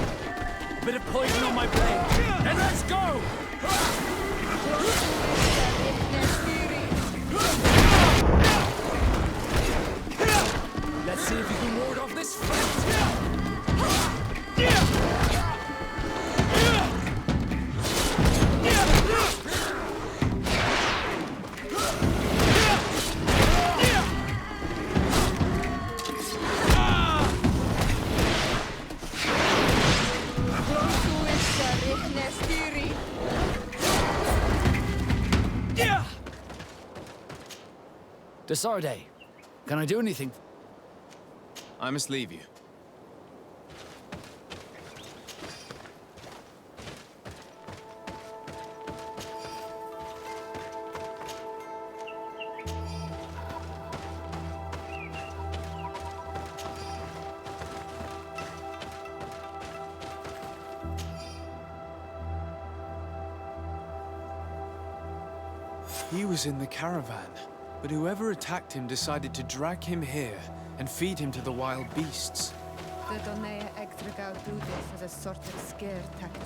Bit of poison on my blade. And let's go! Let's see if you can ward off this fight. Desarde, can I do anything? I must leave you. He was in the caravan, but whoever attacked him decided to drag him here and feed him to the wild beasts. The Donea Extragao do this as a sort of scare tactic.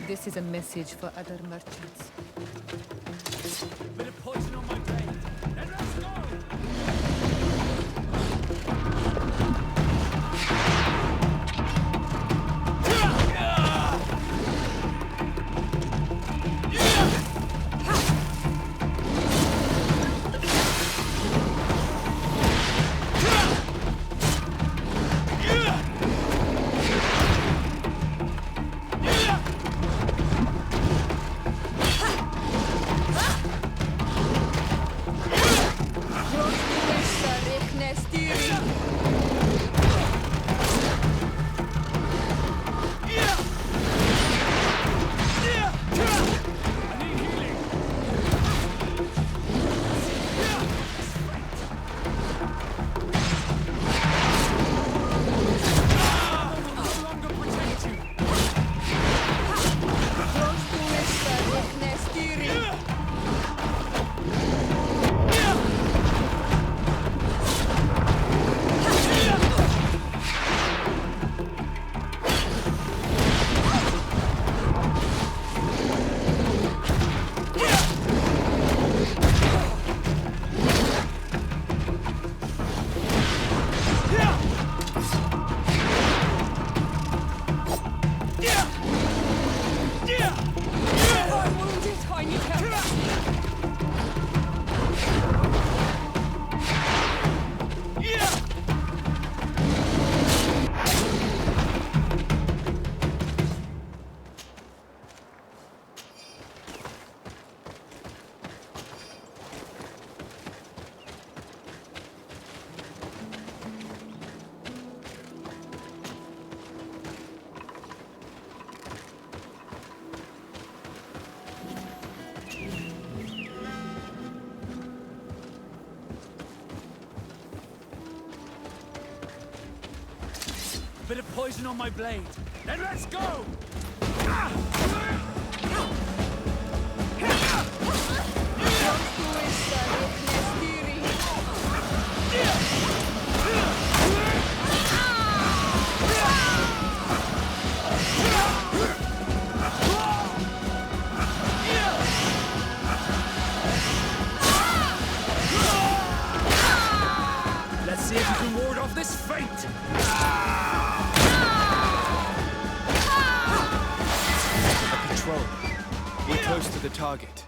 This is a message for other merchants. Bit of poison on my blade. Then let's go! Bit of poison on my blade. Then let's go! Let's see if you can ward off this fate! Control. We're close to the target.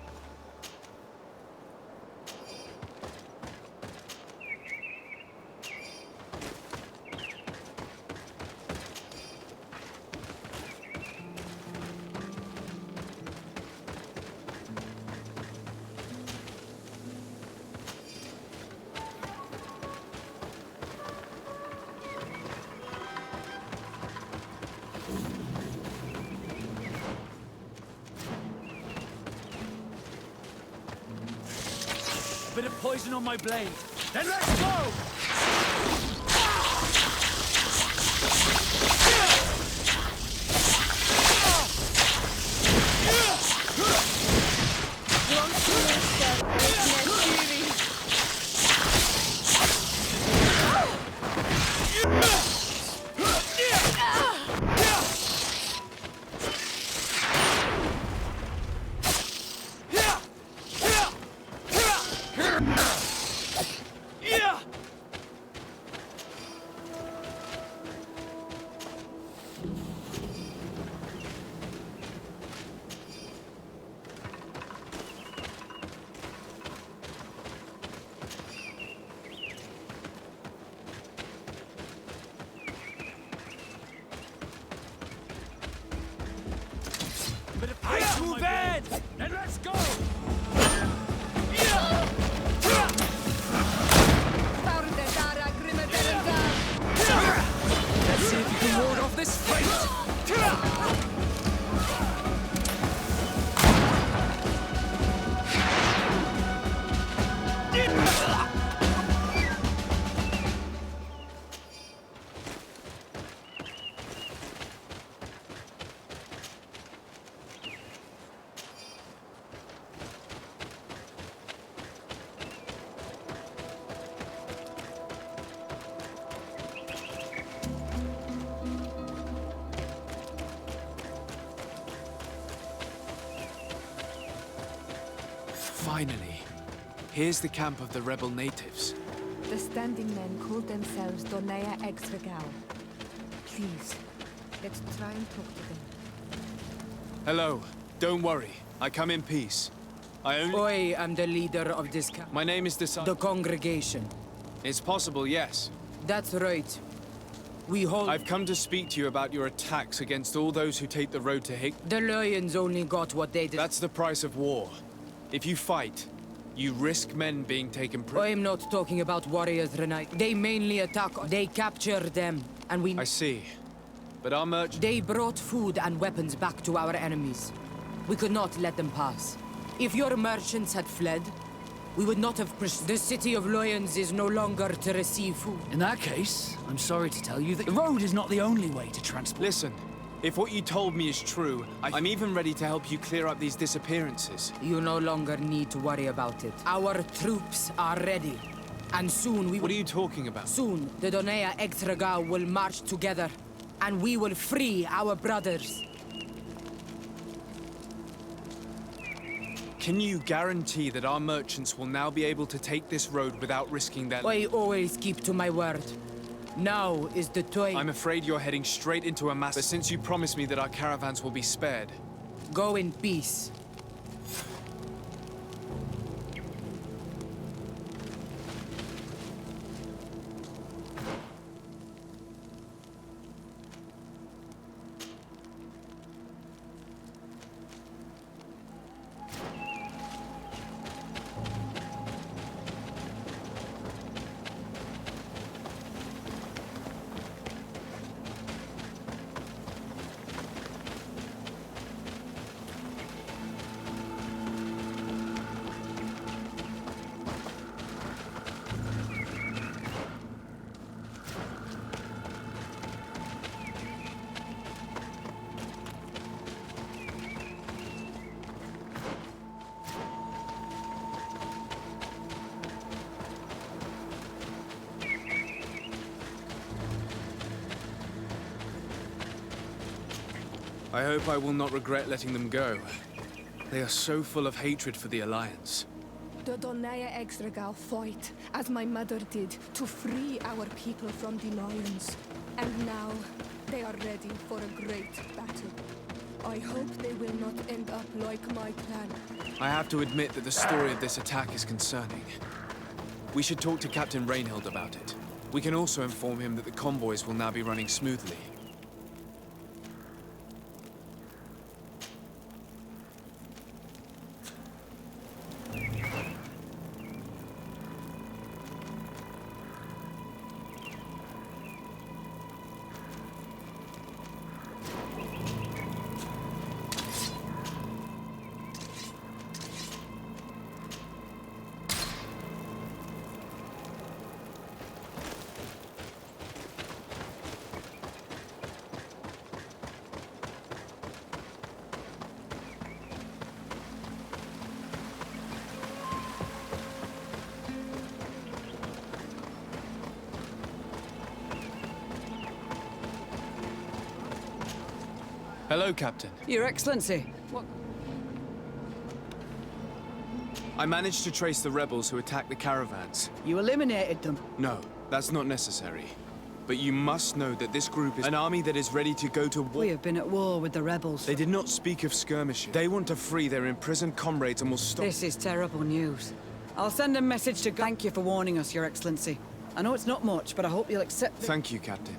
Bit of poison on my blade. Then let's go! Finally. Here's the camp of the rebel natives. The standing men call themselves Donea Exregal. Please, let's try and talk to them. Hello. Don't worry. I come in peace. I am the leader of this camp. My name is The congregation. It's possible, yes. That's right. I've come to speak to you about your attacks against all those who take the road to Hick. The Lions only got what they did. That's the price of war. If you fight, you risk men being taken prisoner. I'm not talking about warriors, Renai. They mainly attack. They capture them, and we... I see. But our merchants... They brought food and weapons back to our enemies. We could not let them pass. If your merchants had fled, we would not have pushed. The city of Lions is no longer to receive food. In that case, I'm sorry to tell you that the road is not the only way to transport. Listen, if what you told me is true, I'm even ready to help you clear up these disappearances. You no longer need to worry about it. Our troops are ready. And soon we will... What are you talking about? Soon, the Donea Exregal will march together. And we will free our brothers. Can you guarantee that our merchants will now be able to take this road without risking their... I always keep to my word. Now is the time. I'm afraid you're heading straight into a mass... But since you promised me that our caravans will be spared... Go in peace. I hope I will not regret letting them go. They are so full of hatred for the Alliance. The Donea Exregal fought, as my mother did, to free our people from the Lions. And now, they are ready for a great battle. I hope they will not end up like my clan. I have to admit that the story of this attack is concerning. We should talk to Captain Rainhild about it. We can also inform him that the convoys will now be running smoothly. Hello, Captain. Your Excellency. What? I managed to trace the rebels who attacked the caravans. You eliminated them? No, that's not necessary. But you must know that this group is an army that is ready to go to war. We have been at war with the rebels. They did not speak of skirmishes. They want to free their imprisoned comrades and will stop... This is terrible news. I'll send a message to... Thank you for warning us, Your Excellency. I know it's not much, but I hope you'll accept it. Thank you, Captain.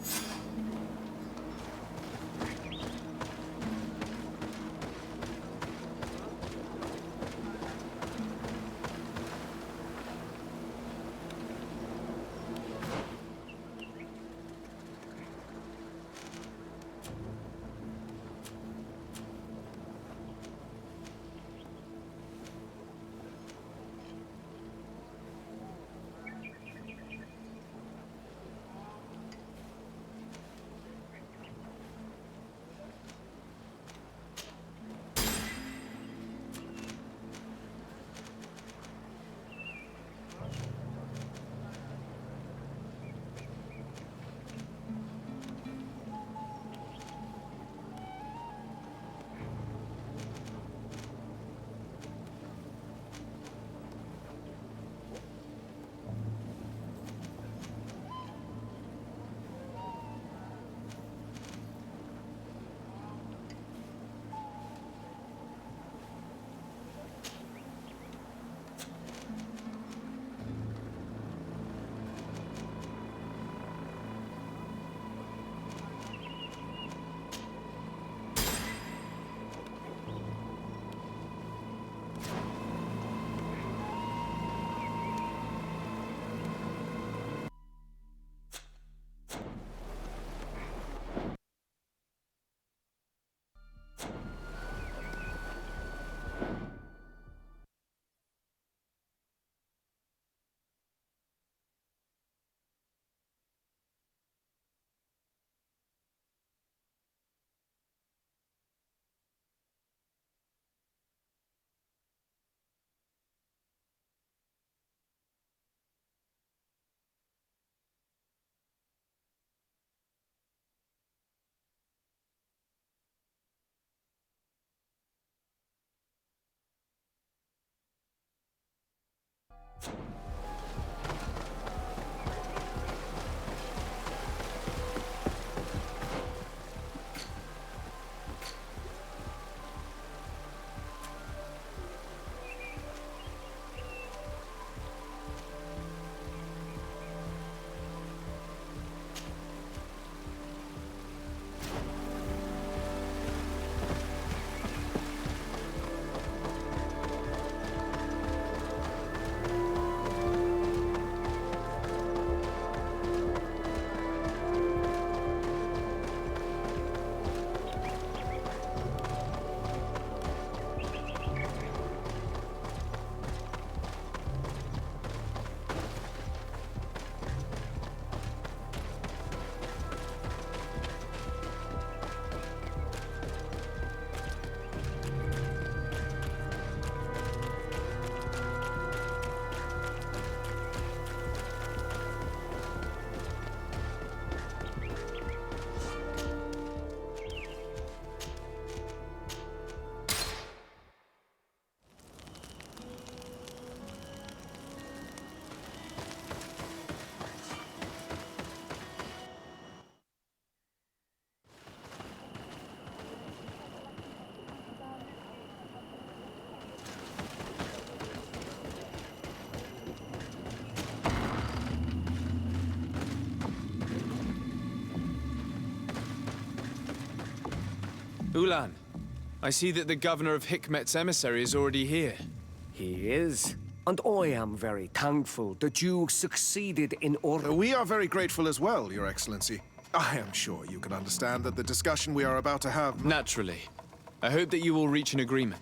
Ulan, I see that the governor of Hikmet's emissary is already here. He is. And I am very thankful that you succeeded in order. We are very grateful as well, Your Excellency. I am sure you can understand that the discussion we are about to have... Naturally. I hope that you will reach an agreement.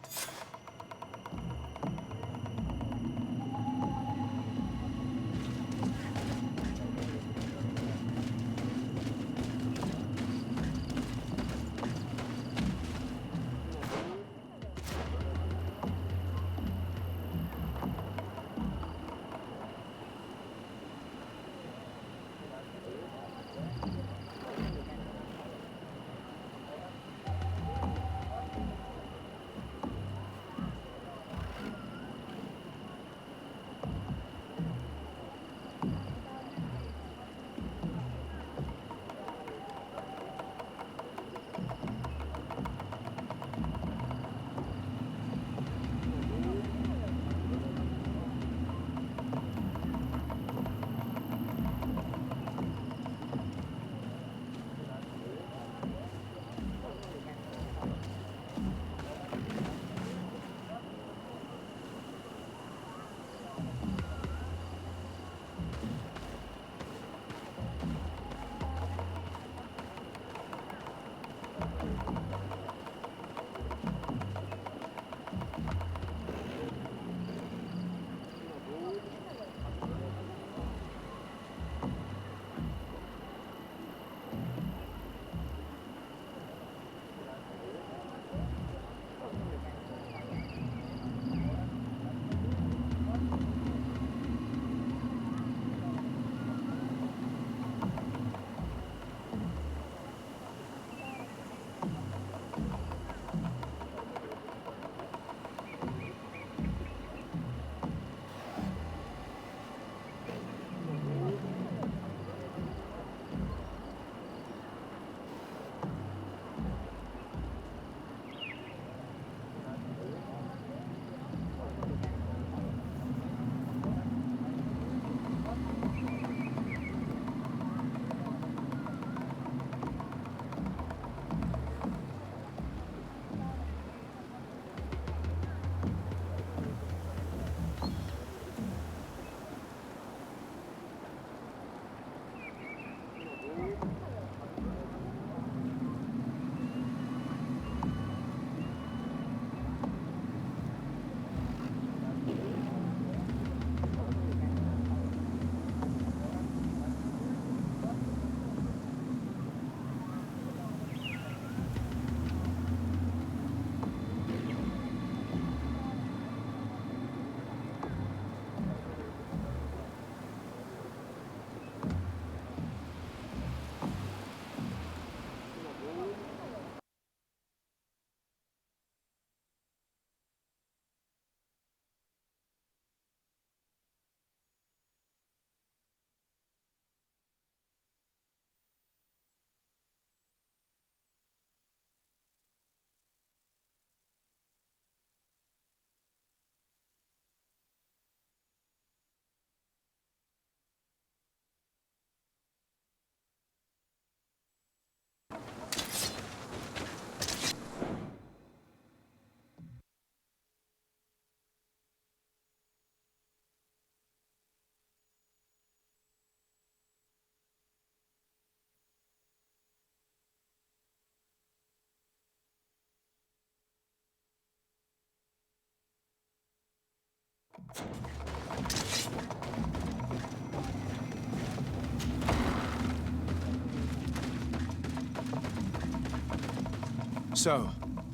So,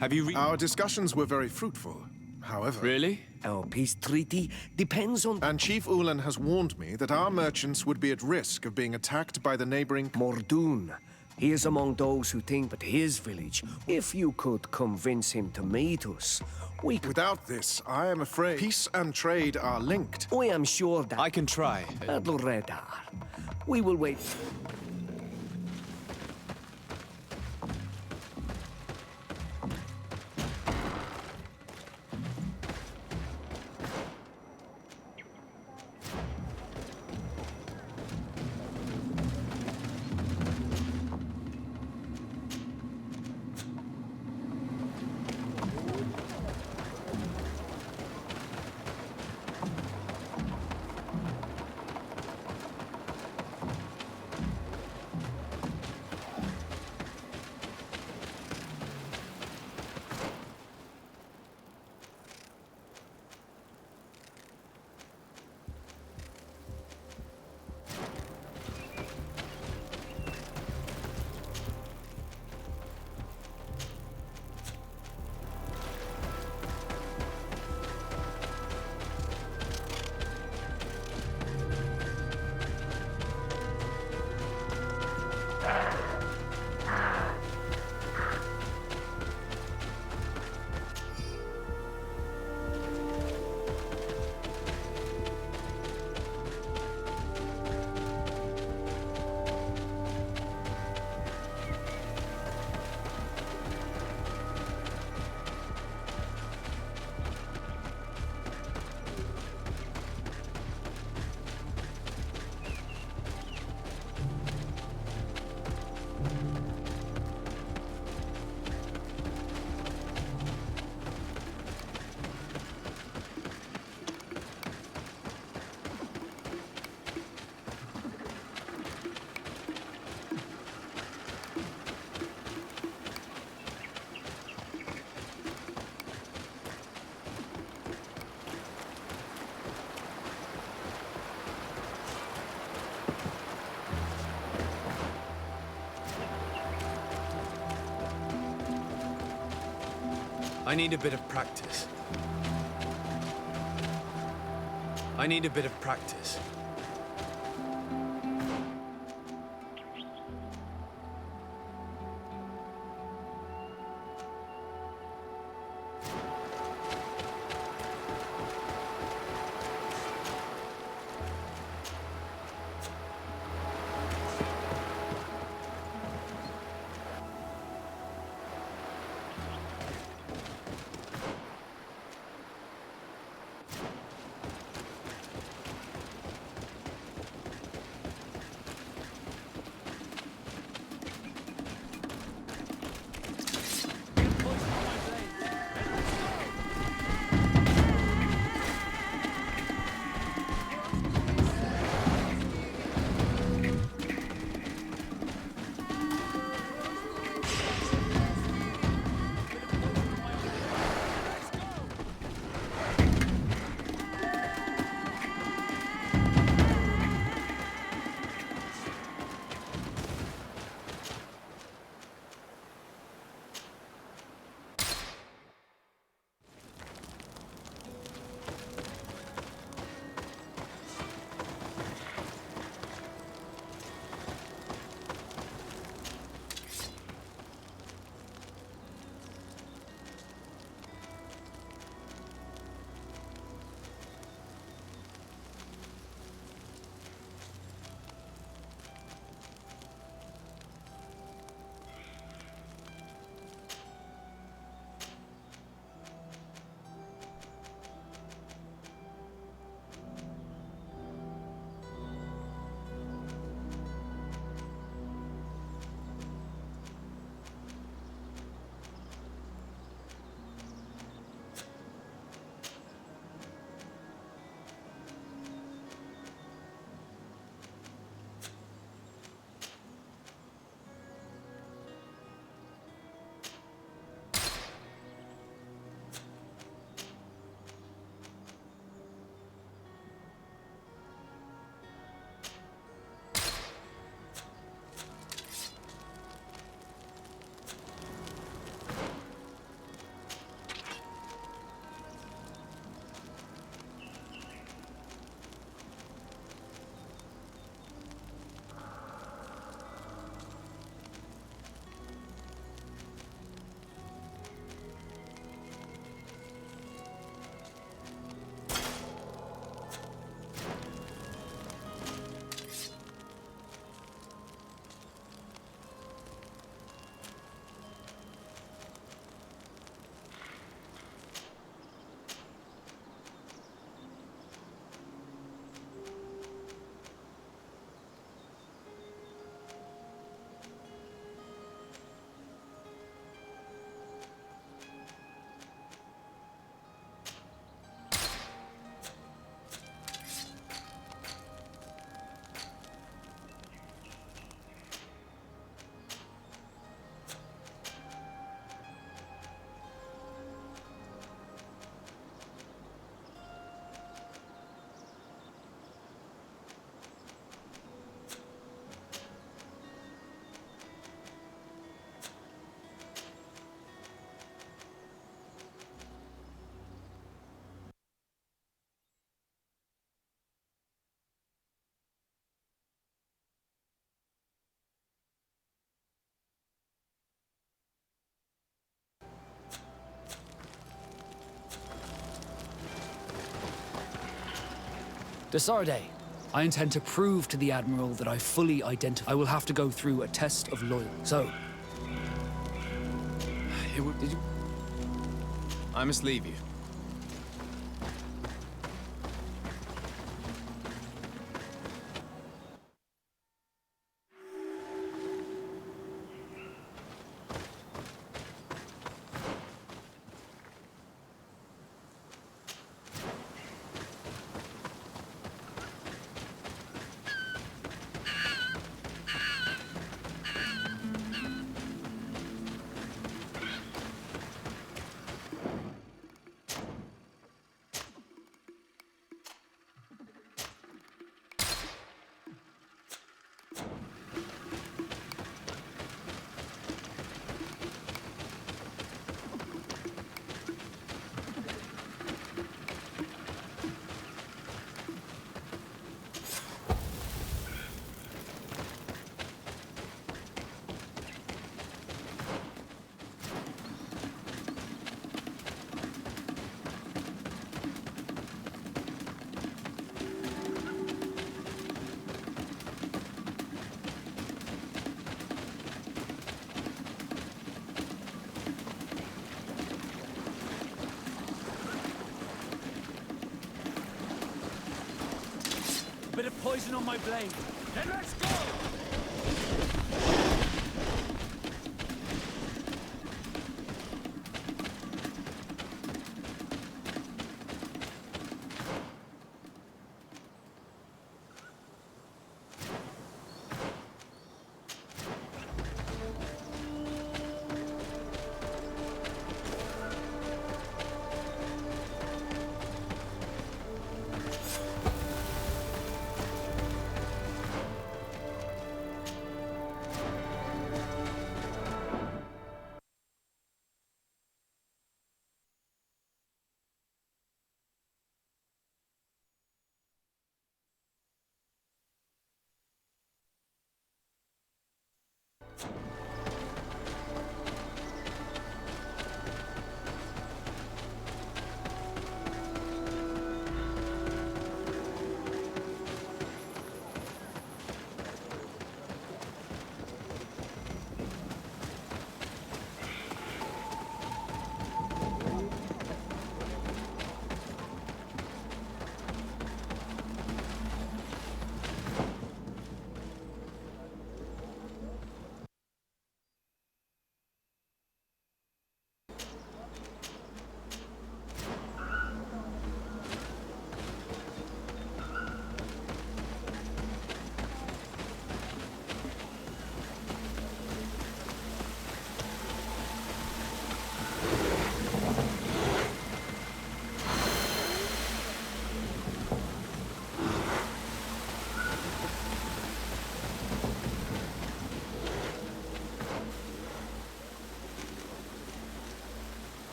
have you Our discussions were very fruitful. However... Really? Our peace treaty depends on... And Chief Ulan has warned me that our merchants would be at risk of being attacked by the neighboring... Mordoon. He is among those who think that his village. If you could convince him to meet us, we could... Without this, I am afraid peace and trade are linked. I am sure that... I can try. Radar. We will wait. I need a bit of practice. I need a bit of practice. Desarde, I intend to prove to the Admiral that I fully identify. I will have to go through a test of loyalty. So... Did you... I must leave you. bit of poison on my blade. Then let's go!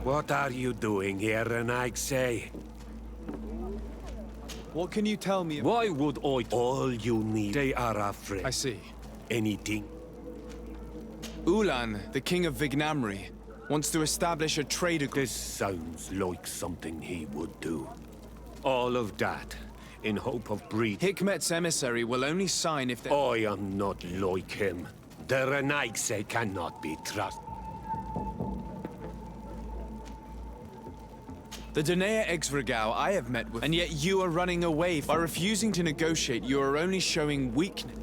What are you doing here, Renaigse? What can you tell me? Why would I... All you need, they are afraid. I see. Anything. Ulan, the king of Vignamri, wants to establish a trade agreement. This sounds like something he would do. All of that, in hope of breed. Hikmet's emissary will only sign if they... I am not like him. The Renaigse cannot be trusted. The Danea Exvrgau I have met with, and yet you are running away. By refusing to negotiate, you are only showing weakness.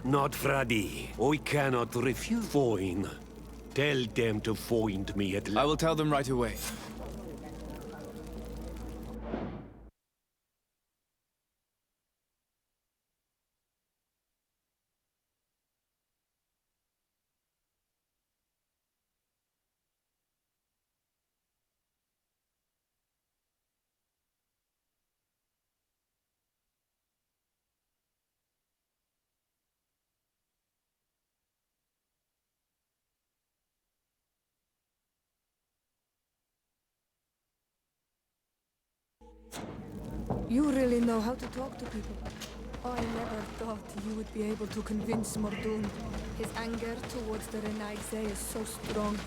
Not Fradi. I cannot refuse. Fine. Tell them to find me at... I will tell them right away. You really know how to talk to people. I never thought you would be able to convince Mordoun. His anger towards the Renaigse is so strong.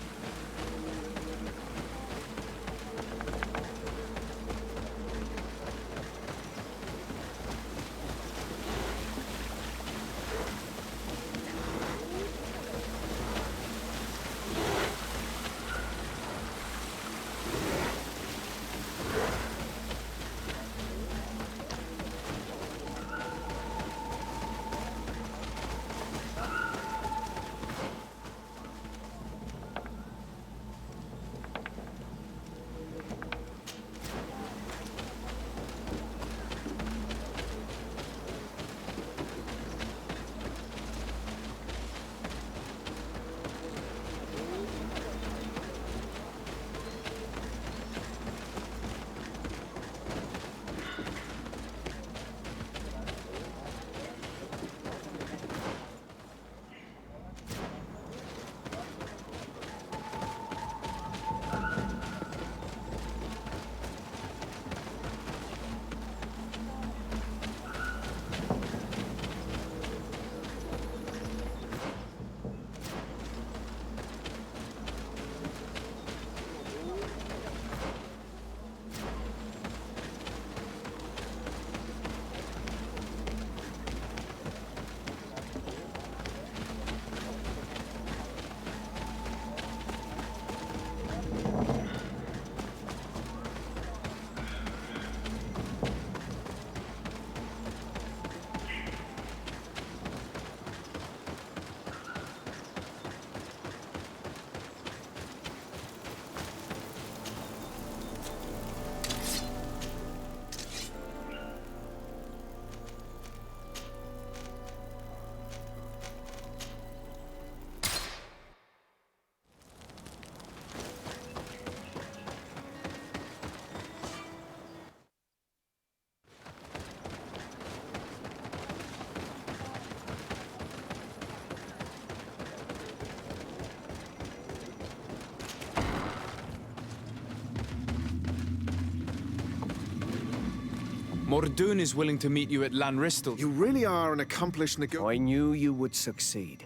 Mordoon is willing to meet you at Lanristel. You really are an accomplished I knew you would succeed.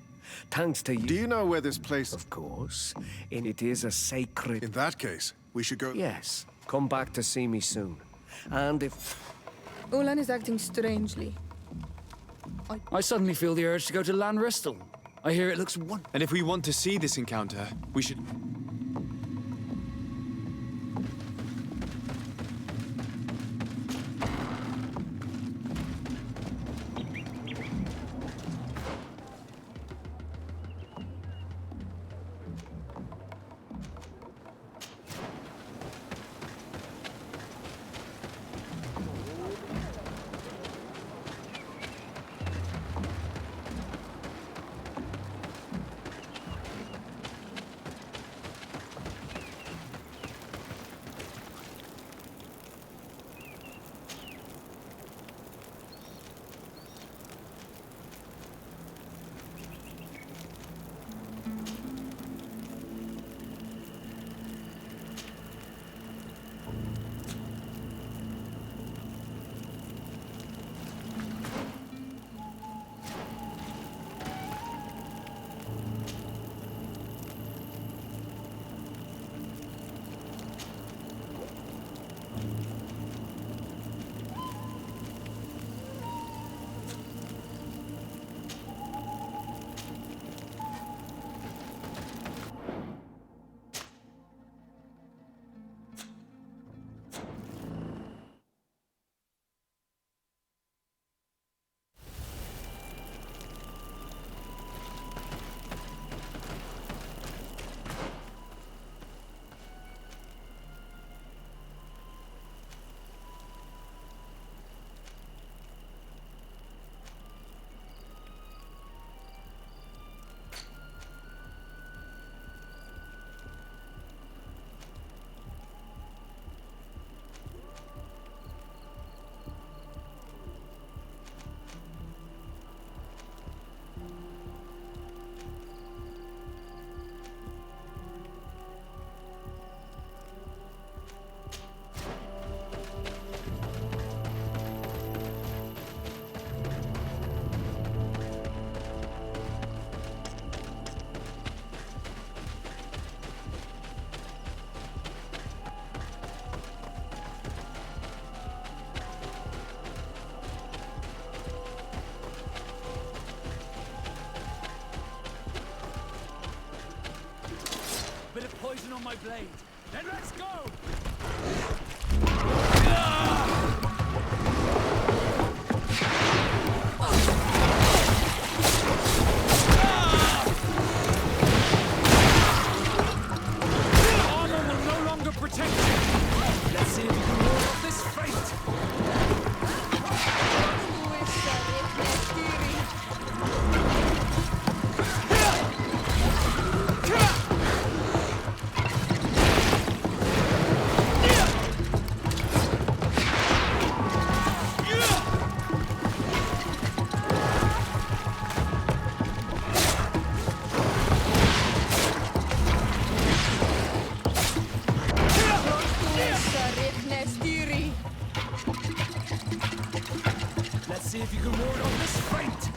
Thanks to you. Do you know where this place... Of course. It is a sacred... In that case, we should go... Yes. Come back to see me soon. And if... Ulan is acting strangely. I suddenly feel the urge to go to Lanristel. I hear it looks wonderful. And if we want to see this encounter, we should... Bit of poison on my blade. Then let's go! Armor will no longer protect you! Let's see if we can ward off this fate! Let's see if you can ward off this fate!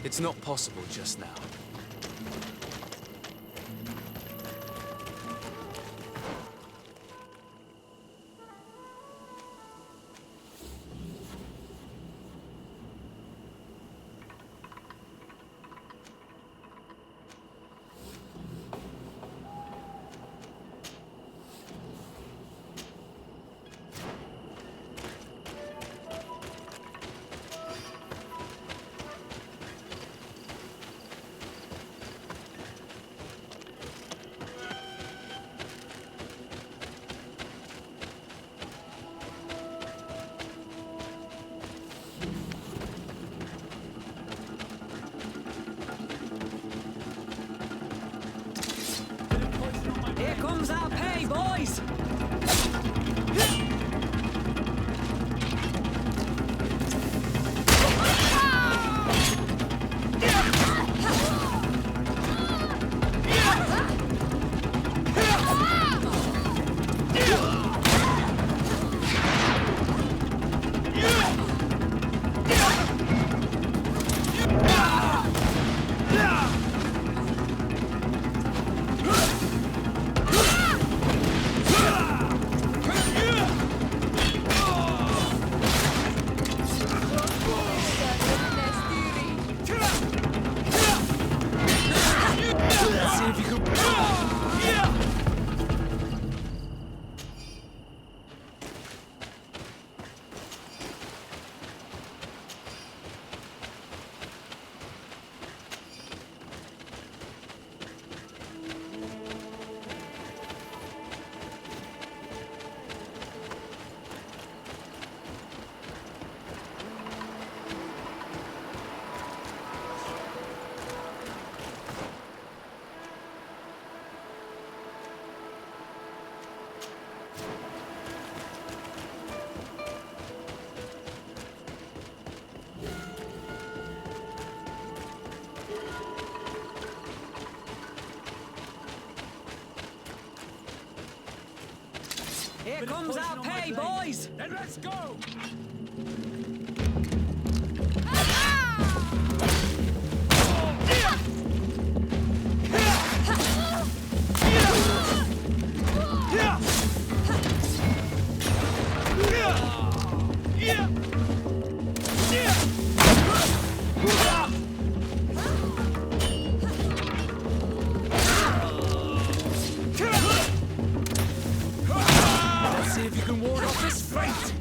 It's not possible just now. comes our pay, boys! Here comes our pay, boys! Then let's go! Let's see if you can ward off this fate!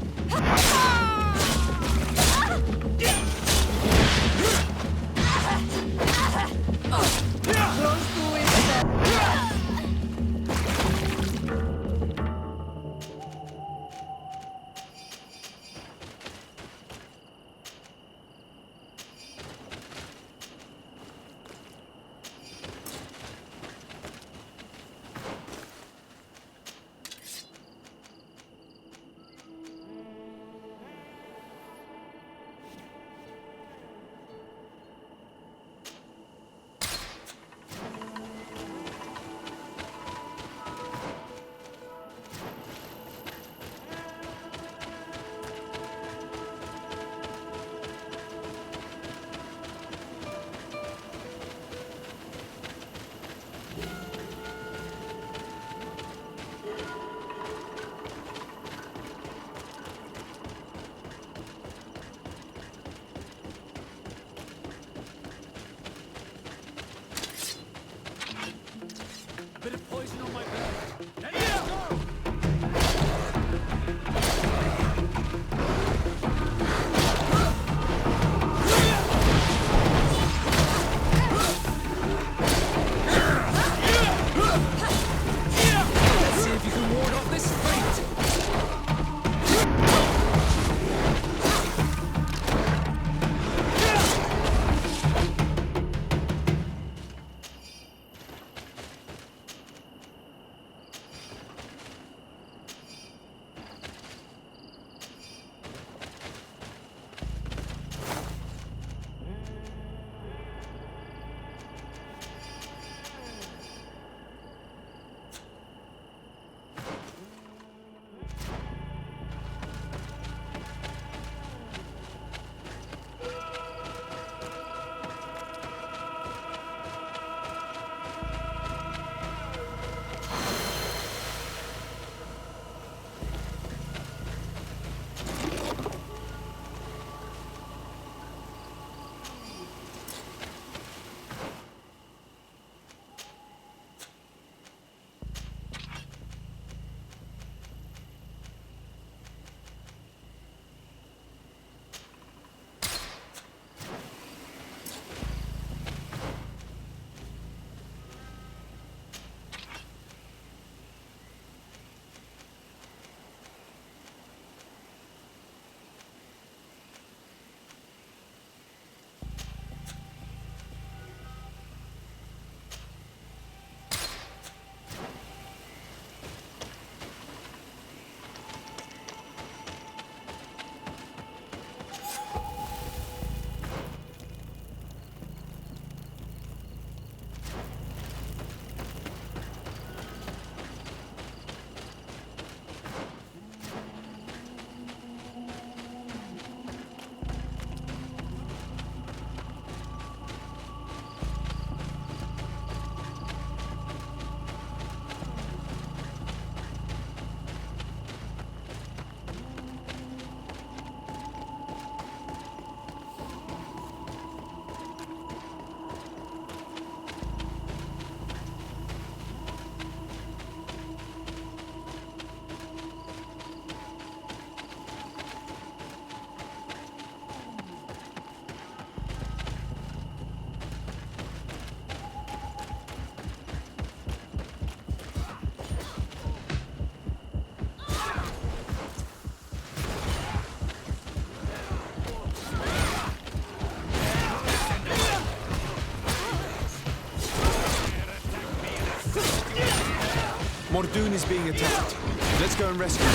Mordoon is being attacked. Let's go and rescue him.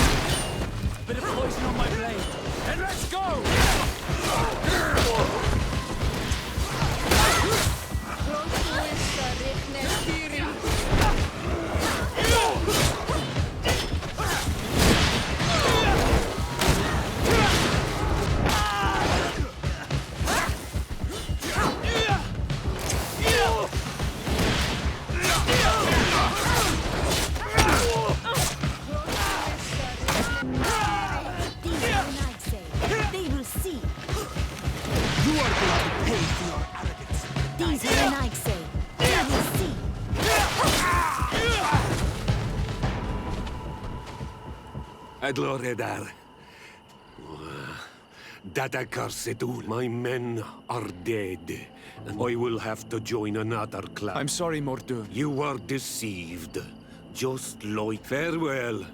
Bit of poison on my blade. And let's go! They will see. You are going to pay for your arrogance. These are the Nike say. They will see. Adloredar. That accursed ool. My men are dead, and I will have to join another clan. I'm sorry, Mordoon. You were deceived. Just like farewell.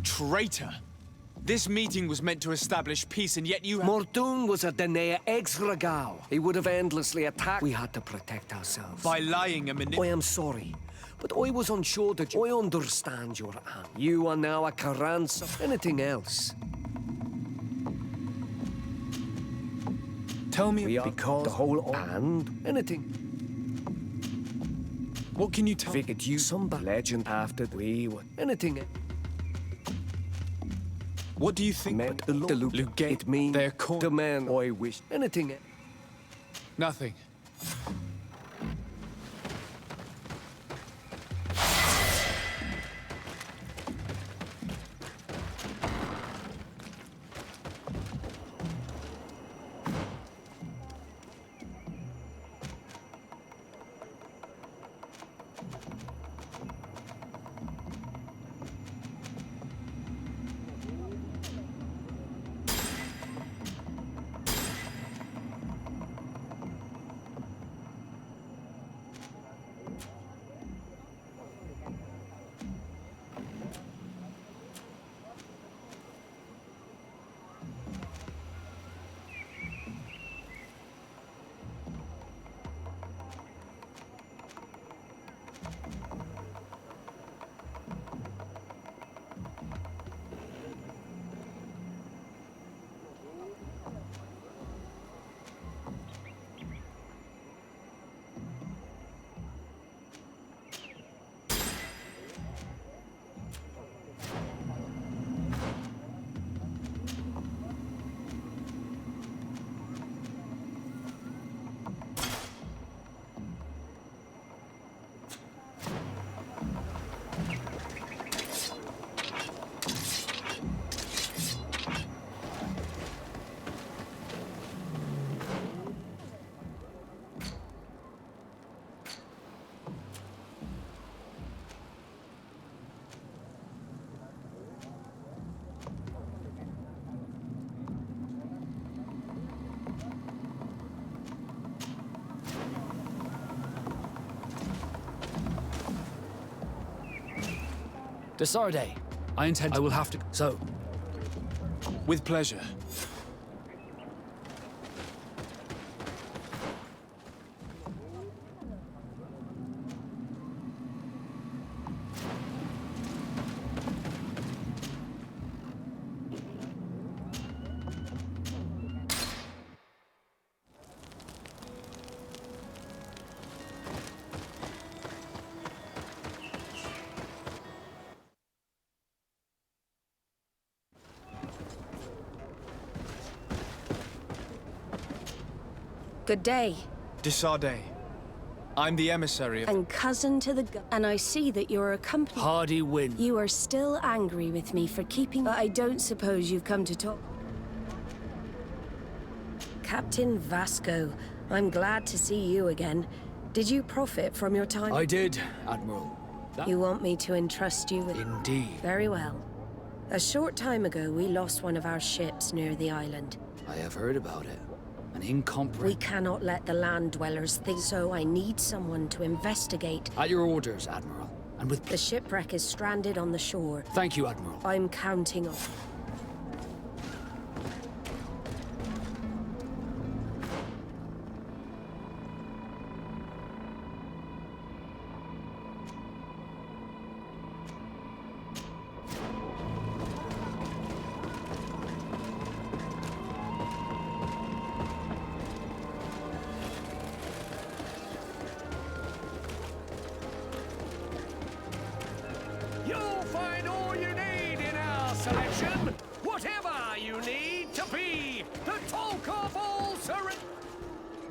Traitor! This meeting was meant to establish peace, and yet you have— Mordoon was a Denea ex-Regao. He would have endlessly attacked. We had to protect ourselves. By lying and I am sorry, but I was unsure that I understand your anger. You are now a Carranza. Anything else? Tell me— We are because the whole and anything. What can you tell— Figured you some legend after we were anything. What do you think? Meant the look. It means they're called— the man I wish. Anything. Nothing. Desarde, I will have to... So... With pleasure. Good day. Desarde. I'm the emissary of... And cousin to the and I see that you're a company... Hardy win. You are still angry with me for keeping... But I don't suppose you've come to talk... Captain Vasco, I'm glad to see you again. Did you profit from your time? I did, Admiral. You want me to entrust you with... Indeed. Very well. A short time ago, we lost one of our ships near the island. I have heard about it. An incomprehensible... We cannot let the land dwellers think so. I need someone to investigate. At your orders, Admiral. And with... The shipwreck is stranded on the shore. Thank you, Admiral. I'm counting on... You'll find all you need in our selection. Whatever you need to be. The talk of all surrender.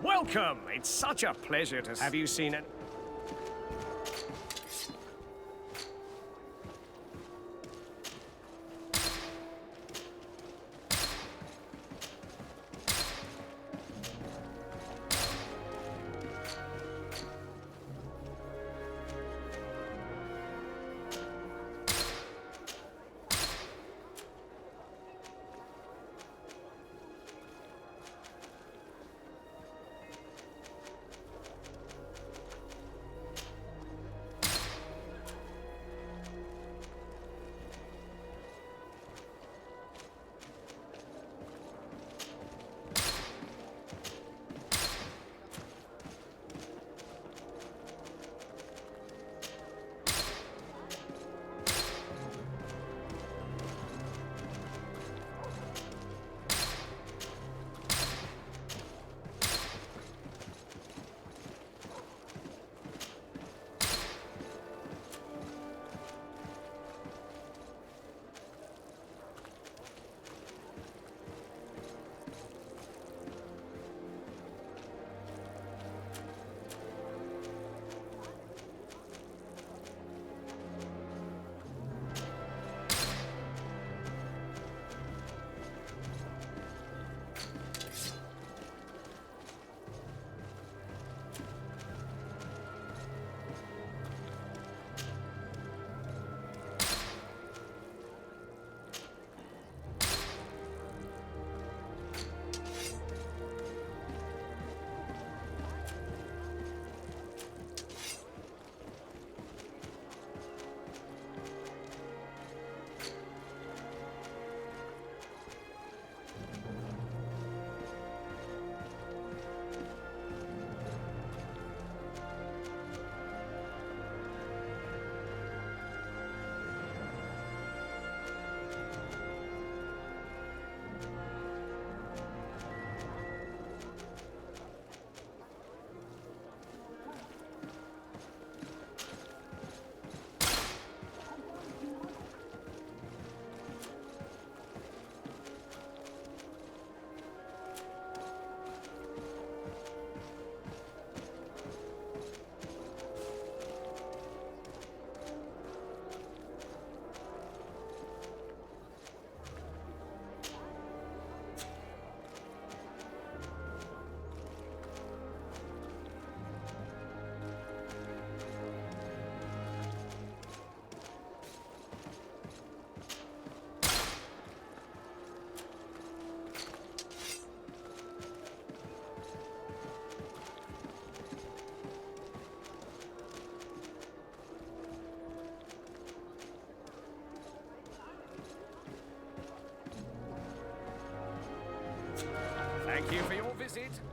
Welcome. It's such a pleasure to have you seen it.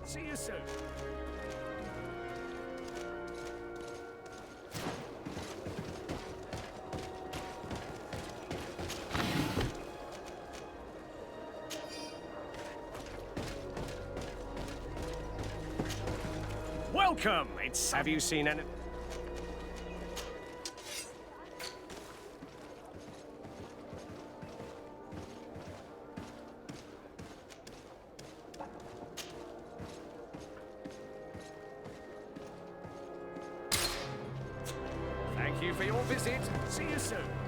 See you soon. Welcome! Have you seen any... Thank you for your visit. See you soon.